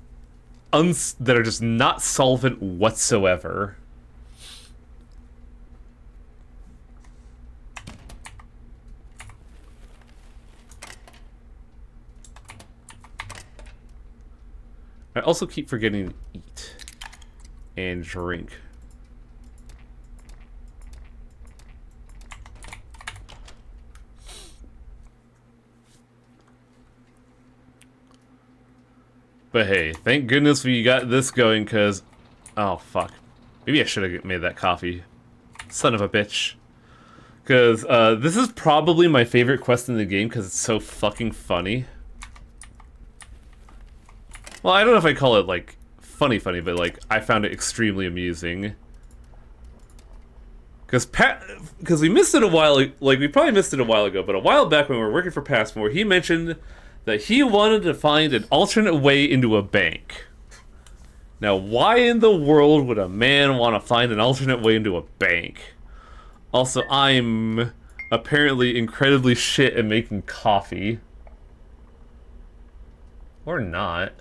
not solvent whatsoever. I also keep forgetting to eat and drink. But hey, thank goodness we got this going, because... Oh, fuck. Maybe I should have made that coffee. Son of a bitch. Because this is probably my favorite quest in the game, because it's so fucking funny. Well, I don't know if I call it, like, funny, but, like, I found it extremely amusing. Because we missed it a while... Like, we probably missed it a while ago, but a while back when we were working for Passmore, he mentioned that he wanted to find an alternate way into a bank. Now, why in the world would a man want to find an alternate way into a bank? Also, I'm apparently incredibly shit at making coffee. Or not.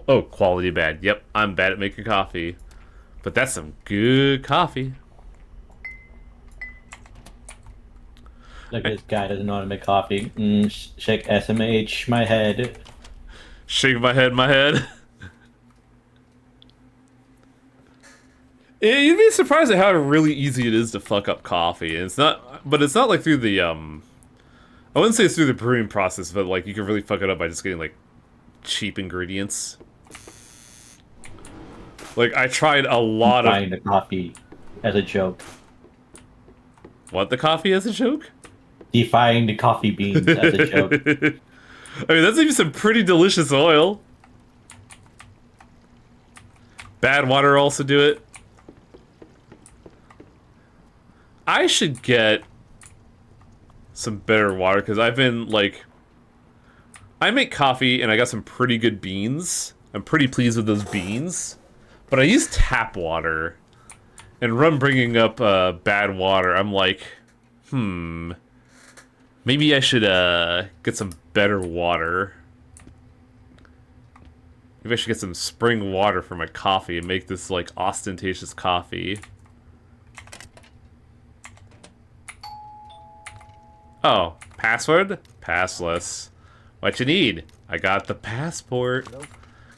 Oh, quality bad. Yep, I'm bad at making coffee. But that's some good coffee. Like this guy doesn't know how to make coffee. Shake SMH, my head. Shake my head. Yeah, you'd be surprised at how really easy it is to fuck up coffee. And it's not, but it's not like through the I wouldn't say it's through the brewing process, but like you can really fuck it up by just getting like cheap ingredients. Like I tried a lot of buying the coffee as a joke. What, the coffee as a joke? Defying the coffee beans as a joke. I mean, that's even some pretty delicious oil. Bad water also do it. I should get some better water, because I've been, like... I make coffee, and I got some pretty good beans. I'm pretty pleased with those beans. But I use tap water. And Rum bringing up bad water, I'm like... Maybe I should get some better water. Maybe I should get some spring water for my coffee and make this, like, ostentatious coffee. Oh, password? Passless. What you need? I got the passport.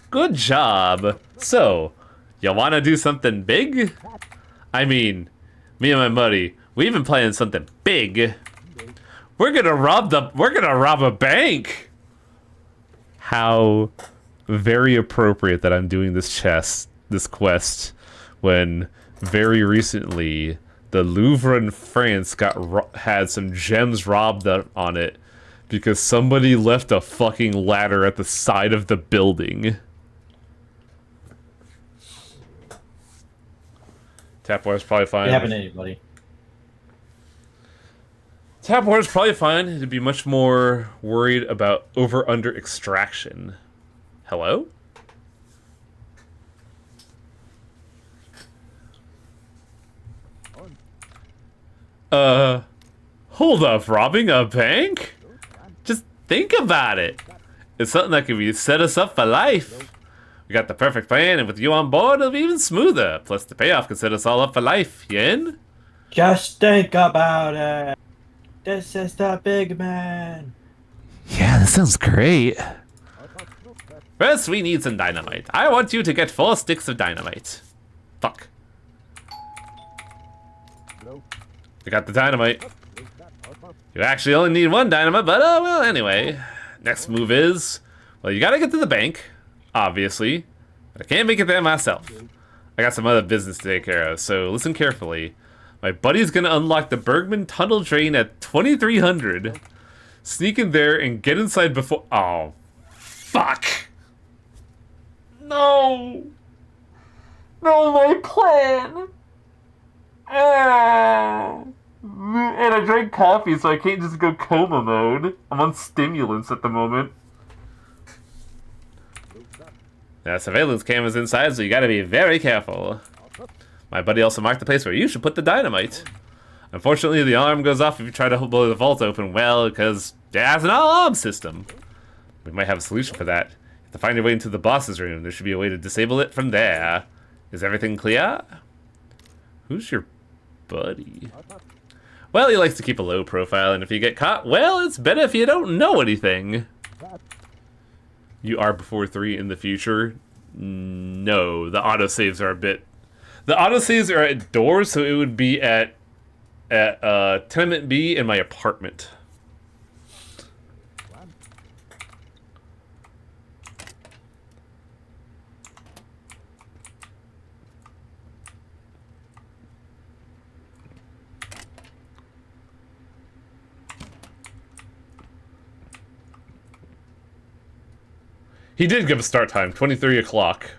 Good job. So, you wanna do something big? I mean, me and my buddy, we've been planning something big. We're gonna rob a bank. How very appropriate that I'm doing this quest, when very recently the Louvre in France had some gems robbed on it because somebody left a fucking ladder at the side of the building. Tap water's probably fine. It happen to anybody. Tap water's probably fine. It'd be much more worried about over-under extraction. Hello? Hold up, robbing a bank? Just think about it. It's something that could set us up for life. We got the perfect plan, and with you on board, it'll be even smoother. Plus, the payoff can set us all up for life. You in? Just think about it. This is the big man. Yeah, that sounds great. First, we need some dynamite. I want you to get 4 sticks of dynamite. Fuck. We got the dynamite. You actually only need 1 dynamite, but well, anyway. Next move is, well, you gotta get to the bank, obviously. But I can't make it there myself. I got some other business to take care of, so listen carefully. My buddy's gonna unlock the Bergman tunnel drain at 2300. Sneak in there and get inside before. Oh, fuck! No! No, my plan! And I drank coffee, so I can't just go coma mode. I'm on stimulants at the moment. Now, surveillance cameras inside, so you gotta be very careful. My buddy also marked the place where you should put the dynamite. Unfortunately, the alarm goes off if you try to blow the vault open, well, because it has an alarm system. We might have a solution for that. You have to find your way into the boss's room. There should be a way to disable it from there. Is everything clear? Who's your buddy? Well, he likes to keep a low profile, and if you get caught, well, it's better if you don't know anything. You are before 3 in the future? No, the autosaves are a bit... The autosaves are at doors, so it would be at Tenement B in my apartment. He did give a start time, 23 o'clock.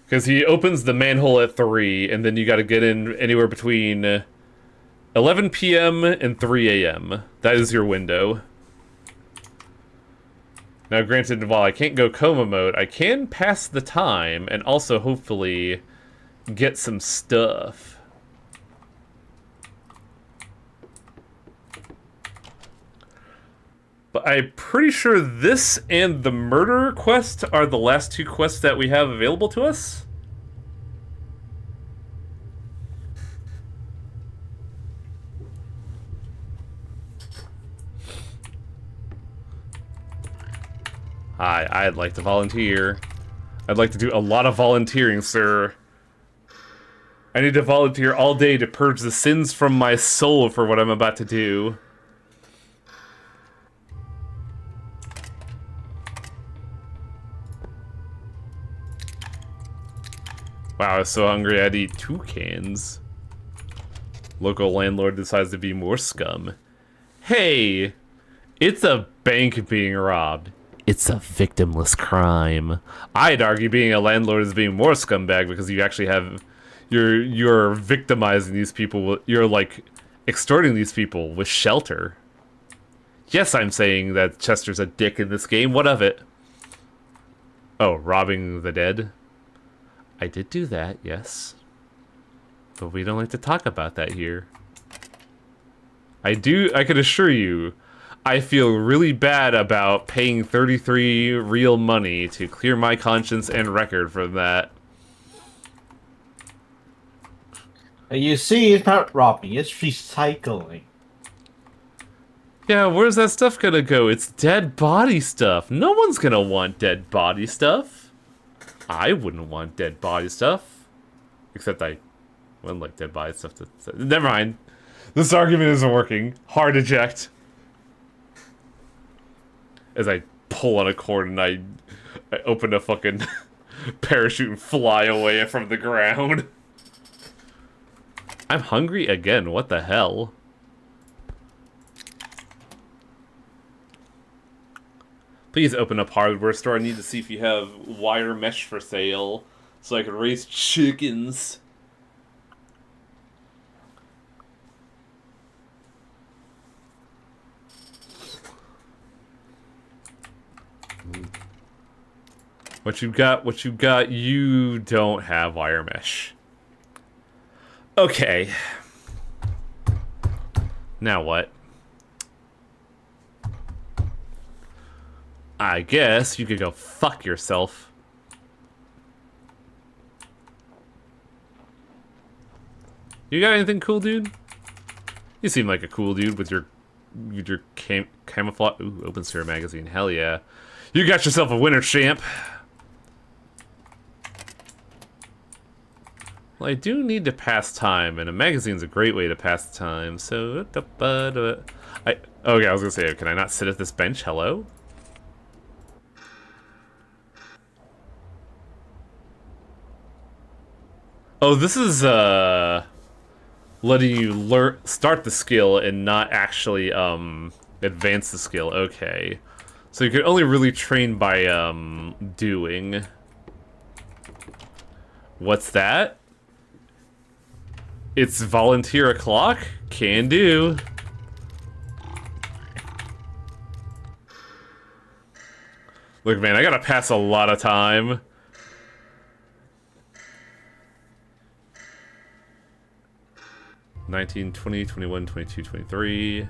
Because he opens the manhole at 3, and then you gotta get in anywhere between 11 p.m. and 3 a.m. That is your window. Now, granted, while I can't go coma mode, I can pass the time and also hopefully get some stuff. But I'm pretty sure this and the murder quest are the last 2 quests that we have available to us. Hi, I'd like to volunteer. I'd like to do a lot of volunteering, sir. I need to volunteer all day to purge the sins from my soul for what I'm about to do. Wow, I was so hungry I'd eat 2 cans. Local landlord decides to be more scum. Hey! It's a bank being robbed. It's a victimless crime. I'd argue being a landlord is being more scumbag because you actually have... You're victimizing these people. You're, like, extorting these people with shelter. Yes, I'm saying that Chester's a dick in this game. What of it? Oh, robbing the dead? I did do that, yes. But we don't like to talk about that here. I can assure you, I feel really bad about paying 33 real money to clear my conscience and record from that. You see, it's not robbing, it's recycling. Yeah, where's that stuff gonna go? It's dead body stuff. No one's gonna want dead body stuff. I wouldn't want dead body stuff. Except I wouldn't like dead body stuff. Never mind. This argument isn't working. Hard eject. As I pull on a cord and I open a fucking parachute and fly away from the ground. I'm hungry again, what the hell? Please open up hardware store. I need to see if you have wire mesh for sale so I can raise chickens. What you got, you don't have wire mesh. Okay. Now what? I guess you could go fuck yourself. You got anything cool, dude? You seem like a cool dude with your camouflage. Ooh, Obenseuer magazine. Hell yeah. You got yourself a winner, champ. Well, I do need to pass time, and a magazine's a great way to pass time, so... Okay, I was gonna say, can I not sit at this bench? Hello? Oh, this is, letting you start the skill and not actually, advance the skill. Okay. So you can only really train by, doing. What's that? It's volunteer o'clock? Can do. Look, man, I gotta pass a lot of time. $19, $20, $21, $22, $23.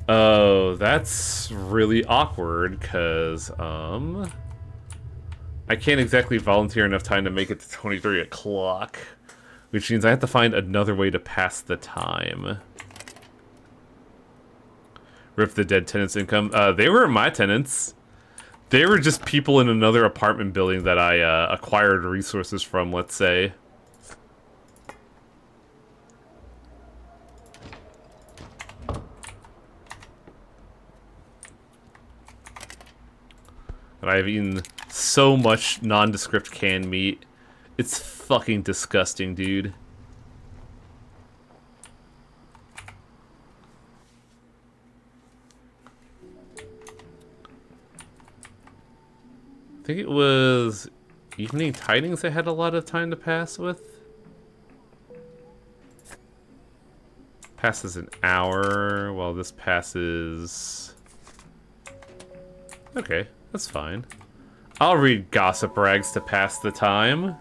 Oh, that's really awkward, because, I can't exactly volunteer enough time to make it to 23 o'clock. Which means I have to find another way to pass the time. Rip the dead tenants' income. They were my tenants. They were just people in another apartment building that I, acquired resources from, let's say. And I've eaten so much nondescript canned meat. It's fucking disgusting, dude. I think it was Evening Tidings I had a lot of time to pass with. Passes an hour, while this passes... Okay. That's fine. I'll read gossip rags to pass the time.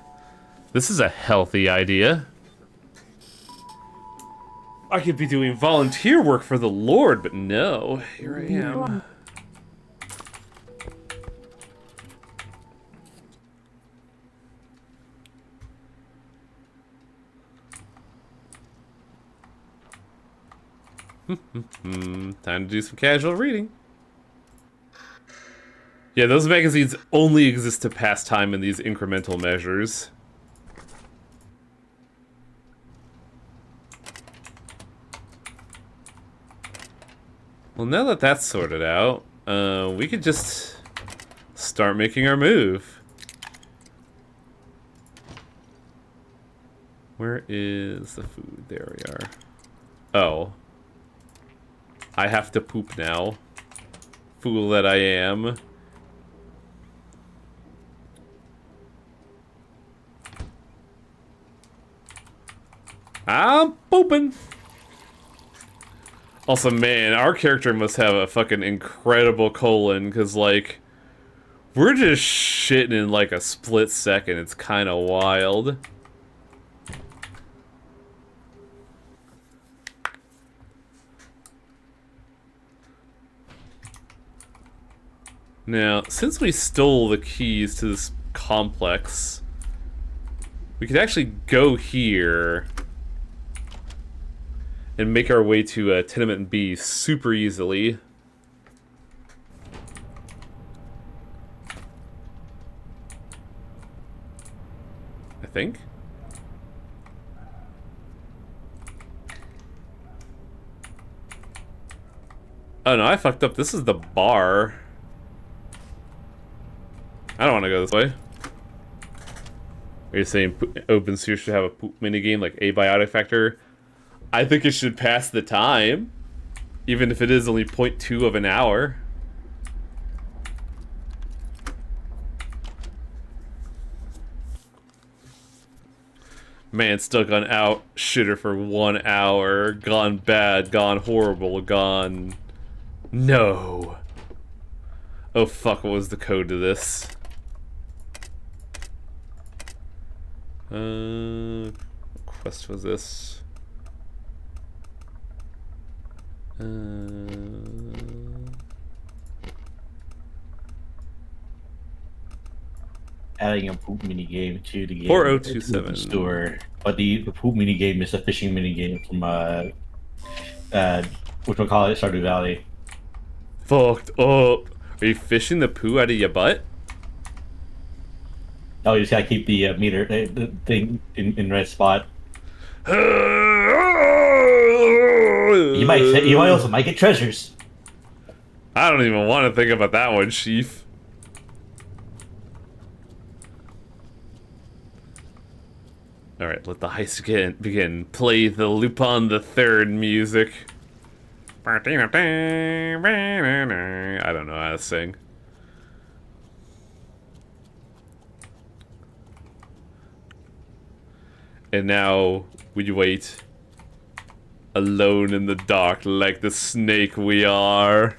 This is a healthy idea. I could be doing volunteer work for the Lord, but no. Here I am. Time to do some casual reading. Yeah, those magazines only exist to pass time in these incremental measures. Well, now that that's sorted out, we could just start making our move. Where is the food? There we are. Oh. I have to poop now. Fool that I am. I'm pooping. Also, man, our character must have a fucking incredible colon, because, like, we're just shitting in, like, a split second. It's kind of wild. Now, since we stole the keys to this complex, we could actually go here and make our way to Tenement B super easily. I think. Oh no, I fucked up. This is the bar. I don't want to go this way. Are you saying Obenseuer should have a poop minigame like Abiotic Factor? I think it should pass the time. Even if it is only 0.2 of an hour. Man stuck on out shitter for 1 hour. Gone bad, gone horrible, gone... No. Oh fuck, what was the code to this? What quest was this? Adding a poop mini game to the game 4027 store, but the poop mini game is a fishing mini game from which we'll call it Stardew Valley. Fucked up. Are you fishing the poo out of your butt? Oh, you just gotta keep the meter the thing in right spot. You might also might get treasures. I don't even want to think about that one, Chief. Alright, let the heist begin. Play the Lupin the Third music. I don't know how to sing. And now we wait alone in the dark like the snake we are.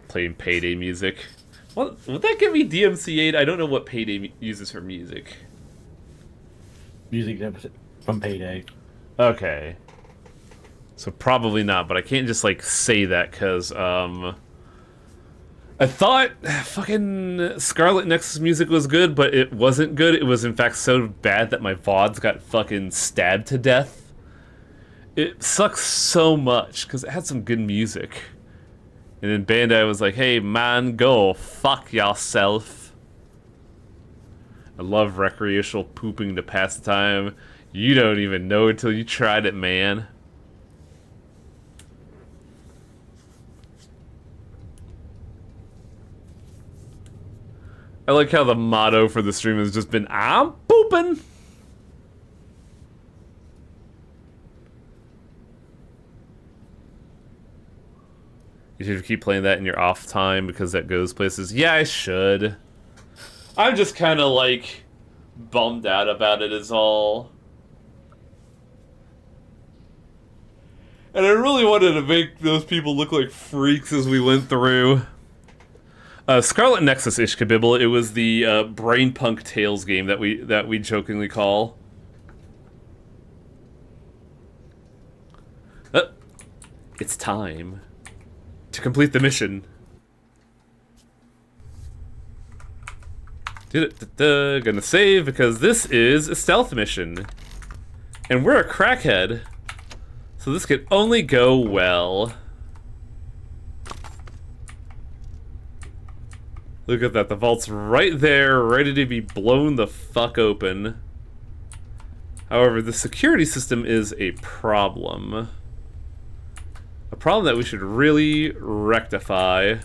Playing Payday music. Well, would that give me DMCA'd? I don't know what Payday uses for music. Music from Payday. Okay. So probably not, but I can't just like say that because I thought fucking Scarlet Nexus music was good, but it wasn't good. It was in fact so bad that my VODs got fucking stabbed to death. It sucks so much because it had some good music. And then Bandai was like, hey man, go fuck yourself. I love recreational pooping to pass the time. You don't even know until you tried it, man. I like how the motto for the stream has just been, I'm pooping! You should keep playing that in your off time because that goes places. Yeah, I should. I'm just kind of like bummed out about it is all. And I really wanted to make those people look like freaks as we went through. Scarlet Nexus Ishkabibble. It was the Brainpunk Tales game that we jokingly call. It's time to complete the mission. Gonna save because this is a stealth mission, and we're a crackhead, so this could only go well. Look at that, the vault's right there, ready to be blown the fuck open. However, the security system is a problem. A problem that we should really rectify.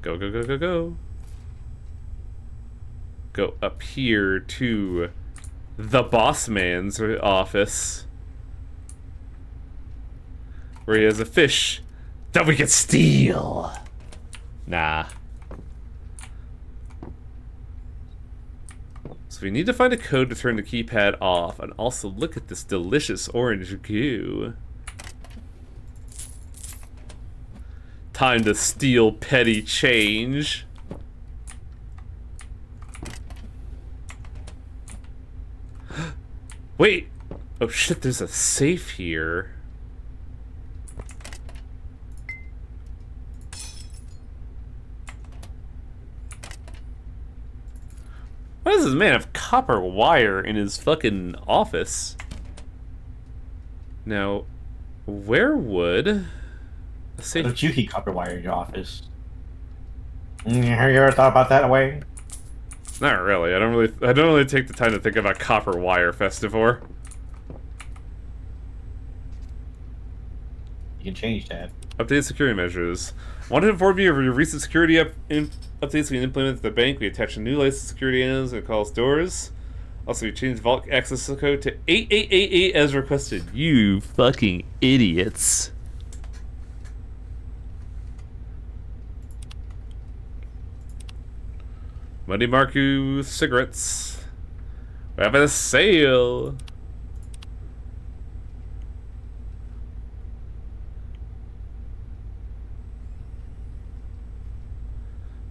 Go, go, go, go, go. Go up here to the boss man's office, where he has a fish that we can steal. Nah. So we need to find a code to turn the keypad off, and also look at this delicious orange goo. Time to steal petty change. Wait! Oh shit, there's a safe here. Why does this man have copper wire in his fucking office? Now, Where would a safe... Don't you keep copper wire in your office? Have you ever thought about that way? Not really. I don't really take the time to think about copper wire, Festivore. You can change that. Updated security measures. Want to inform you of your recent security updates we implemented at the bank. We attached a new licensed security items and calls doors. Also, we changed vault access code to 8888 as requested. You fucking idiots. Money Marku cigarettes. We're having a sale.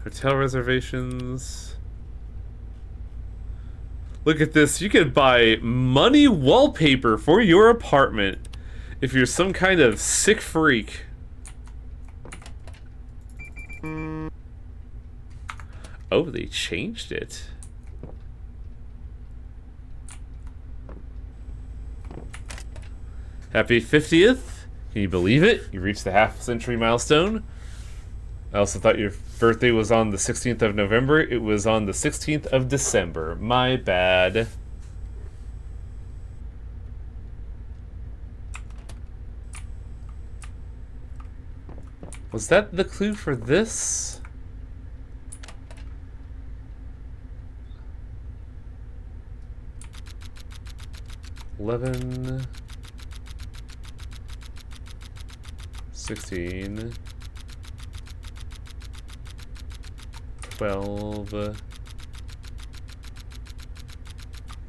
Hotel reservations. Look at this. You can buy money wallpaper for your apartment if you're some kind of sick freak. Oh, they changed it. Happy 50th. Can you believe it? You reached the half-century milestone. I also thought your birthday was on the 16th of November. It was on the 16th of December. My bad. Was that the clue for this? $11, 16, 12,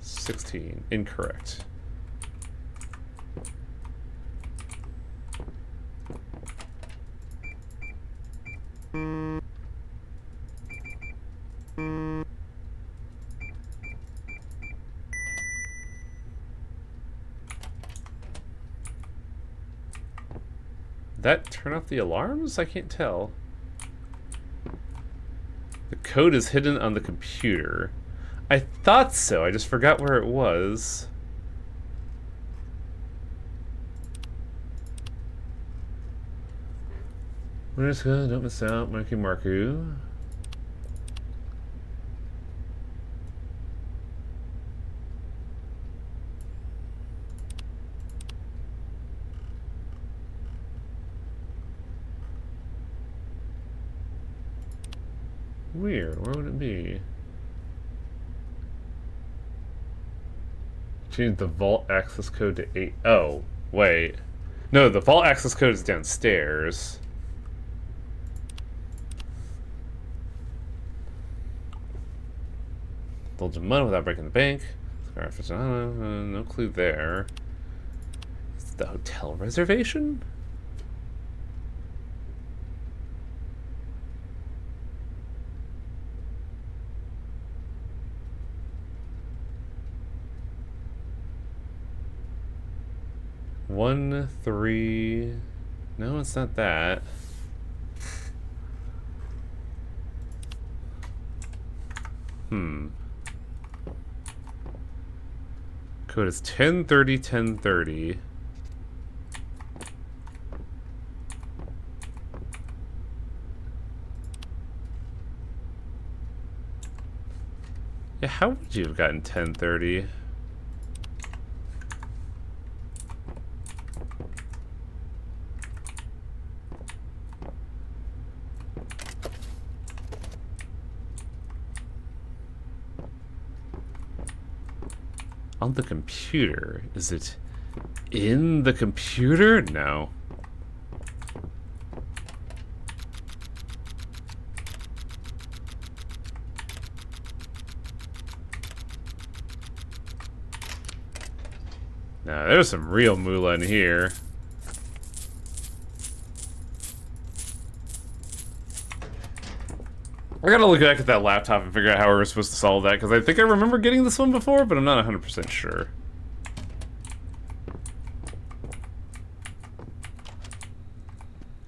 16. Incorrect. That turn off the alarms? I can't tell. The code is hidden on the computer. I thought so, I just forgot where it was. Where's good? Don't miss out, Marku. Weird, where would it be? Change the vault access code to 8. Oh, wait. No, the vault access code is downstairs. Indulge in money without breaking the bank. No clue there. Is it the hotel reservation? One, 3. No, it's not that. Code is 1030 1030. Yeah, how would you have gotten 1030? On the computer. Is it in the computer? No. Now, there's some real moolah in here. I gotta look back at that laptop and figure out how we were supposed to solve that, because I think I remember getting this one before, but I'm not 100% sure.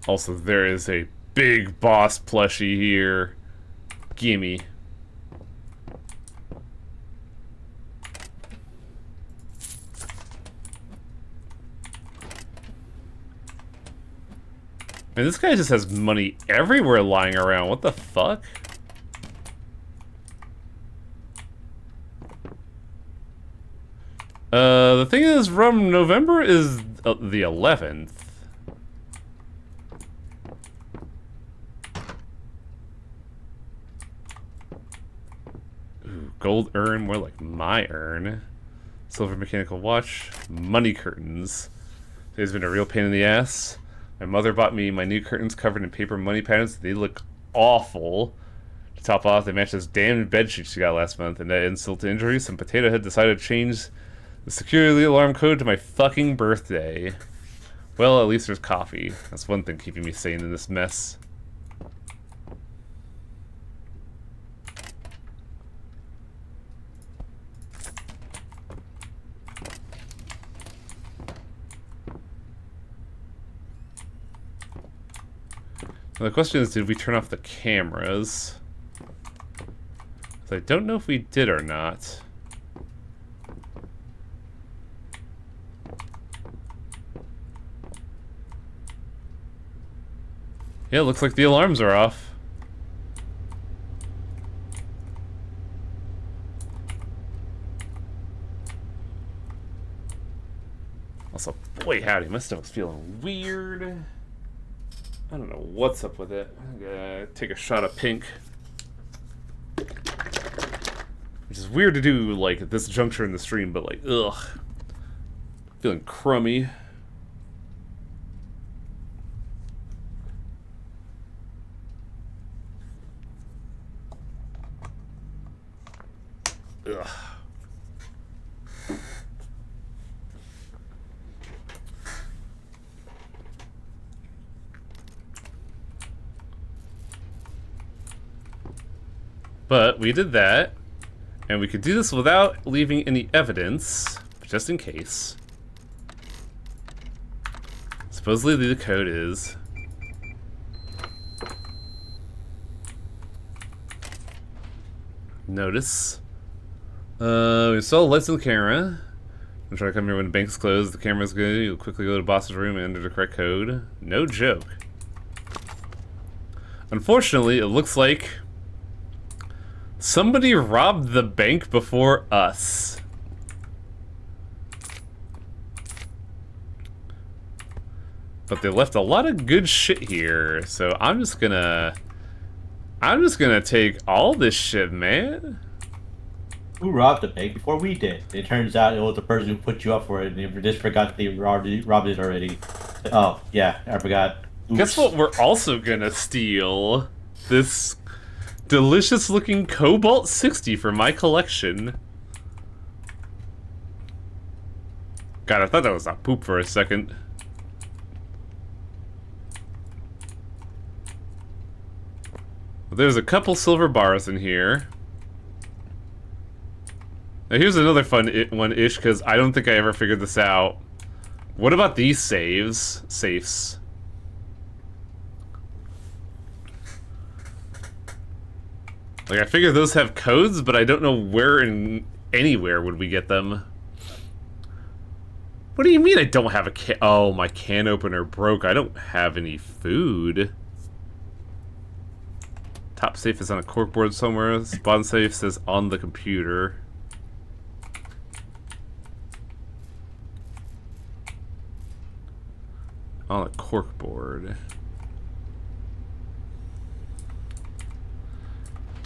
Also, there is a big boss plushie here. Gimme. And this guy just has money everywhere lying around. What the fuck? The thing is, from November is the 11th. Ooh, gold urn, more like my urn. Silver mechanical watch, money curtains. Today's been a real pain in the ass. My mother bought me my new curtains covered in paper money patterns. They look awful. To top off, they match those damn bedsheets she got last month. And that insult to injury, some potato head decided to change the security alarm code to my fucking birthday. Well, at least there's coffee. That's one thing keeping me sane in this mess. Now the question is, did we turn off the cameras? So I don't know if we did or not. Yeah, looks like the alarms are off. Also, boy howdy, my stomach's feeling weird. I don't know what's up with it. I'm gonna take a shot of pink. Which is weird to do, like, at this juncture in the stream, but, like, ugh. Feeling crummy. Ugh. But we did that, and we could do this without leaving any evidence, just in case. Supposedly the code is... Notice. We saw lights on the camera. I'm trying to come here when the bank's closed. The camera's good. You'll quickly go to the boss's room and enter the correct code. No joke. Unfortunately, it looks like somebody robbed the bank before us. But they left a lot of good shit here, so I'm just gonna take all this shit, man. Who robbed the bank before we did? It turns out it was the person who put you up for it, and they just forgot that they robbed it already. Oh, yeah, I forgot. Oops. Guess what we're also gonna steal? This delicious looking Cobalt 60 for my collection. God, I thought that was not poop for a second. There's a couple silver bars in here. Now here's another fun one-ish, because I don't think I ever figured this out. What about these safes? Like, I figure those have codes, but I don't know where anywhere would we get them. What do you mean I don't have a can? Oh, my can opener broke. I don't have any food. Top safe is on a corkboard somewhere. Bottom safe says on the computer. On a corkboard.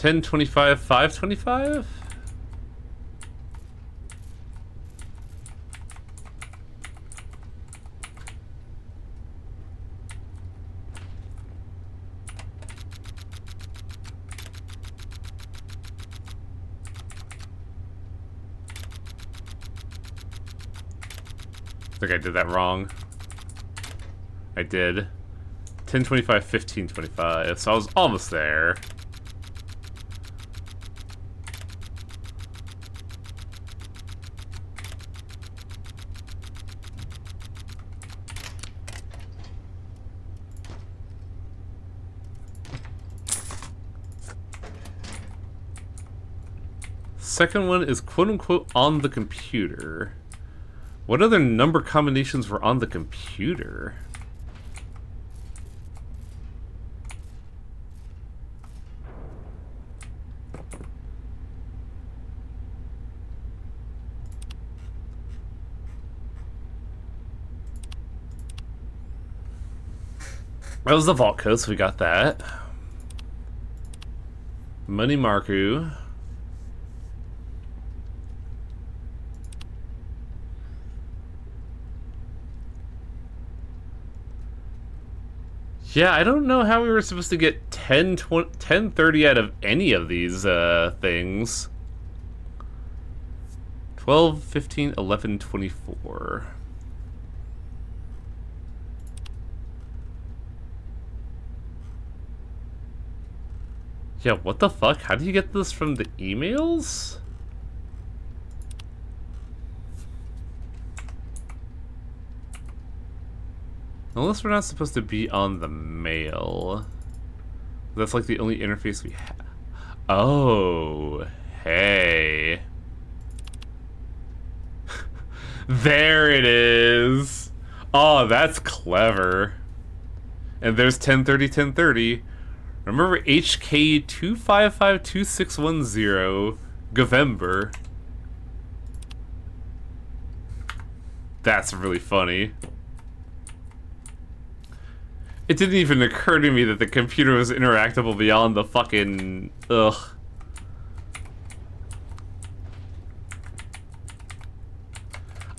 1025, 525? I think I did that wrong. I did. 1025, 1525, so I was almost there. Second one is quote-unquote on the computer. What other number combinations were on the computer? That was the vault code, so we got that. Money Marku. Yeah, I don't know how we were supposed to get 10, 20, 10, 30 out of any of these things. 12, 15, 11, 24. Yeah, what the fuck? How do you get this from the emails? Unless we're not supposed to be on the mail. That's like the only interface we have. Oh, hey. There it is. Oh, that's clever. And there's 1030, 1030. Remember HK 2552610 Govember. That's really funny. It didn't even occur to me that the computer was interactable beyond the fucking... Ugh.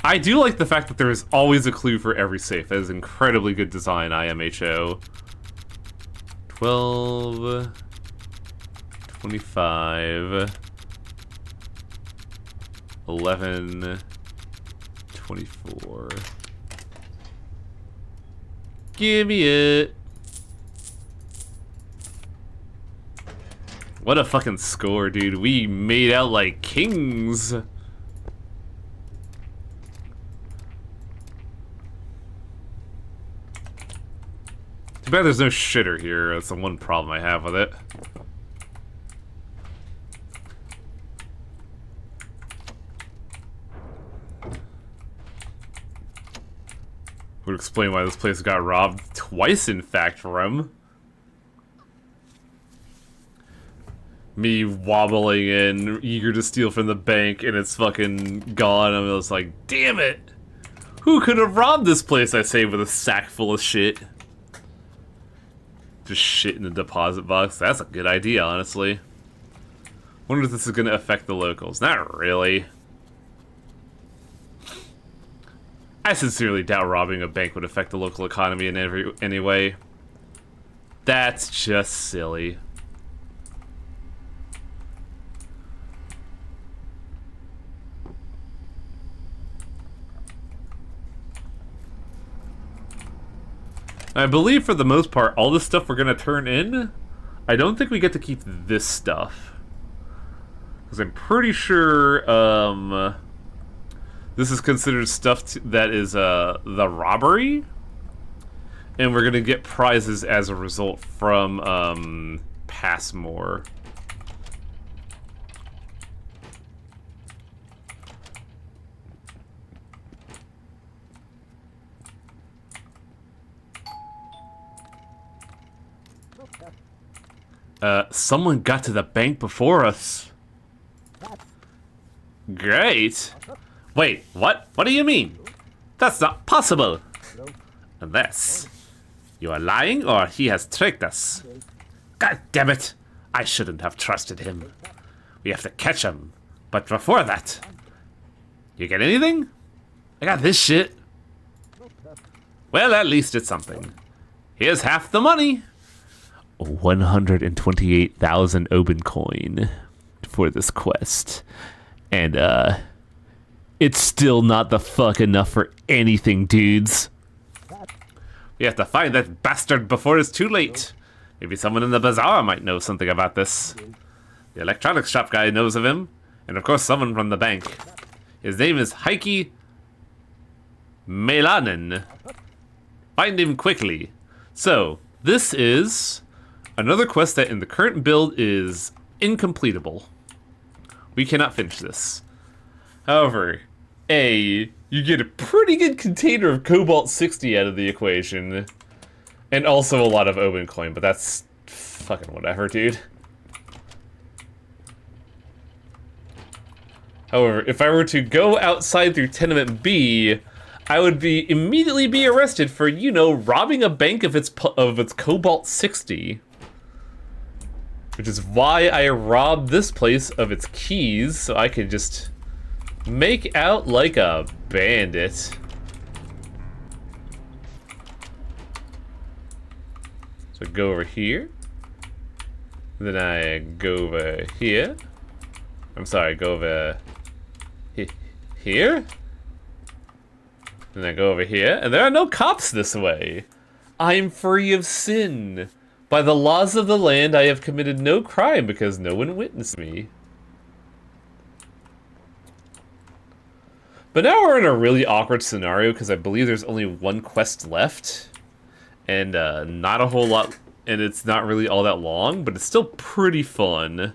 I do like the fact that there is always a clue for every safe. That is incredibly good design, IMHO. 12... 25... 11... 24... Give me it. What a fucking score, dude. We made out like kings. Too bad there's no shitter here. That's the one problem I have with it. Would explain why this place got robbed twice, in fact, Rem. Me wobbling in, eager to steal from the bank, and it's fucking gone. I'm just like, damn it! Who could have robbed this place, I say, with a sack full of shit? Just shit in the deposit box. That's a good idea, honestly. Wonder if this is gonna affect the locals. Not really. I sincerely doubt robbing a bank would affect the local economy in any way. That's just silly. I believe for the most part, all this stuff we're gonna turn in, I don't think we get to keep this stuff. Because I'm pretty sure, this is considered stuff that is the robbery, and we're gonna get prizes as a result from Passmore. Someone got to the bank before us. Great. Wait, what? What do you mean? That's not possible. Unless you are lying or he has tricked us. God damn it. I shouldn't have trusted him. We have to catch him. But before that, you get anything? I got this shit. Well, at least it's something. Here's half the money. 128,000 Oben coin for this quest. And, it's still not the fuck enough for anything, dudes. We have to find that bastard before it's too late. Maybe someone in the bazaar might know something about this. The electronics shop guy knows of him. And of course someone from the bank. His name is Heikki Melanen. Find him quickly. So, this is another quest that in the current build is incompletable. We cannot finish this. However, you get a pretty good container of Cobalt 60 out of the equation. And also a lot of Oben coin, but that's fucking whatever, dude. However, if I were to go outside through Tenement B, I would be immediately be arrested for, you know, robbing a bank of its Cobalt 60. Which is why I robbed this place of its keys, so I could just make out like a bandit. So go over here. Then I go over here. I'm sorry, go over here. Then I go over here, and there are no cops this way. I'm free of sin. By the laws of the land, I have committed no crime because no one witnessed me. But now we're in a really awkward scenario because I believe there's only one quest left. And not a whole lot, and it's not really all that long, but it's still pretty fun.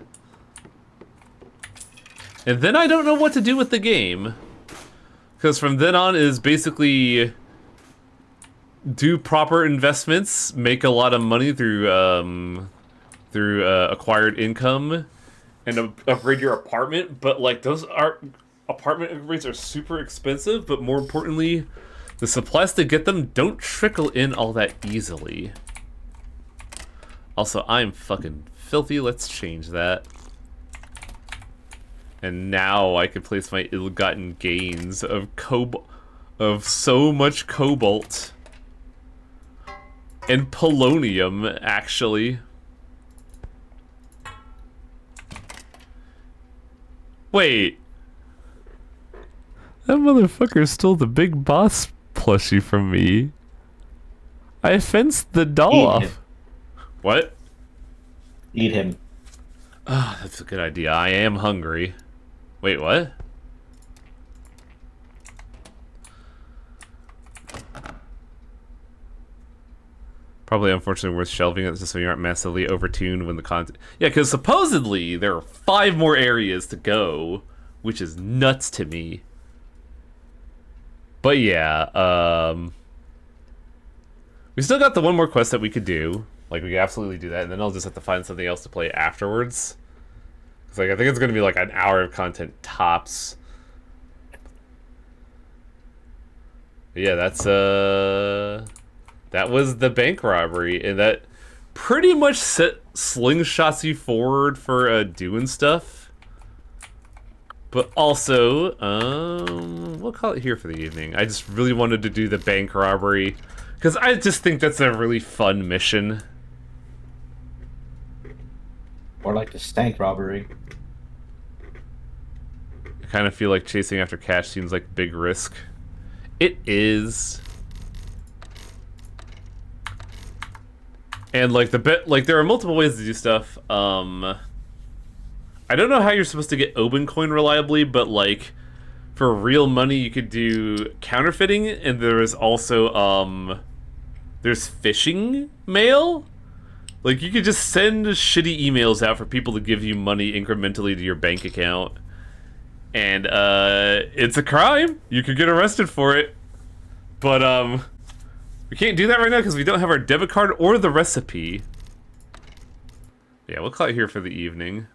And then I don't know what to do with the game. Because from then on is basically do proper investments, make a lot of money through acquired income, and upgrade your apartment. But like those apartment upgrades are super expensive. But more importantly, the supplies to get them don't trickle in all that easily. Also, I'm fucking filthy. Let's change that. And now I can place my ill-gotten gains of so much cobalt and polonium, actually. Wait. That motherfucker stole the big boss plushie from me. I fenced the doll Eat off. him. What? Eat him. Ah, that's a good idea. I am hungry. Wait, what? Probably, unfortunately, worth shelving it just so you aren't massively overtuned when the content... Yeah, because supposedly there are 5 more areas to go, which is nuts to me. But yeah, we still got the one more quest that we could do. Like, we could absolutely do that, and then I'll just have to find something else to play afterwards. Because, like, I think it's going to be, like, an hour of content tops. But yeah, that's, that was the bank robbery, and that pretty much slingshots you forward for, doing stuff. But also, we'll call it here for the evening. I just really wanted to do the bank robbery, because I just think that's a really fun mission. Or like the stank robbery. I kind of feel like chasing after cash seems like big risk. It is. And like there are multiple ways to do stuff. I don't know how you're supposed to get Oben coin reliably, but like for real money you could do counterfeiting, and there is also there's phishing mail. Like you could just send shitty emails out for people to give you money incrementally to your bank account. And it's a crime. You could get arrested for it. But we can't do that right now because we don't have our debit card or the recipe. Yeah, we'll call it here for the evening.